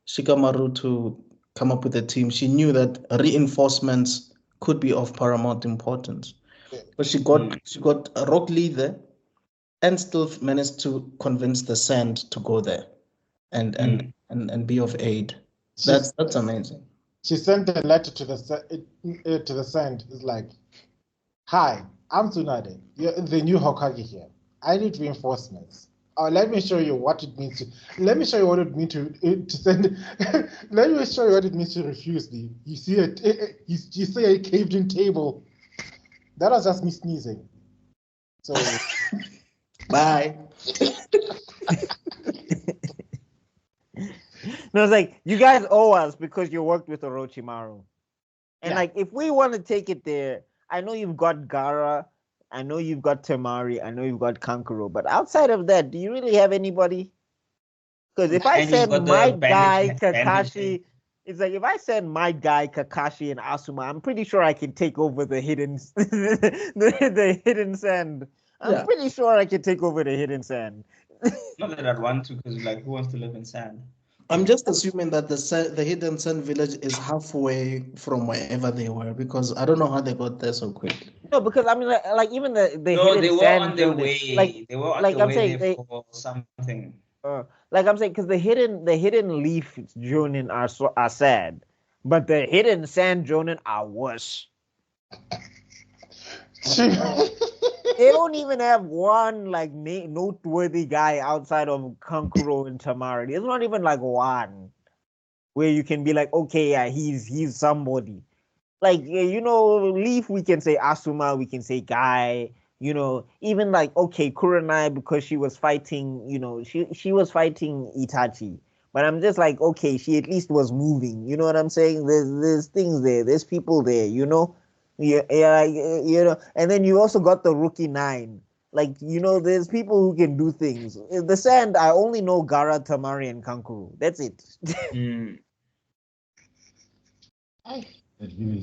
Shikamaru to come up with a team, she knew that reinforcements could be of paramount importance. But she got Rock Lee there and still managed to convince the Sand to go there and be of aid. That's amazing. She sent a letter to the Sand. It's like, "Hi, I'm Tsunade, the new Hokage here. I need reinforcements. Let me show you what it means to. Let me show you what it means to send. Let me show you what it means to refuse me. You see you see a caved-in table. That was just me sneezing. So, bye." No, it's like, you guys owe us because you worked with Orochimaru. And like, if we want to take it there, I know you've got Gaara, I know you've got Temari, I know you've got Kankuro, but outside of that, do you really have anybody? Because if I said my guy Kakashi, it's like if I said my guy Kakashi and Asuma, I'm pretty sure I can take over the hidden the hidden sand. I'm pretty sure I can take over the hidden sand. Not that I'd want to, because like, who wants to live in sand? I'm just assuming that the hidden sand village is halfway from wherever they were, because I don't know how they got there so quickly. No, because I mean, like even the hidden they were sand on their building, way. like, They were on like their I'm way saying, there for something. Like I'm saying, because the hidden leaf jonin are sad, but the hidden sand jonin are worse. They don't even have one like noteworthy guy outside of Kankuro and Tamari. There's not even like one where you can be like, okay, yeah, he's somebody. Like, you know, Leaf, we can say Asuma, we can say Guy, you know, even like, okay, Kurenai, because she was fighting, you know, she was fighting Itachi. But I'm just like, okay, she at least was moving. You know what I'm saying? There's things there. There's people there, you know? Yeah, you know. And then you also got the Rookie 9. Like, you know, there's people who can do things. In the Sand, I only know Gaara, Tamari, and Kankuro. That's it.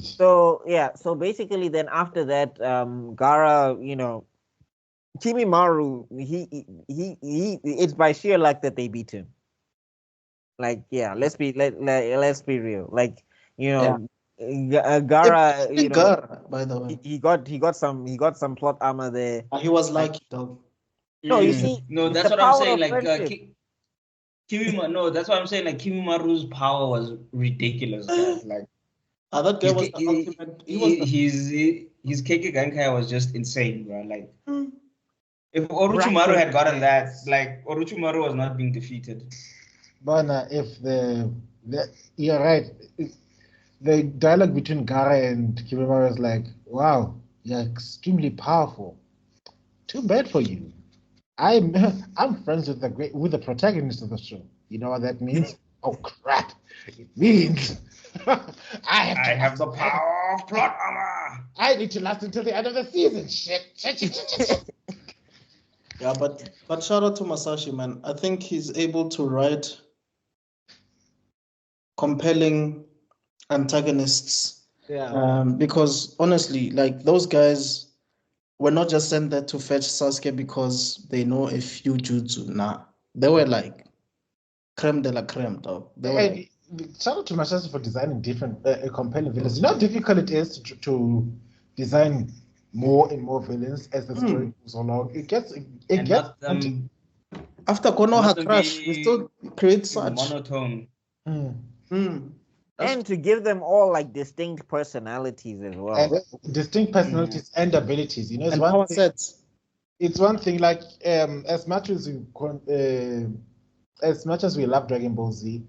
So yeah, so basically then after that, Gaara, you know, Kimimaru, he it's by sheer luck that they beat him. Like, yeah, let's be real. Like, you know, Gaara, you know, Gaara, by the way, he got some plot armor there. He was lucky though. No, you see, no, that's what I'm saying. Like Kimimaru, no, that's what I'm saying. Like Kimimaru's power was ridiculous, guys. Like. That guy was the ultimate. His Keiki Gankai was just insane, bro. Like, if Orochimaru had gotten that, like, Orochimaru was not being defeated. But if you're right, the dialogue between Gaara and Kimimaru was like, wow, you're extremely powerful. Too bad for you. I'm friends with the protagonist of the show. You know what that means? Oh crap! It means I have the power of plot armor. I need to last until the end of the season. Shit. Yeah, but shout out to Masashi, man. I think he's able to write compelling antagonists. Yeah. Because honestly, like those guys were not just sent there to fetch Sasuke because they know a few jutsu. Nah, they were like creme de la creme, dog. They were like, Shout out to Masashi for designing different compelling villains. You know how difficult it is to design more and more villains as the story goes along. It gets after Konoha not to Crash, we be still create such monotone. That's And to give them all like distinct personalities as well. and distinct personalities and abilities. You know, and power sets. It's one thing. Like as much as we love Dragon Ball Z,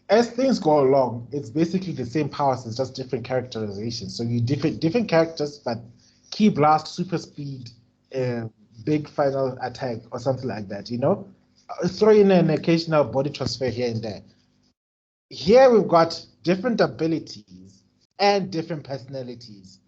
as things go along, it's basically the same powers. It's just different characterizations. So you different characters, but key blast, super speed, big final attack, or something like that. You know, throw in an occasional body transfer here and there. Here we've got different abilities and different personalities.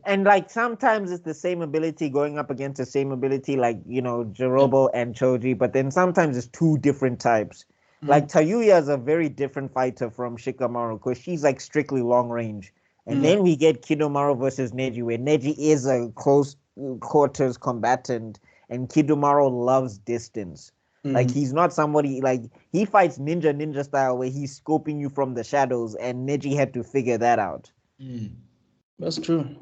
And like sometimes it's the same ability going up against the same ability, like Jirobo and Choji, but then sometimes it's two different types. Like Tayuya is a very different fighter from Shikamaru because she's like strictly long range. And then we get Kidomaru versus Neji, where Neji is a close quarters combatant and Kidomaru loves distance. Like he's not somebody like he fights ninja style where he's scoping you from the shadows, and Neji had to figure that out. That's true.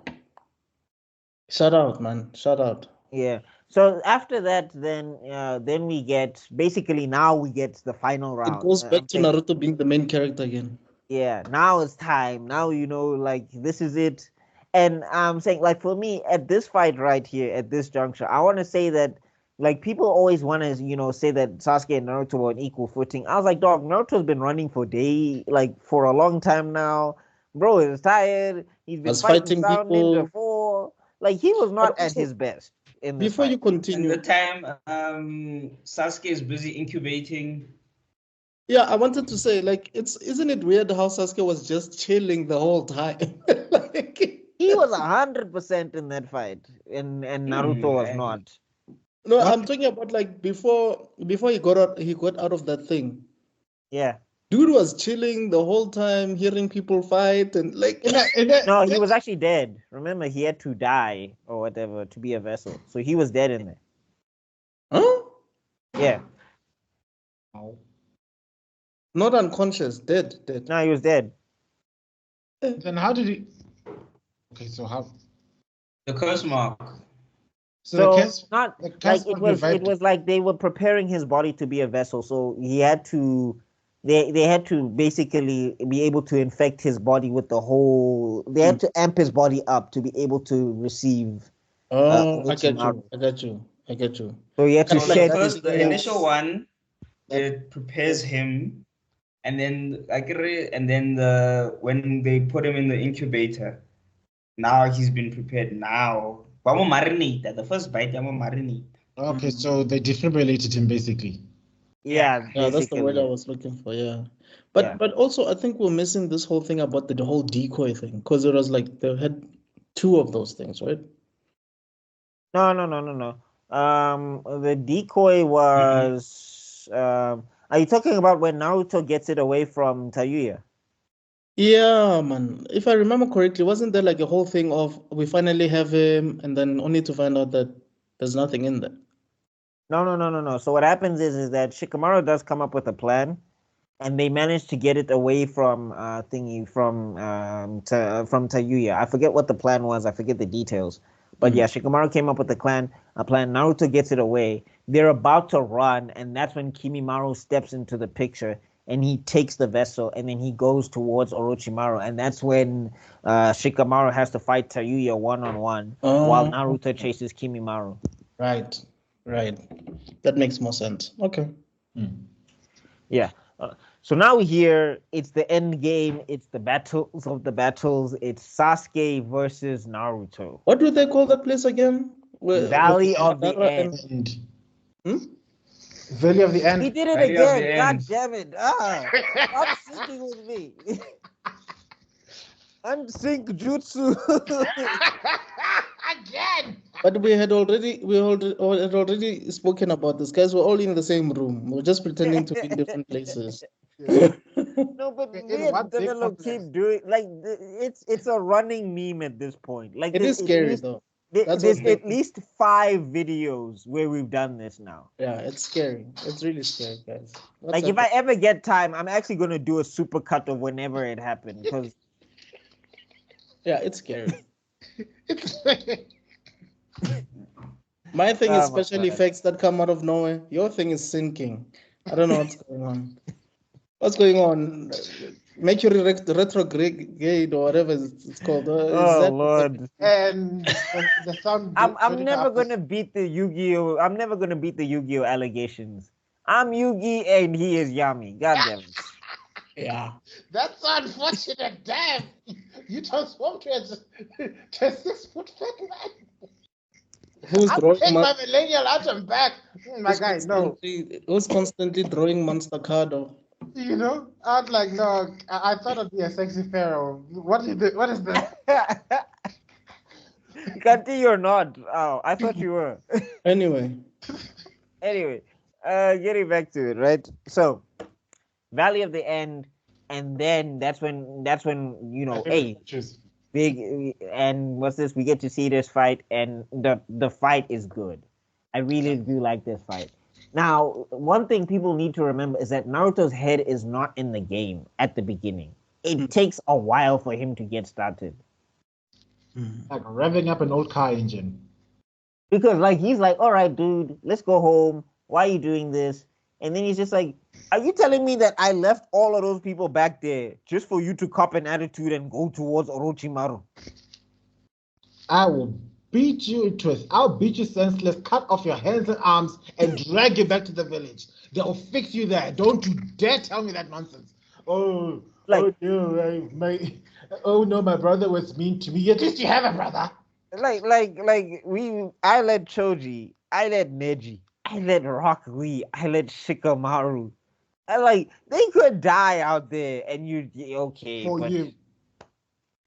Shout out, man. Shout out. Yeah. So after that, then we get now we get the final round. It goes back to Naruto being the main character again. Yeah. Now it's time. Now like this is it. And I'm saying like for me at this fight right here at this juncture, I want to say that. Like, people always want to, say that Sasuke and Naruto are on equal footing. I was like, dog, Naruto's been running for for a long time now. Bro is tired. He's been fighting Sound people. Ninja 4. Like, he was not at his best in this Before fight. you continue. At the time, Sasuke is busy incubating. Yeah, I wanted to say, like, isn't it weird how Sasuke was just chilling the whole time? He was 100% in that fight, and Naruto was not. No, I'm talking about like before he got out of that thing. Yeah. Dude was chilling the whole time, hearing people fight and like. No, he was actually dead. Remember, he had to die or whatever to be a vessel, so he was dead in there. Huh? Yeah. Not unconscious, dead. No, he was dead. Then how did he? Okay, so how? The curse mark. So it was like they were preparing his body to be a vessel. So he had to, they had to basically be able to infect his body with the whole. They had to amp his body up to be able to receive. I get you. So he had to shed the initial one. It prepares him, and then when they put him in the incubator, now he's been prepared. Now. The first bite, marinate. Okay, so they defibrillated him basically. Yeah, that's the word I was looking for. Yeah, but also I think we're missing this whole thing about the whole decoy thing because it was like they had two of those things, right? No. The decoy was. Are you talking about when Naruto gets it away from Tayuya? Yeah, man. If I remember correctly, wasn't there like a whole thing of we finally have him and then only to find out that there's nothing in there? No. So what happens is that Shikamaru does come up with a plan, and they manage to get it away from from Tayuya. I forget what the plan was. I forget the details. But yeah, Shikamaru came up with a plan. Naruto gets it away. They're about to run, and that's when Kimimaro steps into the picture. And he takes the vessel, and then he goes towards Orochimaru, and that's when Shikamaru has to fight Tayuya one-on-one while Naruto chases Kimimaro. Right. That makes more sense. Okay. Yeah. So now here, it's the end game. It's the battles of the battles. It's Sasuke versus Naruto. What do they call that place again? Valley of the End. Valley of the End. He did it Valley of the again. God End. damn it. Stop syncing with me. Unsync jutsu. Again. But we had already spoken about this. Guys, we're all in the same room. We're just pretending to be in different places. No, but me and one big Tebello complex. keep doing it's a running meme at this point. Like It is scary though. That's There's what's at least 5 videos where we've done this now. Yeah, it's scary. It's really scary, guys. Like if I ever get time, I'm actually gonna do a super cut of whenever it happened because yeah, it's scary. My thing is special effects that come out of nowhere. Your thing is sinking. I don't know what's going on. What's going on? Mercury retrograde or whatever it's called. Oh Lord! And the sound. I'm never gonna beat the Yu-Gi-Oh. I'm never gonna beat the Yu-Gi-Oh allegations. I'm Yugi and he is Yami. God damn it! Yeah. That's unfortunate. Damn. You transformed to a 6-foot fat man. Who's I'll drawing take my millennial atom back. My guy, no. Who's constantly drawing Monster Card? You know, I was like, no, I thought it'd be a sexy pharaoh. What is that? Continue or not? Oh, I thought you were. Anyway, getting back to it, right? So, Valley of the End, and then that's when you know, big and what's this? We get to see this fight, and the fight is good. I really do like this fight. Now, one thing people need to remember is that Naruto's head is not in the game at the beginning. It takes a while for him to get started. Like revving up an old car engine. Because he's like, all right, dude, let's go home. Why are you doing this? And then he's just like, are you telling me that I left all of those people back there just for you to cop an attitude and go towards Orochimaru? I will beat you I'll beat you senseless, cut off your hands and arms, and drag you back to the village. They'll fix you there. Don't you dare tell me that nonsense. Oh no, my brother was mean to me. At least you have a brother. I let Choji, I let Neji, I let Rock Lee, I let Shikamaru. They could die out there, and you'd be okay. For you.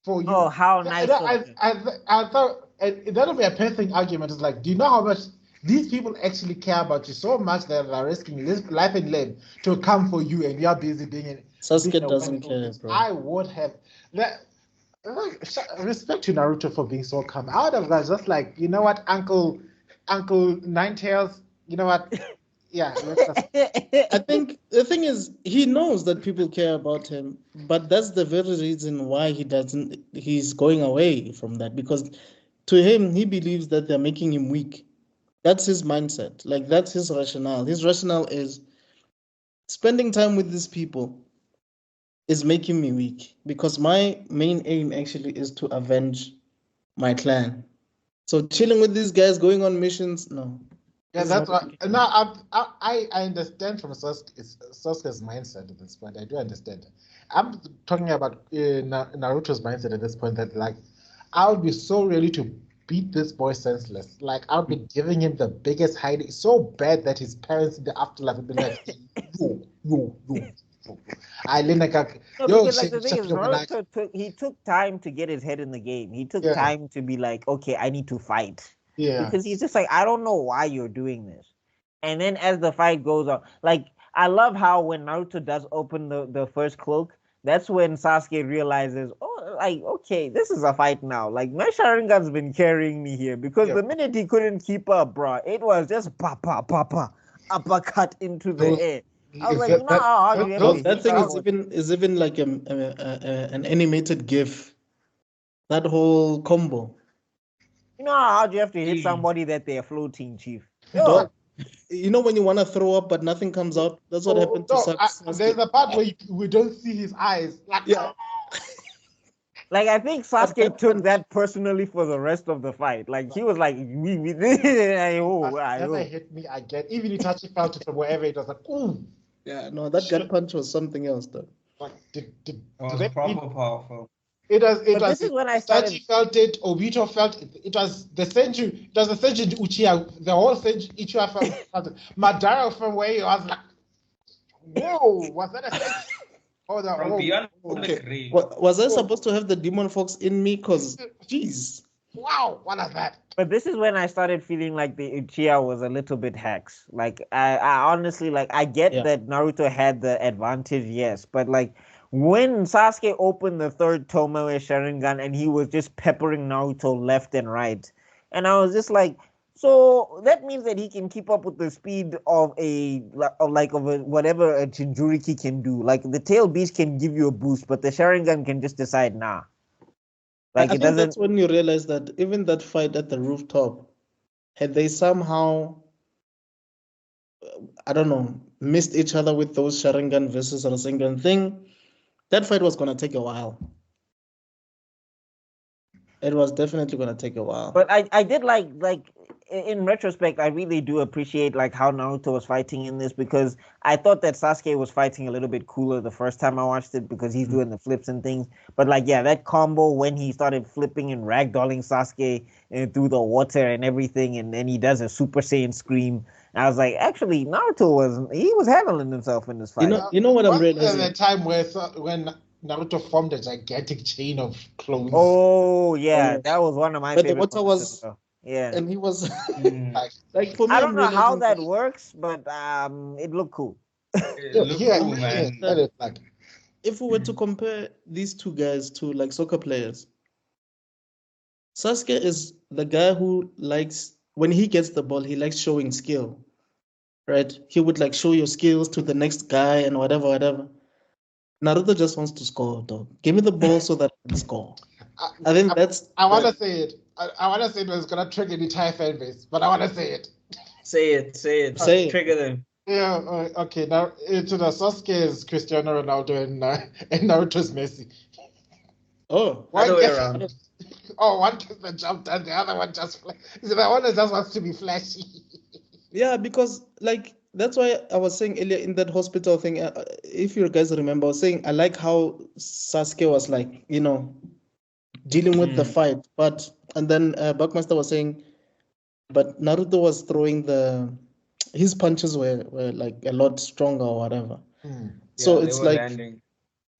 Oh, how nice! I thought that'll be a perfect argument. It's like, do you know how much these people actually care about you so much that they're risking life and limb to come for you, and you're busy being it? Sasuke doesn't care, bro. I would have that. Respect to Naruto for being so calm. I would have guys just like, you know what, Uncle Nine Tails. You know what? Yeah. I think the thing is, he knows that people care about him, but that's the very reason why he's going away from that, because to him, he believes that they're making him weak. That's his mindset. That's his rationale. His rationale is spending time with these people is making me weak, because my main aim actually is to avenge my clan. So chilling with these guys, going on missions, no. Yeah, that's what. No, I understand from Sasuke's mindset at this point. I do understand. I'm talking about Naruto's mindset at this point. That I would be so ready to beat this boy senseless. I'll be giving him the biggest hiding, so bad that his parents in the afterlife would be like, yo. I the thing is, Naruto took time to get his head in the game. He took time to be like, okay, I need to fight. Yeah. Because he's just like, I don't know why you're doing this. And then as the fight goes on, I love how when Naruto does open the first cloak, that's when Sasuke realizes, okay, this is a fight now. My Sharingan's been carrying me here, because the minute he couldn't keep up, bro, it was just uppercut into the air. I was like, that thing is even like an animated GIF. That whole combo. You know how you have to hit somebody that they're floating, Chief? You know when you want to throw up but nothing comes out? That's what happened to Sasuke. There's a part where we don't see his eyes. I think Sasuke took that personally for the rest of the fight. He was like, never hit me again. Even Itachi felt it from wherever it was like, ooh. Yeah, no, that gut punch was something else, though. It was proper powerful. It was. But this is when I started. Itachi felt it. Obito felt it. It was the Senju. It was the Senju Uchiha. The whole Senju Uchiha felt it. Madara from where he was like, whoa, was that a Senju? Oh, the From beyond Okay. the grave. Was I supposed to have the demon fox in me? Cause, jeez. Wow, what is that? But this is when I started feeling like the Uchiha was a little bit hacks. Like I honestly like I get Yeah. that Naruto had the advantage, yes, but like when Sasuke opened the third Tomoe Sharingan and he was just peppering Naruto left and right, and I was just like, so that means that he can keep up with the speed of whatever a Jinchuriki can do. Like the tail beast can give you a boost, but the Sharingan can just decide nah. Like I it think doesn't. that's when you realize that even that fight at the rooftop, had they somehow, I don't know, missed each other with those Sharingan versus Rasengan thing, that fight was gonna take a while. It was definitely gonna take a while. But I did like in retrospect, I really do appreciate like how Naruto was fighting in this because I thought that Sasuke was fighting a little bit cooler the first time I watched it because he's doing the flips and things. But like yeah, that combo when he started flipping and ragdolling Sasuke and through the water and everything, and then he does a Super Saiyan scream. I was like, actually, Naruto was handling himself in this fight. You know what I'm Wasn't realizing? there the time when Naruto formed a gigantic chain of clones? Oh yeah, that was one of my But the favorite water moments was, as well. Yeah. and he was Like, like for me. I don't I'm know how realizing that works, but it looked cool. Look yeah, cool, man. like, if we were to compare these two guys to like soccer players, Sasuke is the guy who likes when he gets the ball, he likes showing skill, right? He would like show your skills to the next guy and whatever. Naruto just wants to score, dog. Give me the ball so that I can score. I think that's. I want to say it. I want to say it was going to trigger the entire fan base, but I want to say it. Say it. Say it. Trigger them. Yeah, okay. Now, to the Sasuke is Cristiano Ronaldo and Naruto's Messi. Oh, Other way gets- around. one gets the jump and the other one just... The one that just wants to be flashy. yeah, because like that's why I was saying earlier in that hospital thing. If you guys remember, I was saying I like how Sasuke was like, dealing with the fight, and then Buckmeister was saying, but Naruto was throwing his punches were like a lot stronger or whatever. So Yeah, it's they were like landing.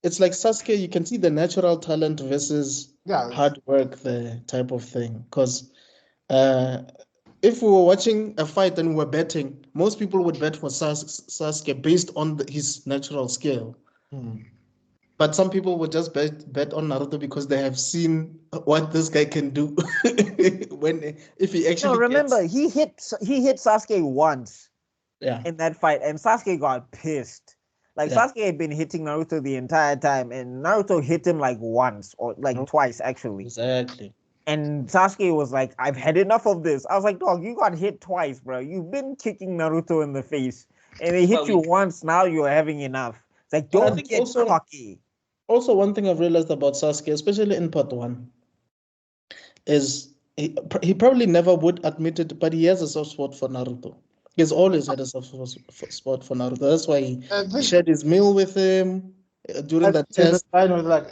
it's like Sasuke, you can see the natural talent versus Yeah. hard work, the type of thing. Because if we were watching a fight and we were betting, most people would bet for Sasuke based on his natural skill. But some people would just bet on Naruto because they have seen what this guy can do if he actually. No, remember he hit Sasuke once Yeah. in that fight, and Sasuke got pissed. Like Yeah. Sasuke had been hitting Naruto the entire time, and Naruto hit him like once or like twice actually. Exactly. And Sasuke was like, "I've had enough of this." I was like, "Dog, you got hit twice, bro. You've been kicking Naruto in the face, and they hit you once. Now you're having enough." It's like, But I don't think get also- cocky. Also, one thing I've realized about Sasuke, especially in part 1, is he probably never would admit it, but he has a soft spot for Naruto. He's always had a soft spot for Naruto. That's why he shared his meal with him during that test. Line was like,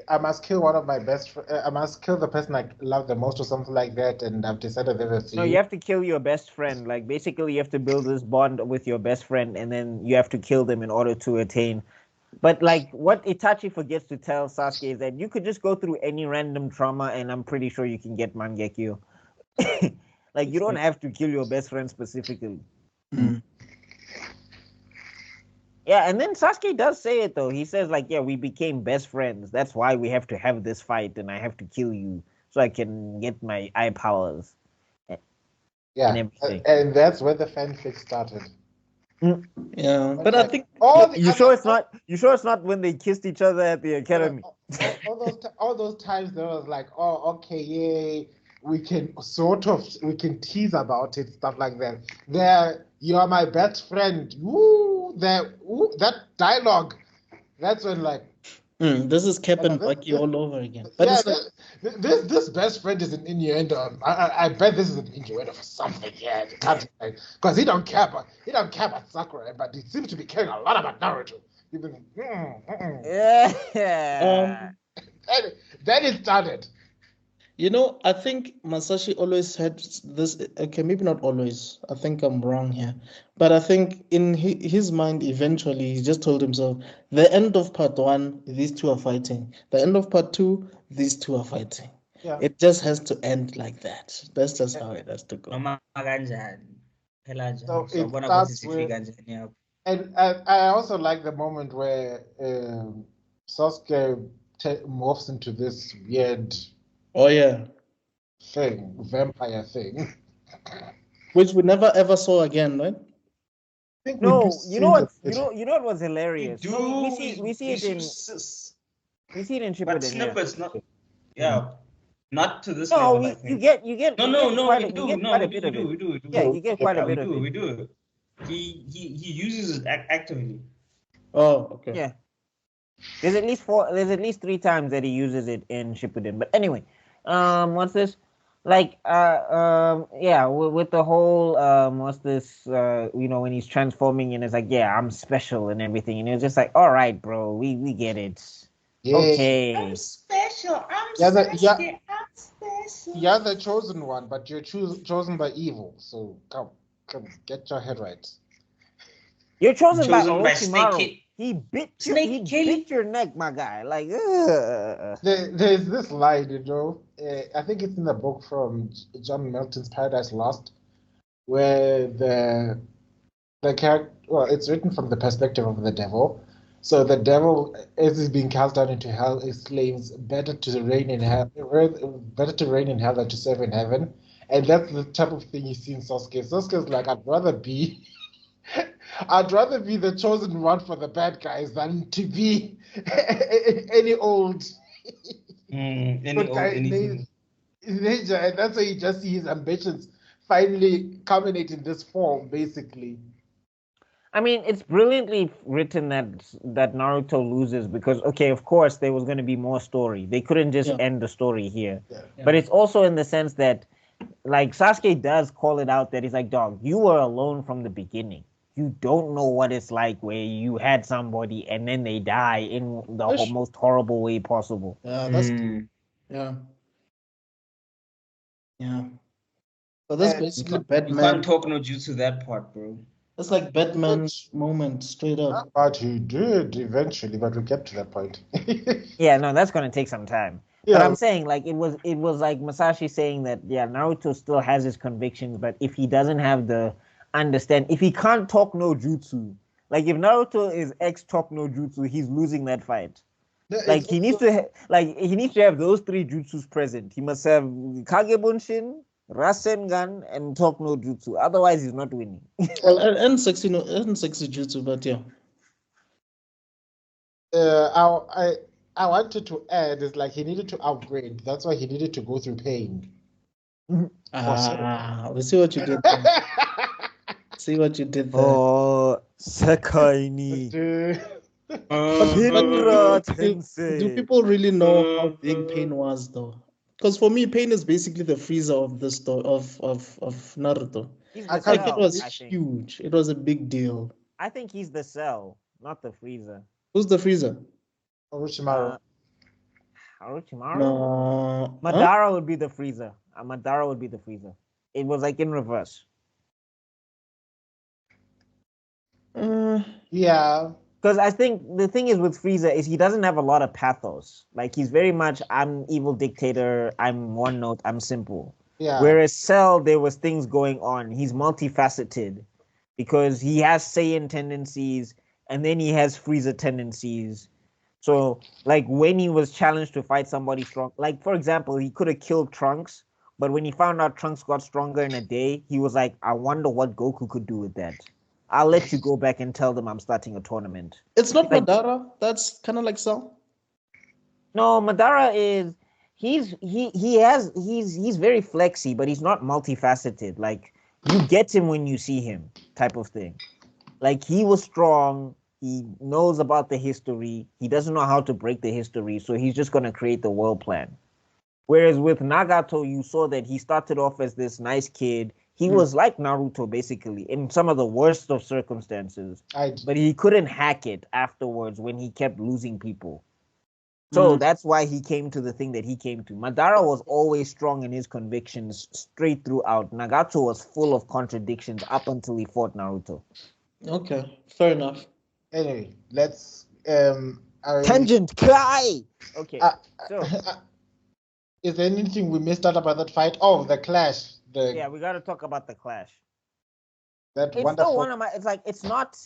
I must kill one of my best friends. I must kill the person I love the most or something like that, and I've decided never to. No, you have to kill your best friend. Like basically, you have to build this bond with your best friend, and then you have to kill them in order to attain. But like what Itachi forgets to tell Sasuke is that you could just go through any random trauma, and I'm pretty sure you can get Mangekyo. Like you don't have to kill your best friend specifically. Yeah, and then Sasuke does say it though. He says like, "Yeah, we became best friends. That's why we have to have this fight, and I have to kill you so I can get my eye powers." Yeah, and everything. And that's where the fanfic started. Yeah, but I think You sure it's not? You sure it's not when they kissed each other at the academy? all those times there was like, oh, okay, yay, we can tease about it, stuff like that. There, you are my best friend. That dialogue. That's when like. This is Cap and Bucky all over again. But yeah, it's this best friend is an innuendo. I bet this is an innuendo for something. Yeah, because he don't care about Sakura, but he seems to be caring a lot about Naruto. Yeah. Then it started. You know, I think Masashi always had this. Okay, maybe not always. I think I'm wrong here. But I think in his mind, eventually, he just told himself, the end of part one, these two are fighting. The end of part two, these two are fighting. Yeah. It just has to end like that. That's just how it has to go. Noma kanjani. Phela njalo. So it Sawubona starts ukuthi with- sifika njani yapho. And I also like the moment where Sasuke morphs into this weird Oh yeah, thing, vampire thing. which we never ever saw again, right? I think we No, do you see know what? the- You know what was hilarious? We No, we do, see we it in s- we see it in but Shippuden. snippets, not not to this No, level. I you think. get No, you get we you do. get No, quite a we bit do. of it. We do. Yeah, you get quite a bit of it. We do. He uses it actively. Oh, okay. Yeah. There's at least 3 times that he uses it in Shippuden. But anyway, what's this? Like, yeah, with the whole, what's this? When he's transforming and it's like, yeah, I'm special and everything, and it's just like, all right, bro, we get it. Yeah. Okay. I'm special. I'm Yeah, special. yeah. I'm special. You're the chosen one, but you're chosen by evil. So come, get your head right. You're chosen by Chosen by Snake Orochimaru. Kid. He bit Snake Kid. bit your neck, my guy. Like, There's this line, I think it's in the book from John Milton's Paradise Lost, where the character, well, it's written from the perspective of the devil. So the devil, as he's being cast down into hell, exclaims, "Better to reign in hell, than to serve in heaven." And that's the type of thing you see in Sasuke. Sasuke's like, I'd rather be the chosen one for the bad guys than to be any old good guy Anything. in nature. And that's why you just see his ambitions finally culminate in this form, basically. I mean, it's brilliantly written that Naruto loses because, okay, of course, there was going to be more story. They couldn't just end the story here. Yeah. But it's also in the sense that, like, Sasuke does call it out that he's like, dog, you were alone from the beginning. You don't know what it's like where you had somebody and then they die in the most horrible way possible. Yeah, that's yeah. So that's basically You Batman. can't talk no jutsu that part, bro. That's like Batman's moment, straight up. But he did eventually, but we'll get to that point. Yeah, no, that's going to take some time. Yeah. But I'm saying, like, it was like Masashi saying that, yeah, Naruto still has his convictions, but if he doesn't have the if he can't talk no jutsu, like if Naruto is talk no jutsu, he's losing that fight. Like he needs to have those 3 jutsus present. He must have Kage Bunshin, Rasengan, and talk no jutsu. Otherwise, he's not winning. Well, and sexy jutsu, but yeah. I wanted to add is like he needed to upgrade. That's why he needed to go through pain. We see what you did there. See what you did there. Oh, Sekai ni Hinra Tensei. Do people really know how big Pain was, though? Because for me, Pain is basically the Freezer of the story of Naruto. Like it was huge. It was a big deal. I think he's the Cell, not the Freezer. Who's the Freezer? Orochimaru. Orochimaru? No. Madara would be the Freezer. Madara would be the Freezer. It was like in reverse. Yeah. Because I think the thing is with Frieza is he doesn't have a lot of pathos. Like he's very much, I'm evil dictator, I'm one note, I'm simple. Yeah. Whereas Cell, there was things going on. He's multifaceted because he has Saiyan tendencies and then he has Frieza tendencies. So like when he was challenged to fight somebody strong, like for example, he could have killed Trunks, but when he found out Trunks got stronger in a day, he was like, I wonder what Goku could do with that. I'll let you go back and tell them I'm starting a tournament. It's not Madara. That's kind of like Cell. No, Madara is he's very flexy, but he's not multifaceted. Like you get him when you see him, type of thing. Like he was strong. He knows about the history. He doesn't know how to break the history, so he's just gonna create the world plan. Whereas with Nagato, you saw that he started off as this nice kid. he was like Naruto basically in some of the worst of circumstances, I'd- but he couldn't hack it afterwards when he kept losing people. So that's why he came to the thing that he came to. Madara was always strong in his convictions straight throughout. Nagato was full of contradictions up until he fought Naruto. Okay, fair enough. Anyway, let's Tangent Kai. Okay. So is there anything we missed out about that fight? Oh, the clash. yeah, we got to talk about the clash. That It's wonderful. still one of my. It's like it's not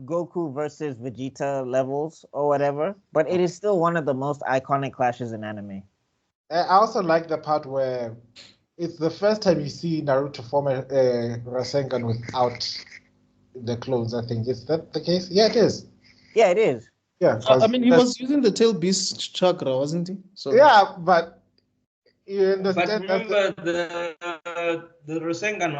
Goku versus Vegeta levels or whatever, but it is still one of the most iconic clashes in anime. I also like the part where it's the first time you see Naruto form a Rasengan without the clones. I think is that the case? Yeah, it is. Yeah, it is. Yeah, I mean, he was using the tail beast chakra, wasn't he? So yeah, but you But understand that. remember, the Rasengan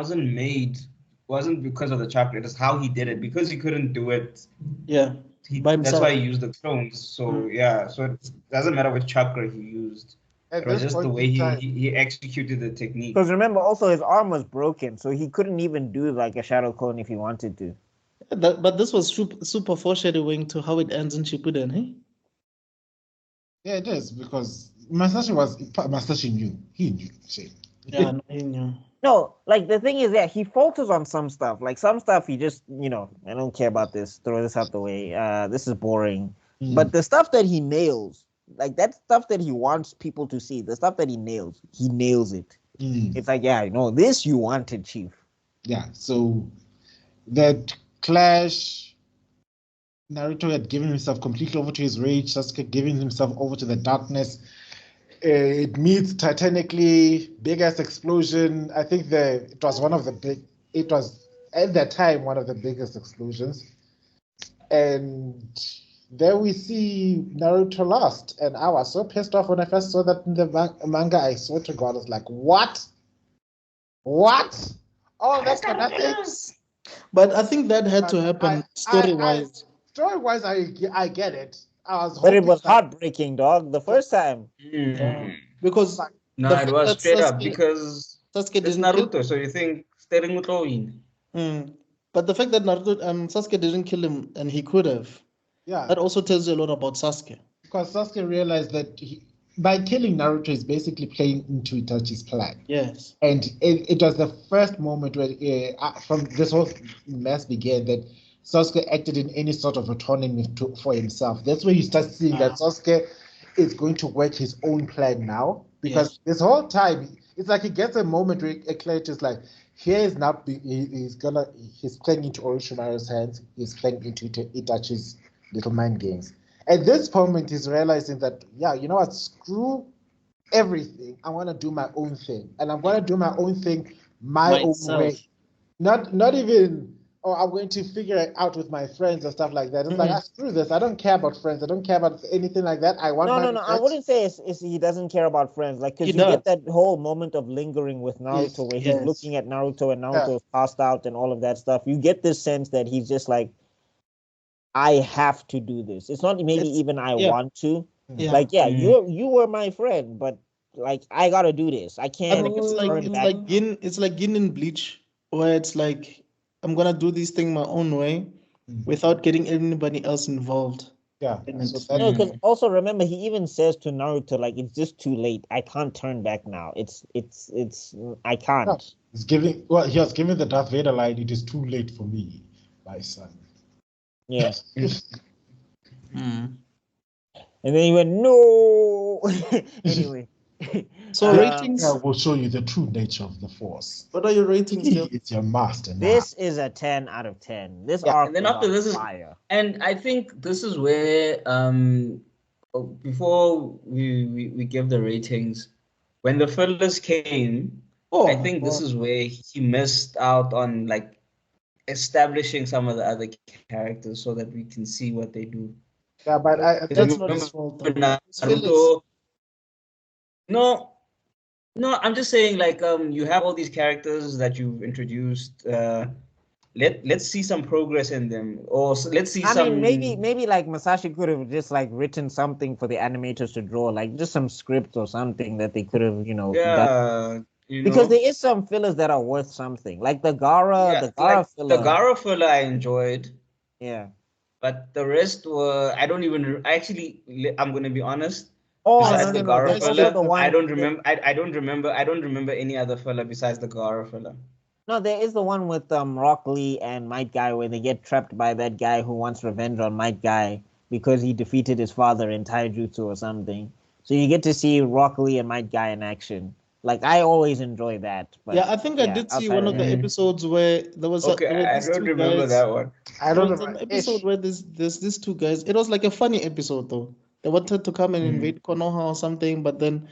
wasn't because of the chakra. It is how he did it. Because he couldn't do it. yeah, by That's himself. why he used the clones. So yeah, so it doesn't matter which chakra he used. At It was this just the point way in time, he executed the technique. Because remember, also his arm was broken, so he couldn't even do like a shadow clone if he wanted to. But this was super foreshadowing to how it ends in Shippuden, hey? yeah, it is because Masashi knew. He knew. Shit. Yeah, no, he knew. No, like the thing is, yeah, he falters on some stuff. Like some stuff, he just, I don't care about this. Throw this out the way. This is boring. But the stuff that he nails, like that stuff that he wants people to see, the stuff that he nails it. It's like, yeah, this you wanted, Chief. Yeah, so that clash, Naruto had given himself completely over to his rage, Sasuke giving himself over to the darkness. It meets titanically, biggest explosion. I think it was at that time one of the biggest explosions. And there we see Naruto lost. And I was so pissed off when I first saw that in the manga. I swear to God, I was like, what? What? Oh, that's for nothing. But I think that had to happen story-wise. Story-wise, I get it. But it was heartbreaking, dog, the first time. Because No, it was straight up because Sasuke it's didn't Naruto, so you think staring with Oin. But the fact that Sasuke didn't kill him and he could have, that also tells you a lot about Sasuke. Because Sasuke realized that by killing Naruto is basically playing into Itachi's plan. Yes. And it was the first moment where from this whole mess began that Sasuke acted in any sort of autonomy for himself. That's where you start seeing that Sasuke is going to work his own plan now. Because this whole time, it's like he gets a moment where clarity is like, here is now, he's playing into Orochimaru's hands, he's playing into Itachi's little mind games. At this moment, he's realizing that, yeah, you know what, screw everything. I want to do my own thing. And I'm going to do my own thing my own way. Not even, I'm going to figure it out with my friends and stuff like that. It's like, screw this. I don't care about friends. I don't care about anything like that. I want No. I wouldn't say it's he doesn't care about friends. Like, because you get that whole moment of lingering with Naruto where he's looking at Naruto and Naruto's passed out and all of that stuff. You get this sense that he's just like, I have to do this. It's not maybe even I want to. Yeah. Like, you were my friend, but like I gotta do this. I can't. I think it's like Gin in Bleach, where it's like I'm gonna do this thing my own way without getting anybody else involved. Yeah. Because also remember, he even says to Naruto, like, it's just too late. I can't turn back now. I can't. Yeah. He has given the Darth Vader line, it is too late for me, my son. Yeah. And then he went, no. Anyway. So ratings. I will show you the true nature of the Force. What are your ratings? It's your master now. This is a 10 out of 10. This arc and then after this is fire. And I think this is where before we give the ratings, when the fillers came, I think this is where he missed out on like establishing some of the other characters so that we can see what they do. Yeah, but that's not his fault. Naruto, no, I'm just saying, like, you have all these characters that you've introduced. Let's see some progress in them, or let's see some. I mean, maybe like Masashi could have just like written something for the animators to draw, like just some script or something that they could have, Yeah, You Because know? there is some fillers that are worth something, like the Gara, Yeah, the Gara like filler. the Gara filler I enjoyed, Yeah. but the rest were I don't even actually I'm gonna be honest. Oh Besides no the no no! Gara There's also filler, the one. I don't remember. I don't remember any other filler besides the Gara filler. No, there is the one with Rock Lee and Might Guy where they get trapped by that guy who wants revenge on Might Guy because he defeated his father in taijutsu or something. So you get to see Rock Lee and Might Guy in action. Like I always enjoy that. But Yeah, I think I did see outside one of of the that, episodes where Okay, there were I these don't two remember guys. that one. I There don't was an know. episode where there's these two guys. It was like a funny episode though. They wanted to come and invade Konoha or something, but then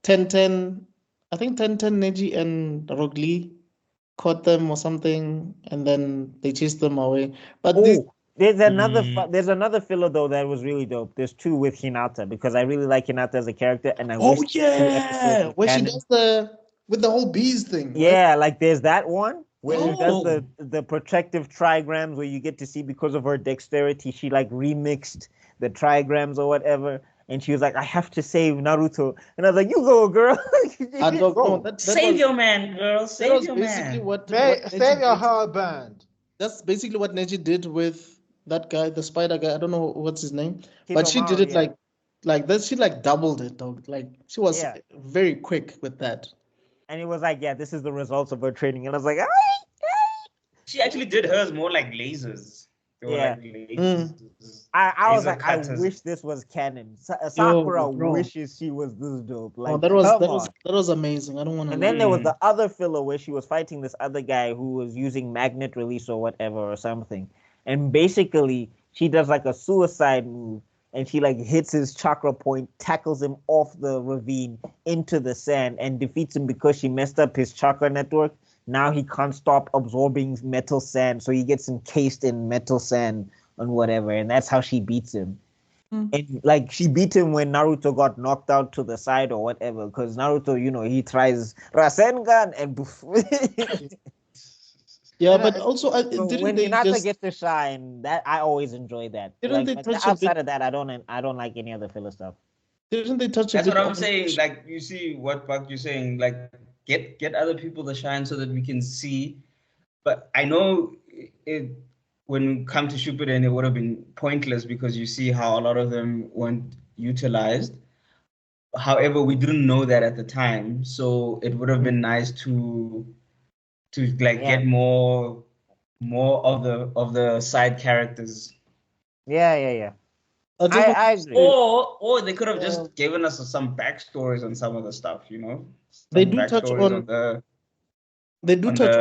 1010, I think 1010 Neji and Rock Lee caught them or something, and then they chased them away. But this, oh, there's another filler though that was really dope. There's two with Hinata because I really like Hinata as a character, and I oh wish these two episodes yeah, were where she canon. does with the whole bees thing, right? Yeah, like there's that one where she does Oh. the protective trigrams where you get to see because of her dexterity, she like remixed the trigrams or whatever. And she was like, I have to save Naruto. And I was like, you go, girl. I don't know. Go. That Save was your man, girl. that Save was your basically man. what Save Neji your did. heart band. That's basically what Neji did with that guy, the spider guy. I don't know what's his name, but she did it Hiromaru, like that. She like doubled it, dog. Like she was yeah. very quick with that. And it was like, yeah, this is the results of her training. And I was like, She actually did hers more like lasers. They were Yeah. like lasers. I was Laser like, I cutters. wish this was canon. Sakura bro. wishes she was this dope. Like, Oh, come on. that was amazing. I don't want to. And then there was the other filler where she was fighting this other guy who was using magnet release or whatever or something. And basically, she does like a suicide move and she like hits his chakra point, tackles him off the ravine into the sand and defeats him because she messed up his chakra network. Now he can't stop absorbing metal sand. So he gets encased in metal sand and whatever. And that's how she beats him. And like she beat him when Naruto got knocked out to the side or whatever, because Naruto, you know, he tries rasengan and poof. Yeah, but also So didn't when they Hinata just gets to shine, that I always enjoy that. Didn't they Like touch a outside bit- of that, I don't like any other filler stuff. didn't they touch a That's bit what I'm on- saying. Like you see what Buck you're saying. Like get other people to shine so that we can see. But I know it when we come to Shippuden, it would have been pointless because you see how a lot of them weren't utilized. However, we didn't know that at the time, so it would have been nice to like Yeah. get more of the side characters. Yeah. I just want- I agree. Or they could have just given us some backstories on some of the stuff, you know. They Some do touch backstories on- They do touch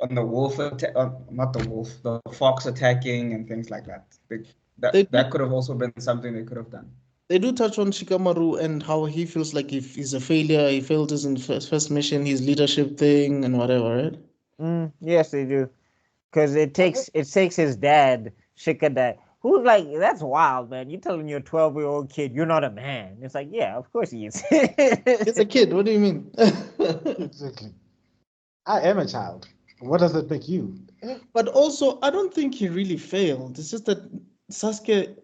on the wolf not the wolf, the fox attacking and things like that. They do- That could have also been something they could have done. They do touch on Shikamaru and how he feels like if he's a failure, he failed his first mission, his leadership thing and whatever, right? Yes, they do. Because it takes his dad, Shikadai, who's like, that's wild, man. You telling your 12-year-old kid you're not a man. It's like, yeah, of course he is. He's a kid. What do you mean? Exactly. I am a child. What does that make you? But also, I don't think he really failed. It's just that Sasuke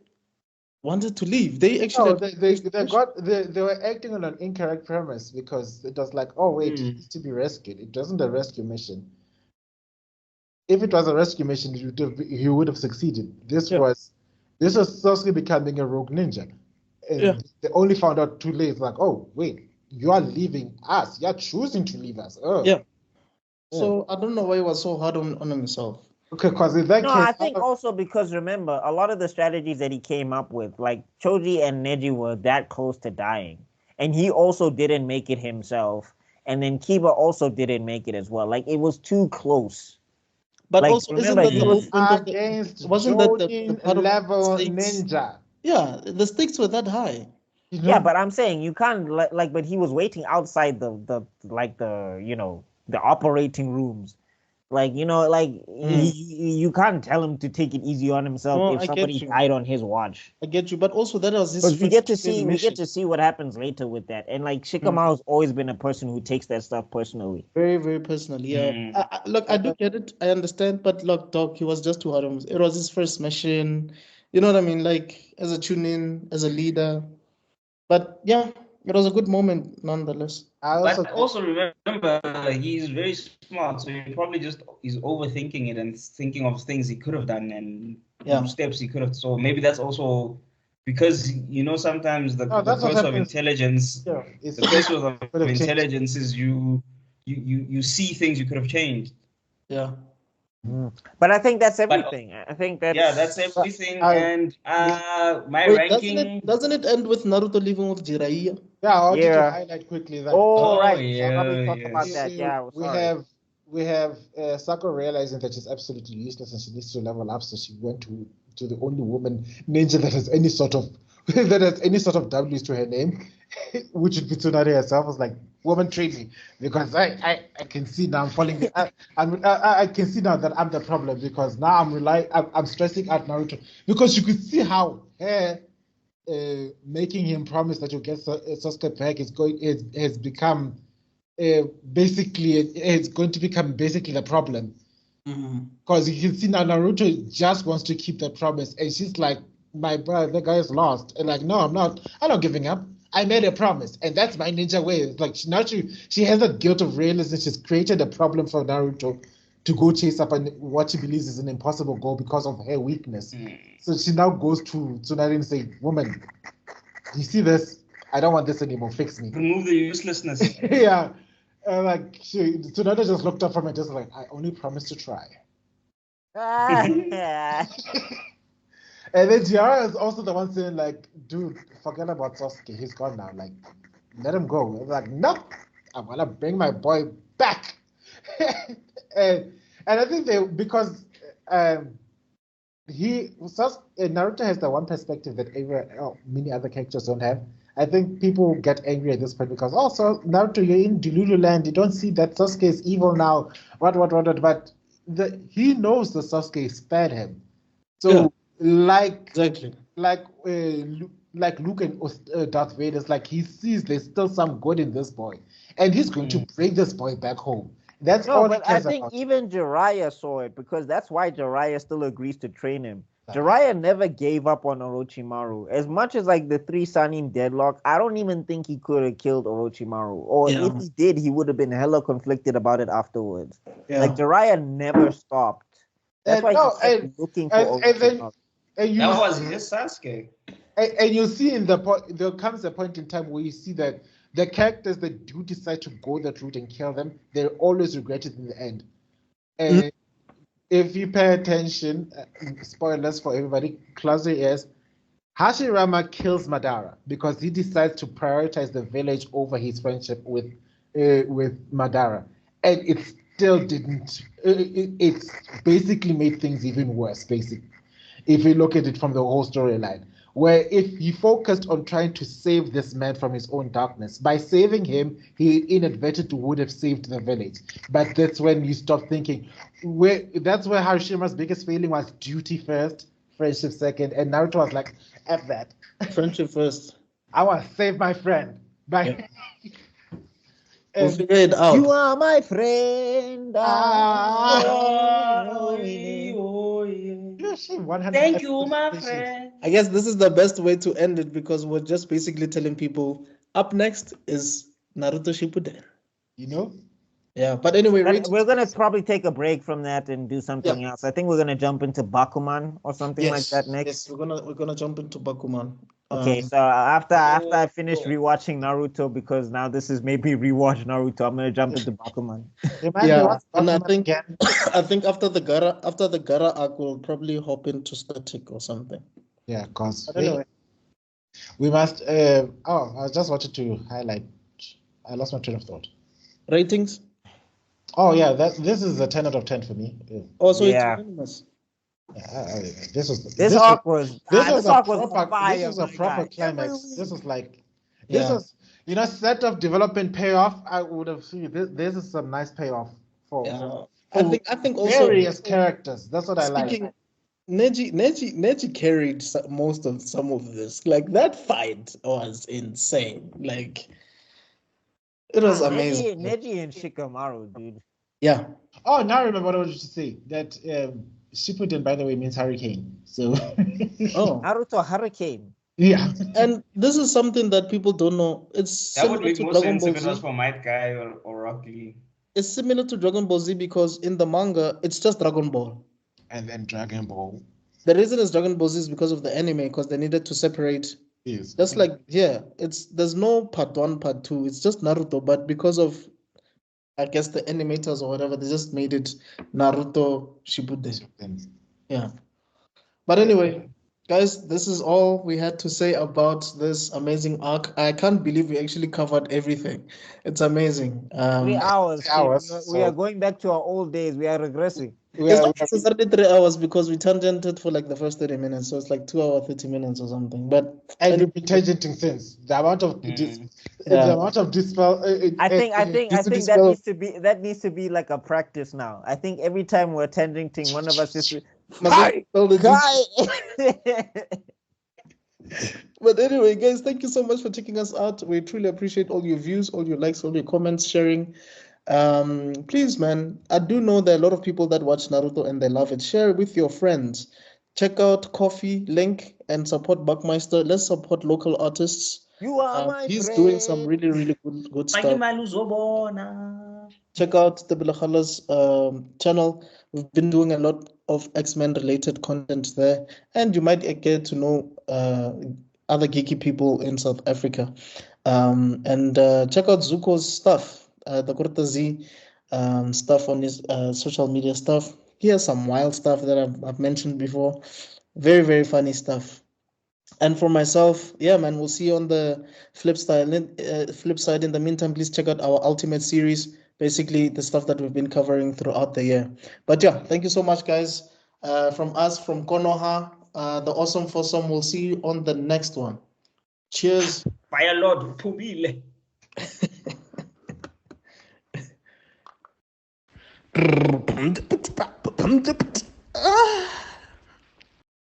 wanted to leave. They actually No, they were acting on an incorrect premise because it was like, oh wait, he needs to be rescued. It wasn't a rescue mission. If it was a rescue mission, he would have succeeded. This was Sasuke becoming a rogue ninja. And they only found out too late, like, oh wait, you are leaving us. You are choosing to leave us. Oh. Yeah. So I don't know why he was so hard on himself. Okay, because in that No, case, I think also because remember, a lot of the strategies that he came up with, like Choji and Neji were that close to dying. And he also didn't make it himself. And then Kiba also didn't make it as well. Like it was too close. But Like, also, isn't remember, that he the was whole point of against wasn't that the Jonin part of level stakes? ninja. Yeah, the stakes were that high. You know? Yeah, but I'm saying you can't like, but he was waiting outside the you know, the operating rooms. Like, you know, like you can't tell him to take it easy on himself No, I if get somebody you. died on his watch. I get you, but also that was his Because we get to see mission. what happens later with that. And like Shikamaru's always been a person who takes that stuff personally. Very, very personally. Yeah. Look, I do get it. I understand, but look, Doc, he was just too hard on himself. It was his first mission. You know what I mean? Like as a tune-in, as a leader. But yeah, It was a good moment nonetheless. But also remember, he's very smart, so he probably just is overthinking it and thinking of things he could have done and steps he could have. So maybe that's also because sometimes the curse of intelligence, the curse of intelligence is you see things you could have changed. Yeah. But I think that's everything. I think that's everything. And my ranking doesn't it end with Naruto leaving with Jiraiya? Yeah, I wanted to highlight quickly that. Right. Yeah, so talk about that. Yeah, we have Sakura realizing that she's absolutely useless and she needs to level up. So she went to the only woman ninja that has any sort of W's to her name, which would be Tsunade herself. I was like, woman, treat me, because I can see now I'm falling. I can see now that I'm the problem, because now I'm stressing out Naruto, because you could see how making him promise that you'll get Sasuke back has become basically it's going to become basically the problem, because you can see now Naruto just wants to keep that promise, and she's like, my brother, the guy is lost, and like, no, I'm not giving up. I made a promise, and that's my ninja way. It's like now she has a guilt of realizing she's created a problem for Naruto to go chase up what she believes is an impossible goal because of her weakness. So she now goes to Tsunade and say, woman, you see this? I don't want this anymore. Fix me. Remove the uselessness. Yeah. Like Tsunade just looked up from it, just like, I only promised to try. And then Jiraiya is also the one saying, like, dude, forget about Sasuke. He's gone now. Like, let him go. It's like, no, I'm gonna bring my boy back. and I think because Naruto has the one perspective that many other characters don't have. I think people get angry at this point because, so Naruto, you're in Delulu land. You don't see that Sasuke is evil now. What. But he knows the Sasuke spared him. So, like Luke and Darth Vader, it's like he sees there's still some good in this boy, and he's going to bring this boy back home. That's all. But I think even Jiraiya saw it, because that's why Jiraiya still agrees to train him. Jiraiya never gave up on Orochimaru. As much as like the three Sannin deadlock, I don't even think he could have killed Orochimaru. Or if he did, he would have been hella conflicted about it afterwards. Yeah. Like Jiraiya never stopped. That's why he kept looking for Orochimaru. That was his Sasuke. And you see there comes a point in time where you see that the characters that do decide to go that route and kill them, they always regret it in the end. And if you pay attention, spoilers for everybody, close your ears, Hashirama kills Madara because he decides to prioritize the village over his friendship with Madara. And it still didn't, it's basically made things even worse, basically, if you look at it from the whole storyline. Where if he focused on trying to save this man from his own darkness, by saving him, he inadvertently would have saved the village. But that's when you stop thinking. That's where Harishima's biggest failing was duty first, friendship second, and Naruto was like, F that. Friendship first. I want to save my friend. Bye. We'll figure it out. You are my friend. Thank you, my friend. I guess this is the best way to end it, because we're just basically telling people up next is Naruto Shippuden. You know? Yeah, but anyway, we're gonna probably take a break from that and do something else. I think we're gonna jump into Bakuman or something like that next. Yes, we're gonna jump into Bakuman. Okay, so after I finish rewatching Naruto, because now this is maybe rewatch Naruto, I'm gonna jump into Bakuman. And I think after the Gara arc, we'll probably hop into Static or something. Yeah, because we must. I just wanted to highlight. I lost my train of thought. Ratings. Oh yeah, this is a 10 out of 10 for me. Also, it's unanimous. This arc was a proper climax. This was like was set of development payoff. I would have seen this is some nice payoff for I think also various characters. That's what I like. Neji carried most of some of this. Like that fight was insane. Like it was amazing. Neji and Shikamaru, dude. Yeah. Oh, now I remember what I wanted to say. That Shippuden, by the way, means hurricane. So Naruto Hurricane. Yeah. And this is something that people don't know. It's That would similar make to more Dragon sense Ball if it was Z. for Might Guy or Rock Lee. It's similar to Dragon Ball Z because in the manga, it's just Dragon Ball. And then Dragon Ball. The reason it's Dragon Ball Z is because of the anime, because they needed to separate. Yes. Just like there's no part 1, part 2. It's just Naruto, but because of, I guess, the animators or whatever, they just made it Naruto Shippuden. Yeah. But anyway, guys, this is all we had to say about this amazing arc. I can't believe we actually covered everything. It's amazing. 3 hours. 3 hours, We are so- going back to our old days. We are regressing. It's not necessarily 3 hours because we tangented for like the first 30 minutes, so it's like 2 hours 30 minutes or something. But and you've been tangenting since the amount of Yeah. the amount of dispel. I think that needs to be like a practice now. I think every time we're tangenting, one of us just Hi, guy. But anyway, guys, thank you so much for checking us out. We truly appreciate all your views, all your likes, all your comments, sharing. Please, man, I do know there are a lot of people that watch Naruto and they love it. Share it with your friends. Check out Coffee link and support Buckmeister. Let's support local artists. You are my He's friend. doing some really, really good stuff. Check out Tebello Khala's channel. We've been doing a lot of X-Men related content there, and you might get to know other geeky people in South Africa. And check out Zuko's stuff, the Kurta Z stuff on his social media stuff. He has some wild stuff that I've mentioned before. Very, very funny stuff. And for myself, yeah, man, we'll see you on the flip side. Flip side. In the meantime, please check out our Ultimate series. Basically, the stuff that we've been covering throughout the year. But yeah, thank you so much, guys. From us, from Konoha, the Awesome Foursome. We'll see you on the next one. Cheers. Fire Lord Pumile.